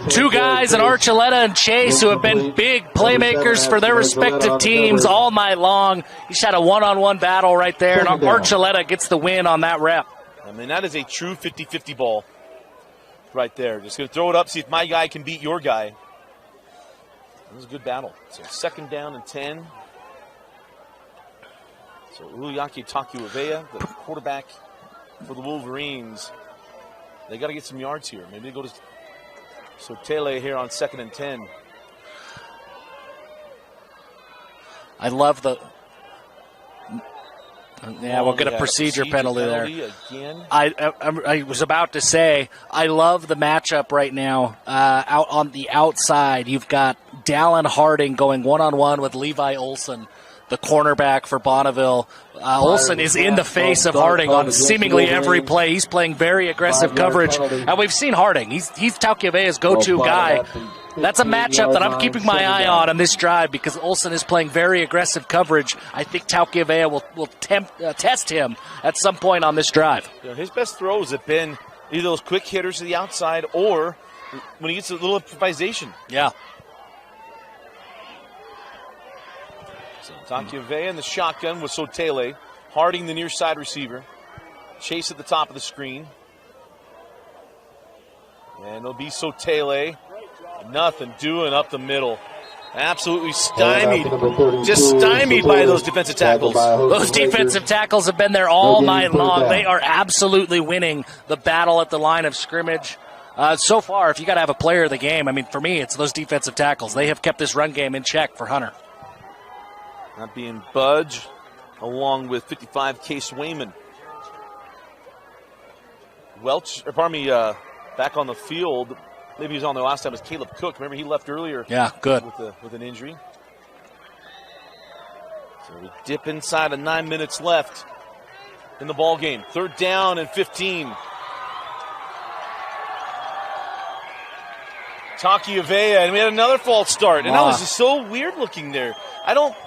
Two guys, and Archuleta and Chase, who have been big playmakers for their respective teams all night long. He's had a one-on-one battle right there, and Archuleta gets the win on that rep. I mean, that is a true 50-50 ball. Right there. Just going to throw it up, see if my guy can beat your guy. It was a good battle. So 2nd down and 10. So Uliaki Takuavea, the quarterback for the Wolverines. They got to get some yards here. Maybe they go to Sotele here on 2nd and 10. I love the Yeah, we'll get a procedure penalty there. Again. I was about to say, I love the matchup right now. Out on the outside, you've got Dallin Harding going one-on-one with Levi Olson, the cornerback for Bonneville. Olson is in the face of Harding on seemingly every play. He's playing very aggressive coverage, and we've seen Harding. He's Taukievea's go-to guy. That's a matchup that I'm keeping my eye on this drive because Olson is playing very aggressive coverage. I think Taukievea will test him at some point on this drive. His best throws have been either those quick hitters to the outside or when he gets a little improvisation. Yeah. So Taukievea in the shotgun with Sotele. Harding, the near side receiver. Chase at the top of the screen. And it'll be Sotele. Nothing doing up the middle. Absolutely stymied. Just stymied by those defensive tackles. Those defensive tackles have been there all night long. They are absolutely winning the battle at the line of scrimmage. So far, if you got to have a player of the game, I mean, for me, it's those defensive tackles. They have kept this run game in check for Hunter. Not being budged, along with 55 Case Wayman. Back on the field. Maybe he was on there last time. It was Caleb Cook. Remember, he left earlier. Yeah, good. With an injury. So we dip inside of 9 minutes left in the ball game. 3rd down and 15. Taukieveea, and we had another false start. And that was just so weird looking there.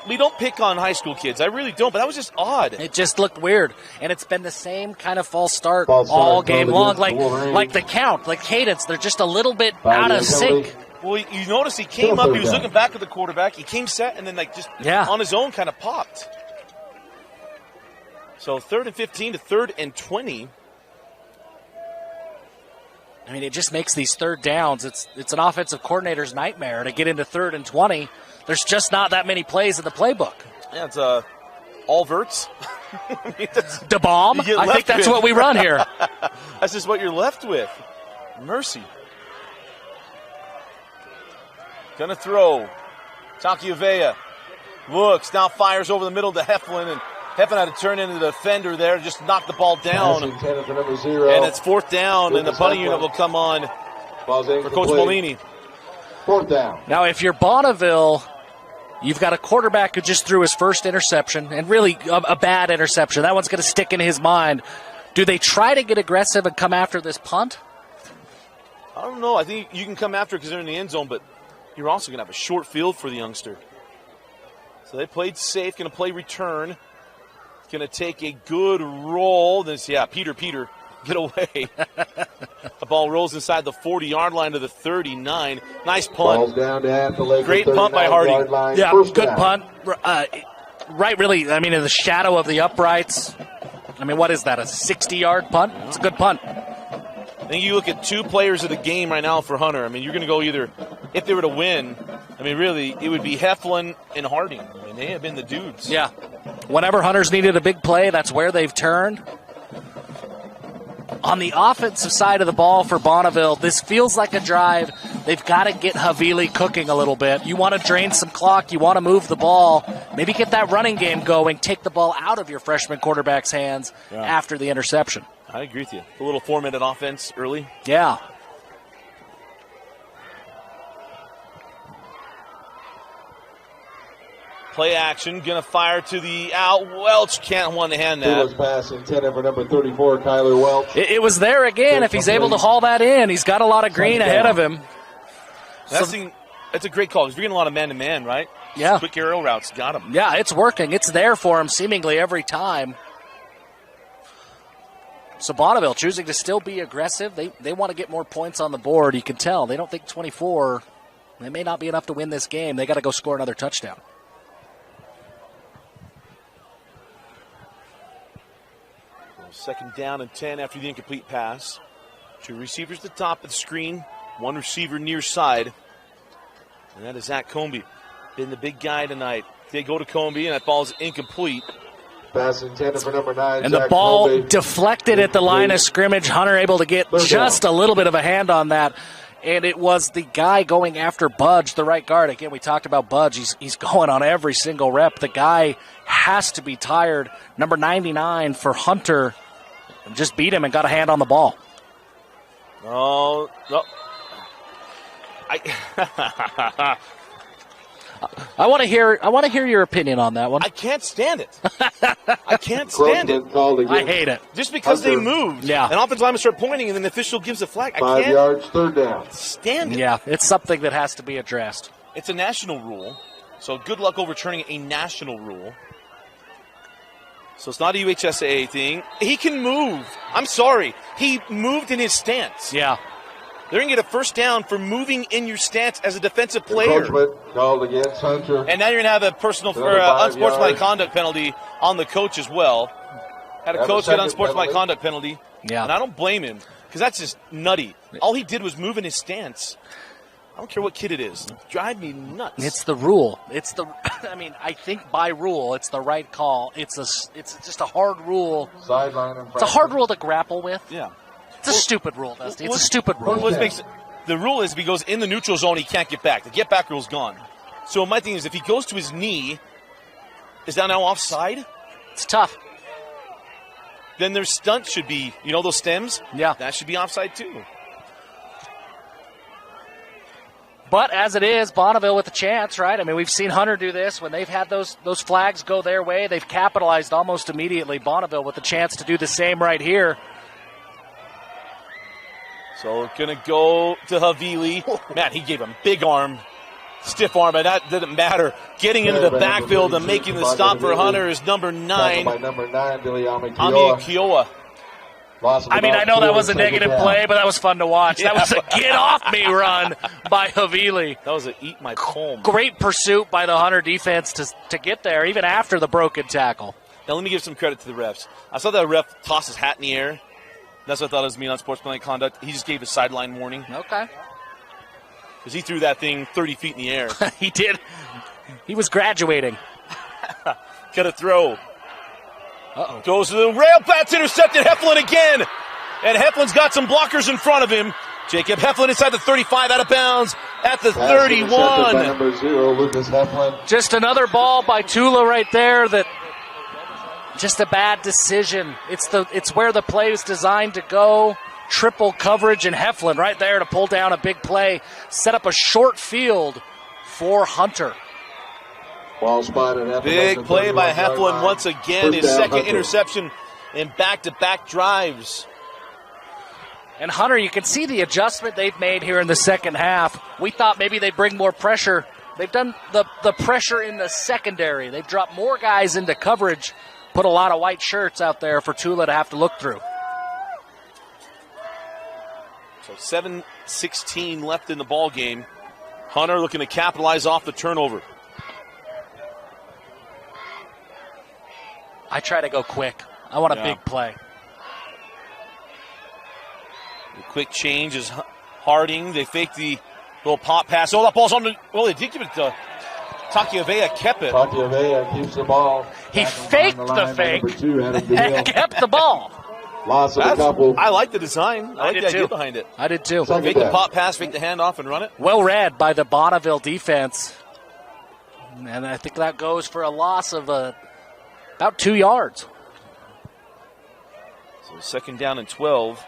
We don't pick on high school kids. I really don't, but that was just odd. It just looked weird. And it's been the same kind of false start all game long. Like the count, like cadence, they're just a little bit out of sync. Well, you notice he came up, he was looking back at the quarterback, he came set, and then on his own kind of popped. So 3rd and 15 to 3rd and 20. I mean, it just makes these 3rd downs. It's an offensive coordinator's nightmare to get into 3rd and 20. There's just not that many plays in the playbook. Yeah, it's all verts. Da bomb? I think that's what we run here. That's just what you're left with. Mercy. Gonna throw. Taukieveea looks, now fires over the middle to Heflin, and Heflin had to turn into the defender there, just knock the ball down. And it's 4th down, and the punting unit will come on for Coach Molini. 4th down. Now, if you're Bonneville, you've got a quarterback who just threw his first interception, and really a bad interception. That one's going to stick in his mind. Do they try to get aggressive and come after this punt? I don't know. I think you can come after it because they're in the end zone, but you're also going to have a short field for the youngster. So they played safe, going to play return. Going to take a good roll. Peter, get away. The ball rolls inside the 40-yard line to the 39. Nice punt. Down to great punt by Harding. Yeah, good punt. Right, really, I mean, in the shadow of the uprights. I mean, what is that, a 60-yard punt? It's a good punt. I think you look at 2 players of the game right now for Hunter. I mean, you're going to go either, if they were to win, I mean, really, it would be Heflin and Harding. I mean, they have been the dudes. Yeah. Whenever Hunter's needed a big play, that's where they've turned. On the offensive side of the ball for Bonneville, this feels like a drive. They've got to get Havili cooking a little bit. You want to drain some clock. You want to move the ball. Maybe get that running game going. Take the ball out of your freshman quarterback's hands after the interception. I agree with you. A little 4-minute offense early. Yeah. Play action, gonna fire to the out. Welch can't one-hand that. Pass intended for number 34, Kyler Welch. It was there again. If he's able to haul that in, he's got a lot of green ahead of him. That's a great call. Because we're getting a lot of man-to-man, right? Yeah. Quick aerial routes, got him. Yeah, it's working. It's there for him seemingly every time. So Bonneville choosing to still be aggressive. They want to get more points on the board. You can tell. They don't think 24, they may not be enough to win this game. They got to go score another touchdown. Second down and 10 after the incomplete pass. 2 receivers at the top of the screen. 1 receiver near side. And that is Zach Comby. Been the big guy tonight. They go to Comby, and that ball is incomplete. Pass intended for number 9. And the ball deflected at the line of scrimmage. Hunter able to get just a little bit of a hand on that. and it was the guy going after Budge, the right guard. Again, we talked about Budge. He's going on every single rep. The guy has to be tired. Number 99 for Hunter just beat him and got a hand on the ball. Oh, no. I want to hear your opinion on that one. I can't stand it. I can't stand it. I hate it. Just because they moved. Yeah. An offensive lineman start pointing, and then the official gives a flag. 5 yards, third down. Stand it. Yeah, it's something that has to be addressed. It's a national rule, so good luck overturning a national rule. So it's not a UHSAA thing. He can move. I'm sorry. He moved in his stance. Yeah. They're going to get a first down for moving in your stance as a defensive player. Encroachment called against Hunter. And now you're going to have a personal unsportsmanlike conduct penalty on the coach as well. Had a coach get unsportsmanlike conduct penalty. Yeah. And I don't blame him because that's just nutty. All he did was move in his stance. I don't care what kid it is. Drive me nuts. It's the rule. I think by rule, it's the right call. It's just a hard rule. Sideline infraction. It's a hard rule to grapple with. Yeah. It's a stupid rule, Dusty. It's a stupid rule. The rule is if he goes in the neutral zone, he can't get back. The get back rule's gone. So my thing is if he goes to his knee, is that now offside? It's tough. Then their stunt should be, those stems? Yeah. That should be offside too. But as it is, Bonneville with a chance, right? I mean, we've seen Hunter do this. When they've had those flags go their way, they've capitalized almost immediately. Bonneville with a chance to do the same right here. So going to go to Havili. Man, he gave him big arm, stiff arm, but that didn't matter. Getting into the backfield and making the stop for Hunter is number 9. By number 9, Ami Kioa. I know that was a negative play, but that was fun to watch. That was a get-off-me run by Havili. That was a eat-my-palm. Great pursuit by the Hunter defense to get there, even after the broken tackle. Now, let me give some credit to the refs. I saw that ref toss his hat in the air. That's what I thought it was mean on sportsmanlike conduct. He just gave a sideline warning. Okay. Because he threw that thing 30 feet in the air. He did. He was graduating. Got a throw. Uh-oh. Goes to the rail, bats intercepted. Heflin again. And Heflin's got some blockers in front of him. Jacob Heflin inside the 35, out of bounds at the 31. By number 0, Lucas Heflin. Just another ball by Tula right there that just a bad decision. It's where the play is designed to go. Triple coverage, and Heflin right there to pull down a big play. Set up a short field for Hunter. Ball spotted. Big play by Heflin once again. His second interception in back-to-back drives. And Hunter, you can see the adjustment they've made here in the second half. We thought maybe they'd bring more pressure. They've done the pressure in the secondary. They've dropped more guys into coverage, put a lot of white shirts out there for Tula to have to look through. So 7:16 left in the ball game. Hunter looking to capitalize off the turnover. I try to go quick. I want a big play. The quick change is Harding. They fake the little pop pass. Oh, that ball's on the... Well, they did give it to Takiavea. Kept it. Takiavea keeps the ball. He faked the fake and kept the ball. Loss of a couple. I like the design. I like the idea behind it. I did too. Fake the pop pass, fake the handoff, and run it. Well read by the Bonneville defense. And I think that goes for a loss of about 2 yards. So second down and 12.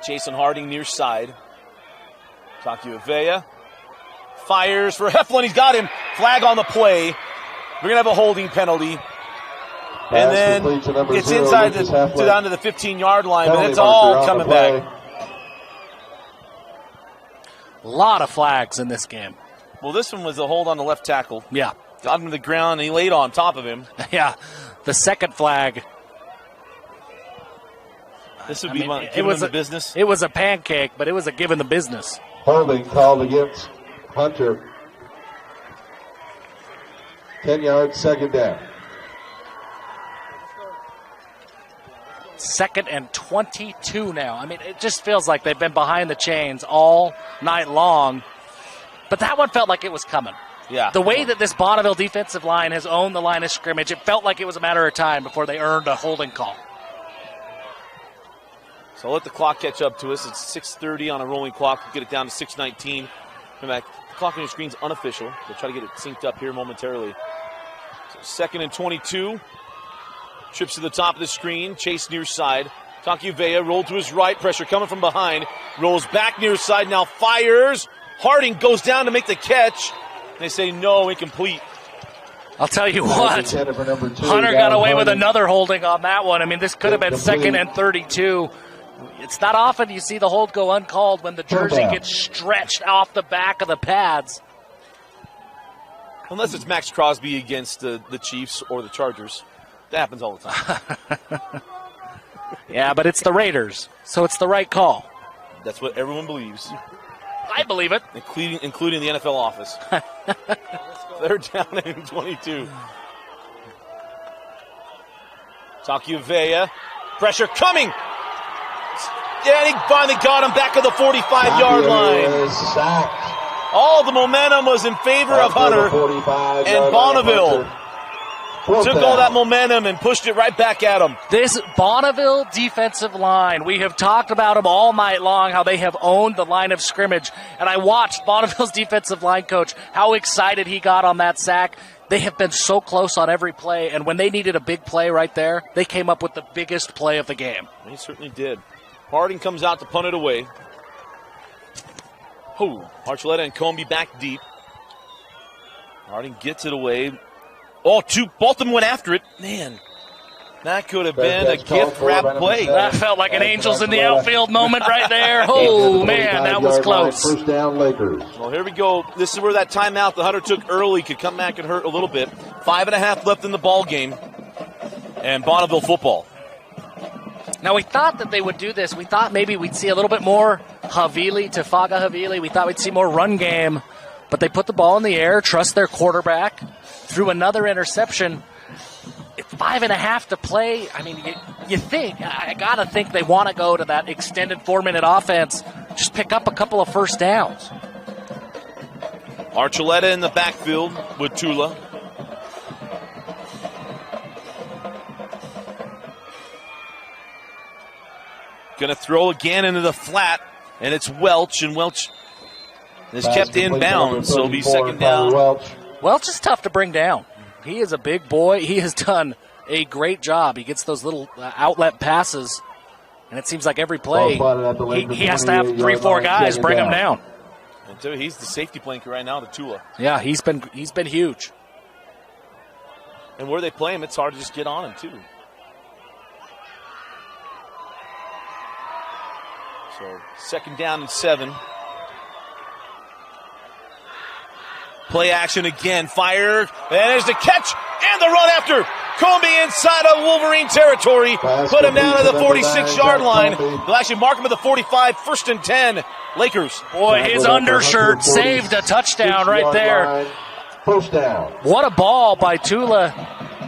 Jason Harding near side. Takiavea fires for Heflin. He's got him. Flag on the play. We're going to have a holding penalty. And then it's inside down to the 15-yard line, but it's all coming back. A lot of flags in this game. Well, this one was a hold on the left tackle. Yeah. Got him to the ground, and he laid on top of him. Yeah. The second flag. This would be giving him the business. It was a pancake, but it was a given the business. Holding called against Hunter. 10 yards, second down. Second and 22 now. I mean, it just feels like they've been behind the chains all night long. But that one felt like it was coming. Yeah. The way that this Bonneville defensive line has owned the line of scrimmage, it felt like it was a matter of time before they earned a holding call. So I'll let the clock catch up to us. It's 6:30 on a rolling clock. We'll get it down to 6:19. Come back. The clock on your screen's unofficial. We'll try to get it synced up here momentarily. So 2nd and 22. Trips to the top of the screen. Chase near side. Takiuvea rolled to his right. Pressure coming from behind. Rolls back near side. Now fires. Harding goes down to make the catch. They say no, incomplete. I'll tell you what, Hunter got away with another holding on that one. I mean, this could have been 2nd and 32. It's not often you see the hold go uncalled when the jersey gets stretched off the back of the pads. Unless it's Max Crosby against the Chiefs or the Chargers. That happens all the time. Yeah, but it's the Raiders, so it's the right call. That's what everyone believes. I believe it. Including the NFL office. They're down in 22. Takiuvea. Pressure coming. Yeah, and he finally got him back at the 45-yard line. All the momentum was in favor of Hunter, and Bonneville took all that momentum and pushed it right back at him. This Bonneville defensive line, we have talked about them all night long, how they have owned the line of scrimmage. And I watched Bonneville's defensive line coach, how excited he got on that sack. They have been so close on every play, and when they needed a big play right there, they came up with the biggest play of the game. They certainly did. Harding comes out to punt it away. Archuleta and Comby back deep. Harding gets it away. Both of them went after it. Man, that could have been a gift-wrap play. That felt like an Angels in the outfield moment right there. Oh, man, that was close. First down, Lakers. Well, here we go. This is where that timeout the Hunter took early could come back and hurt a little bit. 5.5 left in the ball game. And Bonneville football. Now, we thought that they would do this. We thought maybe we'd see a little bit more Tafaga Havili. We thought we'd see more run game. But they put the ball in the air, trust their quarterback, threw another interception. 5.5 to play. I mean, you think, I got to think they want to go to that extended 4-minute offense, just pick up a couple of first downs. Archuleta in the backfield with Tula. Going to throw again into the flat, and it's Welch, and Welch is kept in bounds, so it'll be second down. Welch is tough to bring down. He is a big boy. He has done a great job. He gets those little outlet passes, and it seems like every play he has to have 3-4 guys bring him down. And he's the safety blanket right now to Tula. Yeah, he's been huge. And where they play him, it's hard to just get on him, too. So, second down and 7. Play action again. Fire. And there's the catch and the run after. Comby inside of Wolverine territory. Put him down at the 46-yard line. They'll actually mark him at the 45. 1st and 10. Lakers. Boy, his undershirt saved a touchdown right there. First down. What a ball by Tula.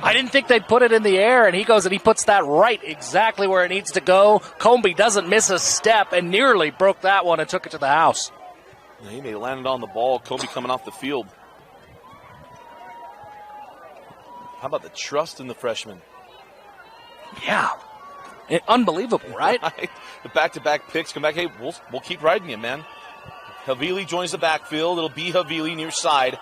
I didn't think they'd put it in the air, and he goes and he puts that right exactly where it needs to go. Comby doesn't miss a step and nearly broke that one and took it to the house. Yeah, he may have landed on the ball. Comby coming off the field. How about the trust in the freshman? Yeah. Unbelievable, right? The back-to-back picks come back. Hey, we'll keep riding you, man. Havili joins the backfield. It'll be Havili near side.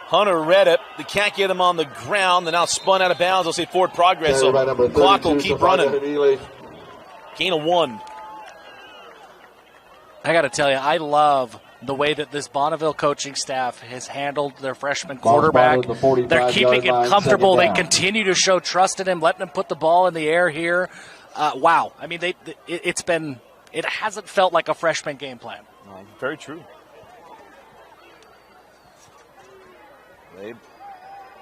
Hunter read it. They can't get him on the ground. They're now spun out of bounds. They'll say forward progress. So the clock will keep running. Gain of 1. I got to tell you, I love the way that this Bonneville coaching staff has handled their freshman quarterback. They're keeping it comfortable. They continue to show trust in him, letting him put the ball in the air here. Wow. I mean, it hasn't felt like a freshman game plan. Very true. Like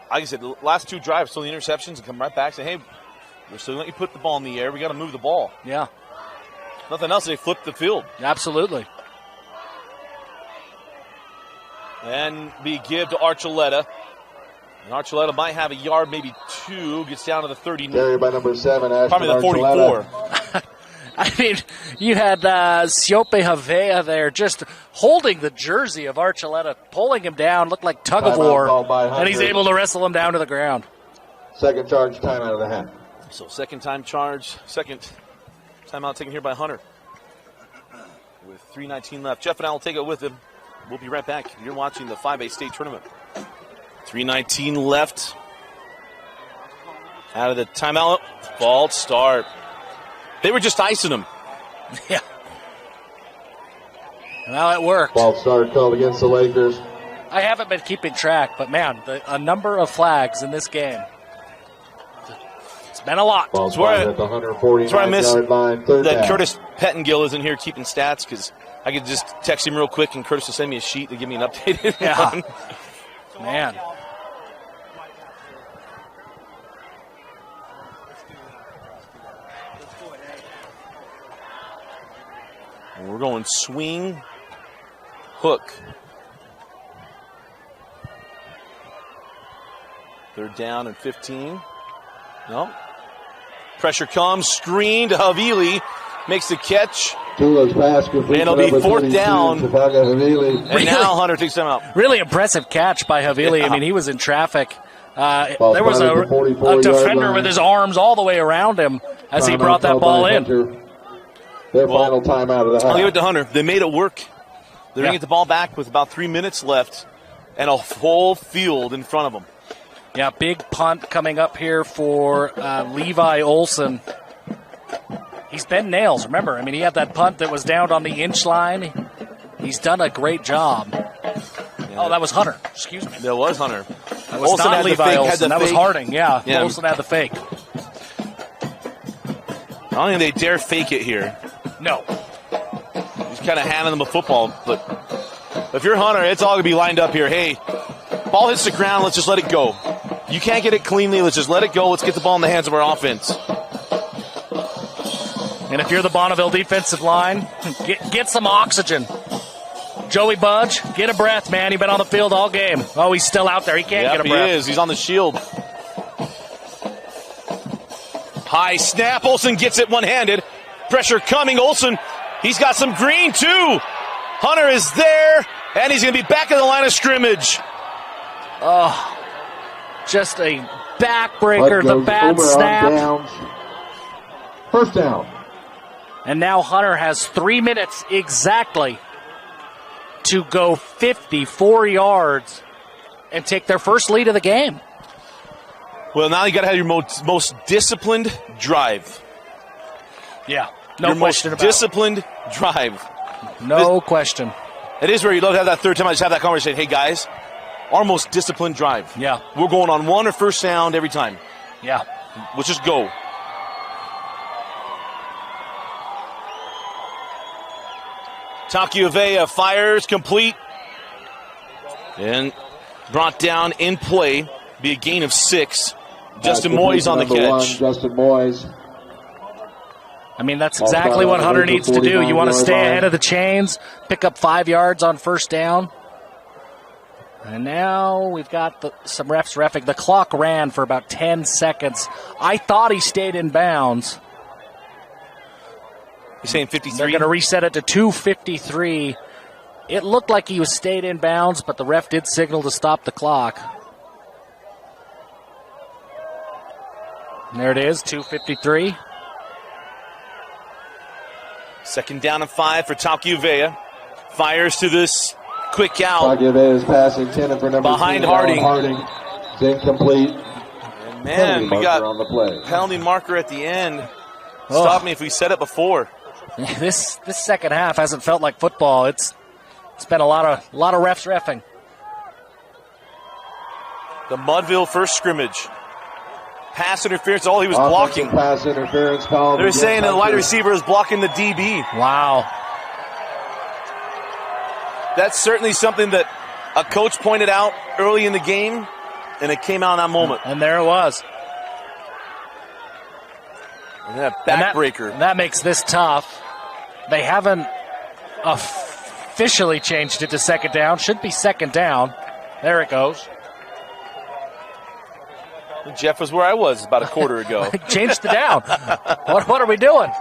I said, the last 2 drives, still the interceptions, and come right back and say, hey, we're still letting you put the ball in the air. We got to move the ball. Yeah. Nothing else, they flipped the field. Absolutely. And be give to Archuleta. And Archuleta might have a yard, maybe 2. Gets down to the 30. Carried by number 7, probably the 44. I mean, you had Siope Havea there just holding the jersey of Archuleta, pulling him down, looked like tug of war, and he's able to wrestle him down to the ground. Second charge, time out of the half. So second time charge, second Timeout taken here by Hunter. With 3:19 left. Jeff and I will take it with him. We'll be right back. You're watching the 5A state tournament. 3:19 left. Out of the timeout. False start. They were just icing him. Yeah. Well, it worked. False start called against the Lakers. I haven't been keeping track, but man, a number of flags in this game. It's been a lot. False start at the 149-yard line. Third that down. Curtis Pettingill isn't here keeping stats because I could just text him real quick and Curtis will send me a sheet to give me an updated one. Man. And we're going swing, hook. Third down and 15. No. Pressure comes, screen to Havili. Makes the catch. Tula's pass complete. And it'll be fourth down. And now Hunter takes them out. Really impressive catch by Havili. Yeah. I mean, he was in traffic. There was a defender with his arms all the way around him as he brought that ball in. Their final timeout of the half. I'll give it to Hunter. They made it work. They're going to get the ball back with about 3 minutes left and a whole field in front of them. Yeah, big punt coming up here for Levi Olson. He's been nails, remember. I mean, he had that punt that was down on the inch line. He's done a great job. Yeah. Oh, that was Hunter. Excuse me. That was Hunter. That was Olson not Levi Olson. That was Harding, yeah. Olson had the fake. I don't think they dare fake it here. No. He's kind of handing them a football. But if you're Hunter, it's all going to be lined up here. Hey, ball hits the ground. Let's just let it go. You can't get it cleanly. Let's just let it go. Let's get the ball in the hands of our offense. And if you're the Bonneville defensive line, get some oxygen. Joey Budge, get a breath, man. You've been on the field all game. Oh, he's still out there. He can't get a breath. He is. He's on the shield. High snap. Olson gets it one-handed. Pressure coming. Olson, he's got some green, too. Hunter is there, and he's going to be back in the line of scrimmage. Oh, just a backbreaker. The bad snap. First down. And now Hunter has 3 minutes exactly to go 54 yards and take their first lead of the game. Well, now you got to have your most disciplined drive. Yeah, no question about it. Disciplined drive. No question. It is where you'd love to have that third time. I just have that conversation. Hey, guys, our most disciplined drive. Yeah. We're going on one or first sound every time. Yeah. Let's just go. Takiuvea fires, complete. And brought down in play. Be a gain of 6. Justin Moyes on the catch. Justin Moyes. I mean, that's exactly what Hunter needs to do. You want to stay ahead of the chains, pick up 5 yards on first down. And now we've got some refs reffing. The clock ran for about 10 seconds. I thought he stayed in bounds. He's saying 53. They're going to reset it to 2:53. It looked like he was stayed in bounds, but the ref did signal to stop the clock. And there it is, 2:53. Second down and 5 for Takiuvea. Fires to this quick out. Takiuvea is passing 10 for number behind 2. Harding. It's incomplete. And man, we got on the play. Penalty marker at the end. Stop me if we said it before. This second half hasn't felt like football. It's been a lot of refs reffing. The Mudville first scrimmage. Pass interference, all he was blocking. Pass interference called. They're saying the wide receiver is blocking the DB. Wow. That's certainly something that a coach pointed out early in the game, and it came out in that moment. And there it was. And that backbreaker. That makes this tough. They haven't officially changed it to second down. Should be second down. There it goes. Jeff was where I was about a quarter ago. Changed the down. What are we doing?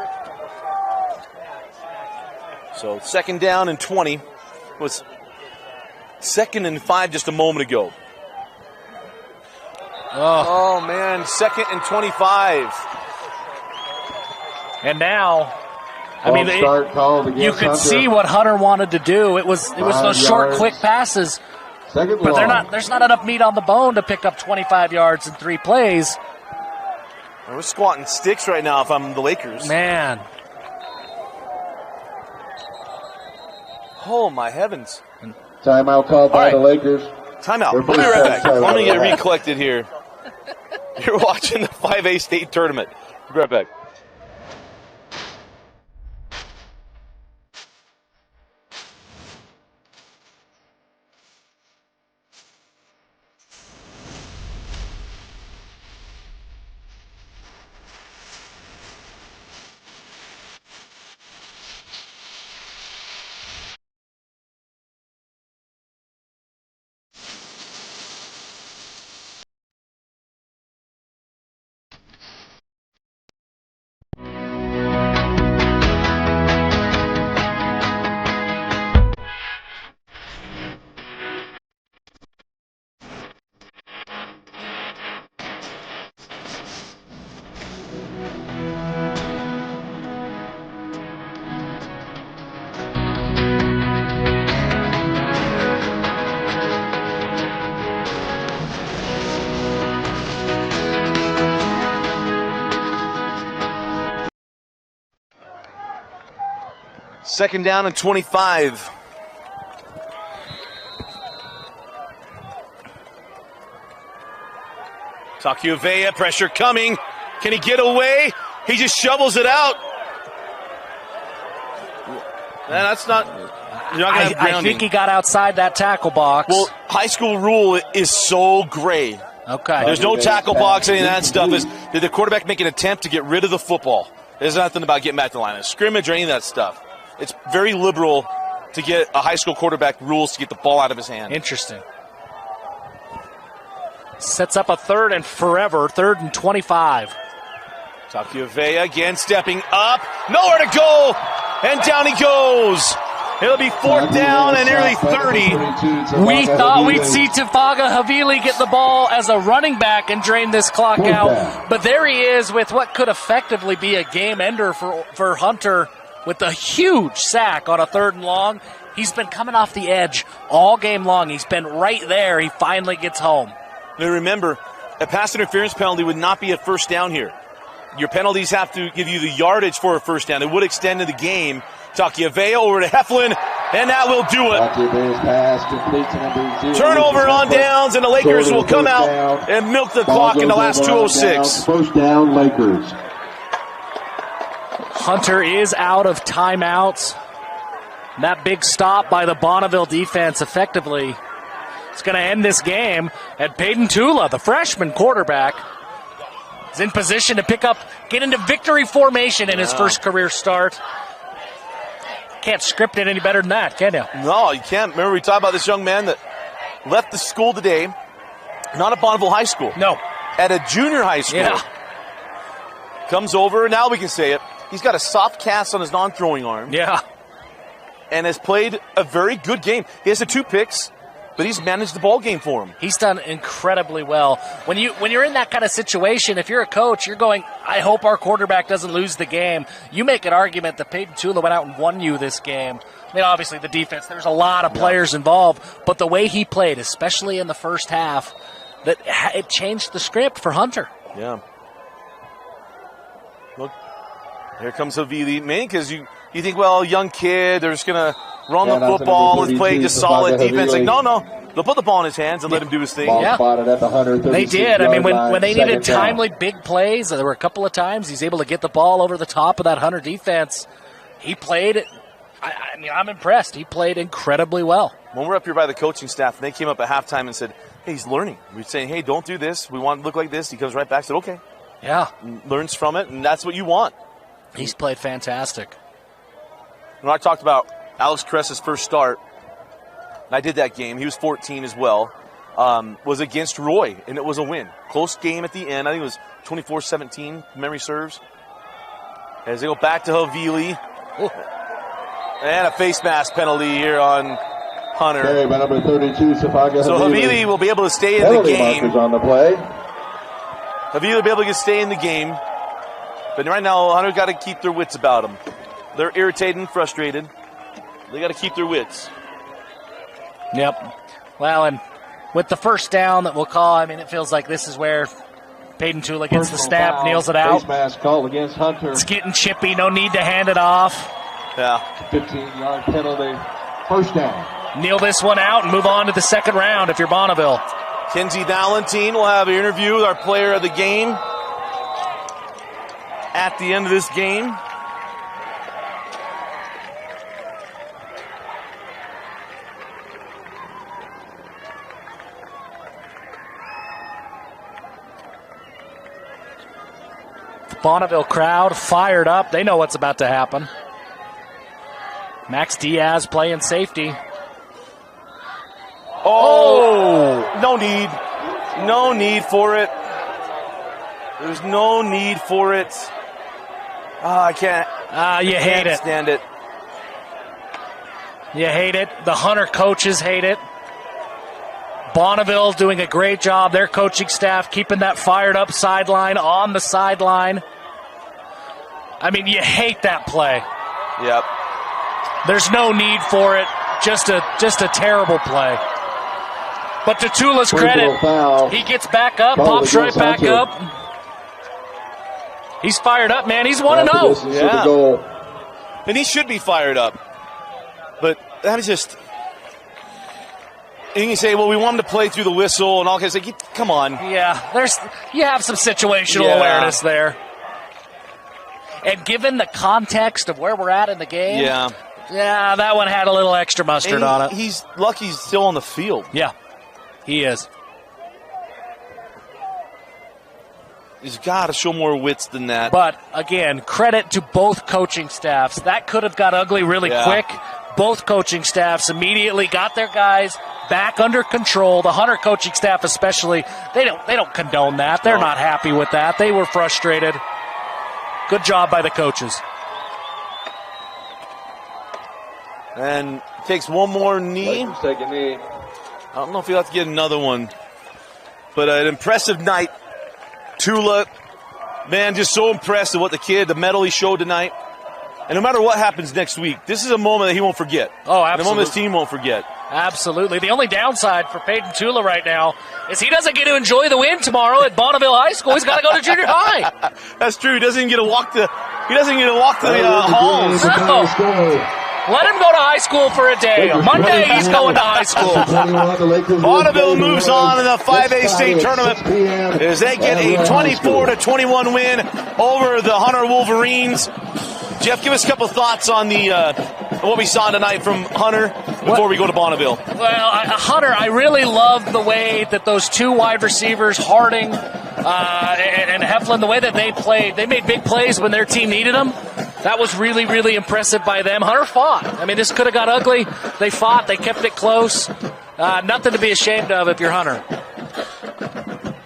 So second down and 20 was second and 5 just a moment ago. Oh man, second and 25. And now, I mean, you could Hunter. see what Hunter wanted to do. It was those short, quick passes. Second But long. there's not enough meat on the bone to pick up 25 yards in 3 plays. We're squatting sticks right now if I'm the Lakers. Man. Oh, my heavens. Timeout called by the Lakers. Timeout. They're We'll be right back. both Let me get timeout. recollected here. You're watching the 5A state tournament. We'll be right back. Second down and 25. Takiuvea, pressure coming. Can he get away? He just shovels it out. That's not. You're not gonna have I grounding. think he got outside that tackle box. Well, high school rule is so gray. Okay. There's no tackle box, any of that stuff. Did the quarterback make an attempt to get rid of the football? There's nothing about getting back to the line of scrimmage or any of that stuff. It's very liberal to get a high school quarterback rules to get the ball out of his hand. Interesting. Sets up a 3rd and forever, 3rd and 25. Takiuvea again stepping up. Nowhere to go. And down he goes. It'll be 4th down and nearly 30. We thought we'd see Tafaga Havili get the ball as a running back and drain this clock out. But there he is with what could effectively be a game ender for Hunter with a huge sack on a 3rd and long. He's been coming off the edge all game long. He's been right there. He finally gets home. Now remember, a pass interference penalty would not be a first down here. Your penalties have to give you the yardage for a first down. It would extend to the game. Takiuvea over to Heflin, and that will do it. Turnover on downs, and the Lakers will come out and milk the clock in the last 2:06. First down, Lakers. Hunter is out of timeouts. And that big stop by the Bonneville defense effectively is going to end this game. And Peyton Tula, the freshman quarterback, is in position to get into victory formation in his first career start. Can't script it any better than that, can you? No, you can't. Remember, we talked about this young man that left the school today, not at Bonneville High School. No. At a junior high school. Yeah. Comes over, now we can say it. He's got a soft cast on his non-throwing arm. Yeah. And has played a very good game. He has the 2 picks, but he's managed the ball game for him. He's done incredibly well. When you're in that kind of situation, if you're a coach, you're going, I hope our quarterback doesn't lose the game. You make an argument that Peyton Tula went out and won you this game. I mean, obviously the defense, there's a lot of players involved, but the way he played, especially in the first half, that it changed the script for Hunter. Yeah. Look, here comes Havili. Mainly because you think, well, young kid, they're just going to run the football, let's play just solid defense. Like, no. They'll put the ball in his hands and let him do his thing. Yeah. They did. I mean, when they needed timely big plays, there were a couple of times he's able to get the ball over the top of that Hunter defense. He played, I mean, I'm impressed. He played incredibly well. When we're up here by the coaching staff, and they came up at halftime and said, hey, he's learning. We're saying, hey, don't do this. We want to look like this. He comes right back and said, okay. Yeah. And learns from it, and that's what you want. He's played fantastic. When I talked about Alex Kress's first start, and I did that game. He was 14 as well. Was against Roy, and it was a win. Close game at the end. I think it was 24-17, memory serves. As they go back to Havili. And a face mask penalty here on Hunter. Okay, by number 32, Safaga So Havili will be able to stay in the penalty game. markers on the play. Havili will be able to stay in the game. But right now, Hunter got to keep their wits about them. They're irritated and frustrated. They got to keep their wits. Yep. Well, and with the first down that we'll call, I mean, it feels like this is where Peyton Tula gets the snap, foul, kneels it out. Face mask called against Hunter. It's getting chippy. No need to hand it off. Yeah. 15-yard penalty. First down. Kneel this one out and move on to the second round if you're Bonneville. Kenzie Valentine will have an interview with our player of the game at the end of this game. The Bonneville crowd fired up. They know what's about to happen. Max Diaz playing safety. Oh, no need. No need for it. There's no need for it. I can't. You hate it. Stand it. You hate it. The Hunter coaches hate it. Bonneville doing a great job. Their coaching staff keeping that fired up sideline on the sideline. I mean, you hate that play. Yep. There's no need for it. Just a terrible play. But to Tula's credit, he gets back up, pops right back up. He's fired up, man. He's 1-0. Yeah. And he should be fired up. But that is just... And you can say, well, we want him to play through the whistle and all kinds of stuff. Come on. Yeah, you have some situational awareness there. And given the context of where we're at in the game, yeah, that one had a little extra mustard on it. He's lucky he's still on the field. Yeah, he is. He's got to show more wits than that. But, again, credit to both coaching staffs. That could have got ugly really quick. Both coaching staffs immediately got their guys back under control. The Hunter coaching staff especially, they don't condone that. They're not happy with that. They were frustrated. Good job by the coaches. And takes one more knee. Second knee. I don't know if he'll have to get another one. But an impressive night. Tula, man, just so impressed with what the medal he showed tonight. And no matter what happens next week, this is a moment that he won't forget. Oh, absolutely. And a moment his team won't forget. Absolutely. The only downside for Peyton Tula right now is he doesn't get to enjoy the win tomorrow at Bonneville High School. He's got to go to junior high. That's true. He doesn't even get to walk the halls. No. Let him go to high school for a day. Monday, he's going to high school. Bonneville moves on in the 5A state tournament as they get a 24-21 win over the Hunter Wolverines. Jeff, give us a couple thoughts on what we saw tonight from Hunter before we go to Bonneville. Well, Hunter, I really loved the way that those two wide receivers, Harding and Heflin, the way that they played. They made big plays when their team needed them. That was really, really impressive by them. Hunter fought. I mean, this could have got ugly. They fought. They kept it close. Nothing to be ashamed of if you're Hunter.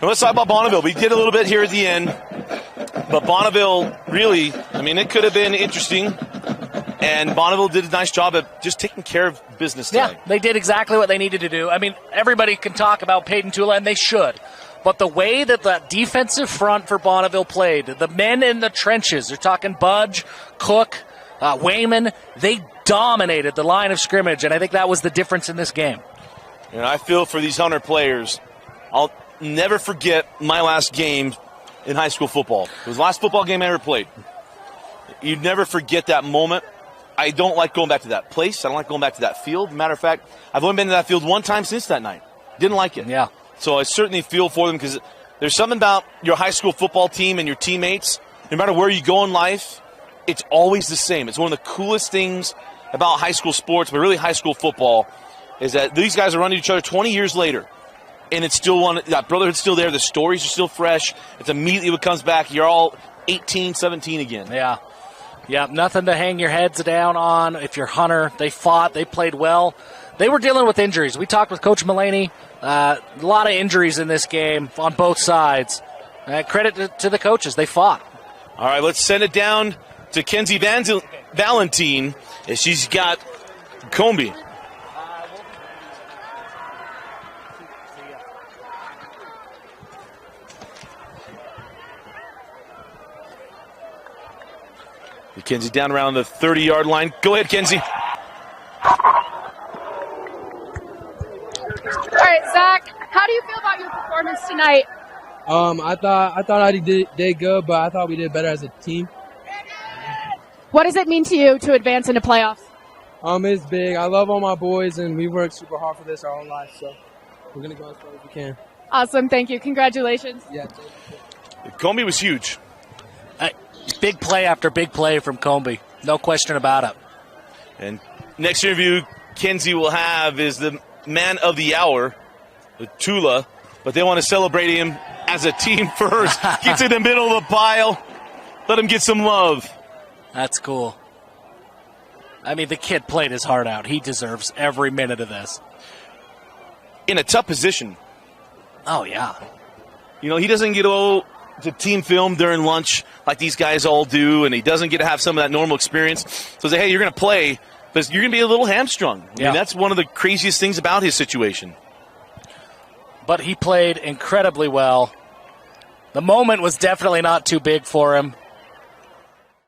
Well, let's talk about Bonneville. We did a little bit here at the end. But Bonneville, really, I mean, it could have been interesting. And Bonneville did a nice job of just taking care of business tonight. Yeah, they did exactly what they needed to do. I mean, everybody can talk about Peyton Tula, and they should. But the way that the defensive front for Bonneville played, the men in the trenches, they're talking Budge, Cook, Wayman, they dominated the line of scrimmage, and I think that was the difference in this game. And I feel for these Hunter players, I'll never forget my last game in high school football. It was the last football game I ever played. You'd never forget that moment. I don't like going back to that place. I don't like going back to that field. Matter of fact, I've only been to that field one time since that night. Didn't like it. Yeah. So I certainly feel for them because there's something about your high school football team and your teammates. No matter where you go in life, it's always the same. It's one of the coolest things about high school sports, but really high school football, is that these guys are running each other 20 years later. And it's still that brotherhood's still there. The stories are still fresh. It's immediately what comes back. You're all 18, 17 again. Yeah. Yeah, nothing to hang your heads down on. If you're Hunter, they fought. They played well. They were dealing with injuries. We talked with Coach Mulaney. A lot of injuries in this game on both sides. Credit to the coaches. They fought. All right, let's send it down to Kenzie Valentine as she's got Comby. Kenzie down around the 30-yard line. Go ahead, Kenzie. All right, Zach, how do you feel about your performance tonight? I thought I did good, but I thought we did better as a team. What does it mean to you to advance into playoffs? It's big. I love all my boys, and we worked super hard for this our whole life, so we're going to go as far as we can. Awesome. Thank you. Congratulations. Yeah. Comby was huge. Big play after big play from Comby. No question about it. And next interview Kenzie will have is the man of the hour, Tula, but they want to celebrate him as a team first. Gets in the middle of the pile. Let him get some love. That's cool. I mean, the kid played his heart out. He deserves every minute of this. In a tough position. Oh, yeah. You know, he doesn't get to team film during lunch like these guys all do, and he doesn't get to have some of that normal experience. So say, hey, you're going to play, but you're going to be a little hamstrung. I mean, that's one of the craziest things about his situation. But he played incredibly well. The moment was definitely not too big for him.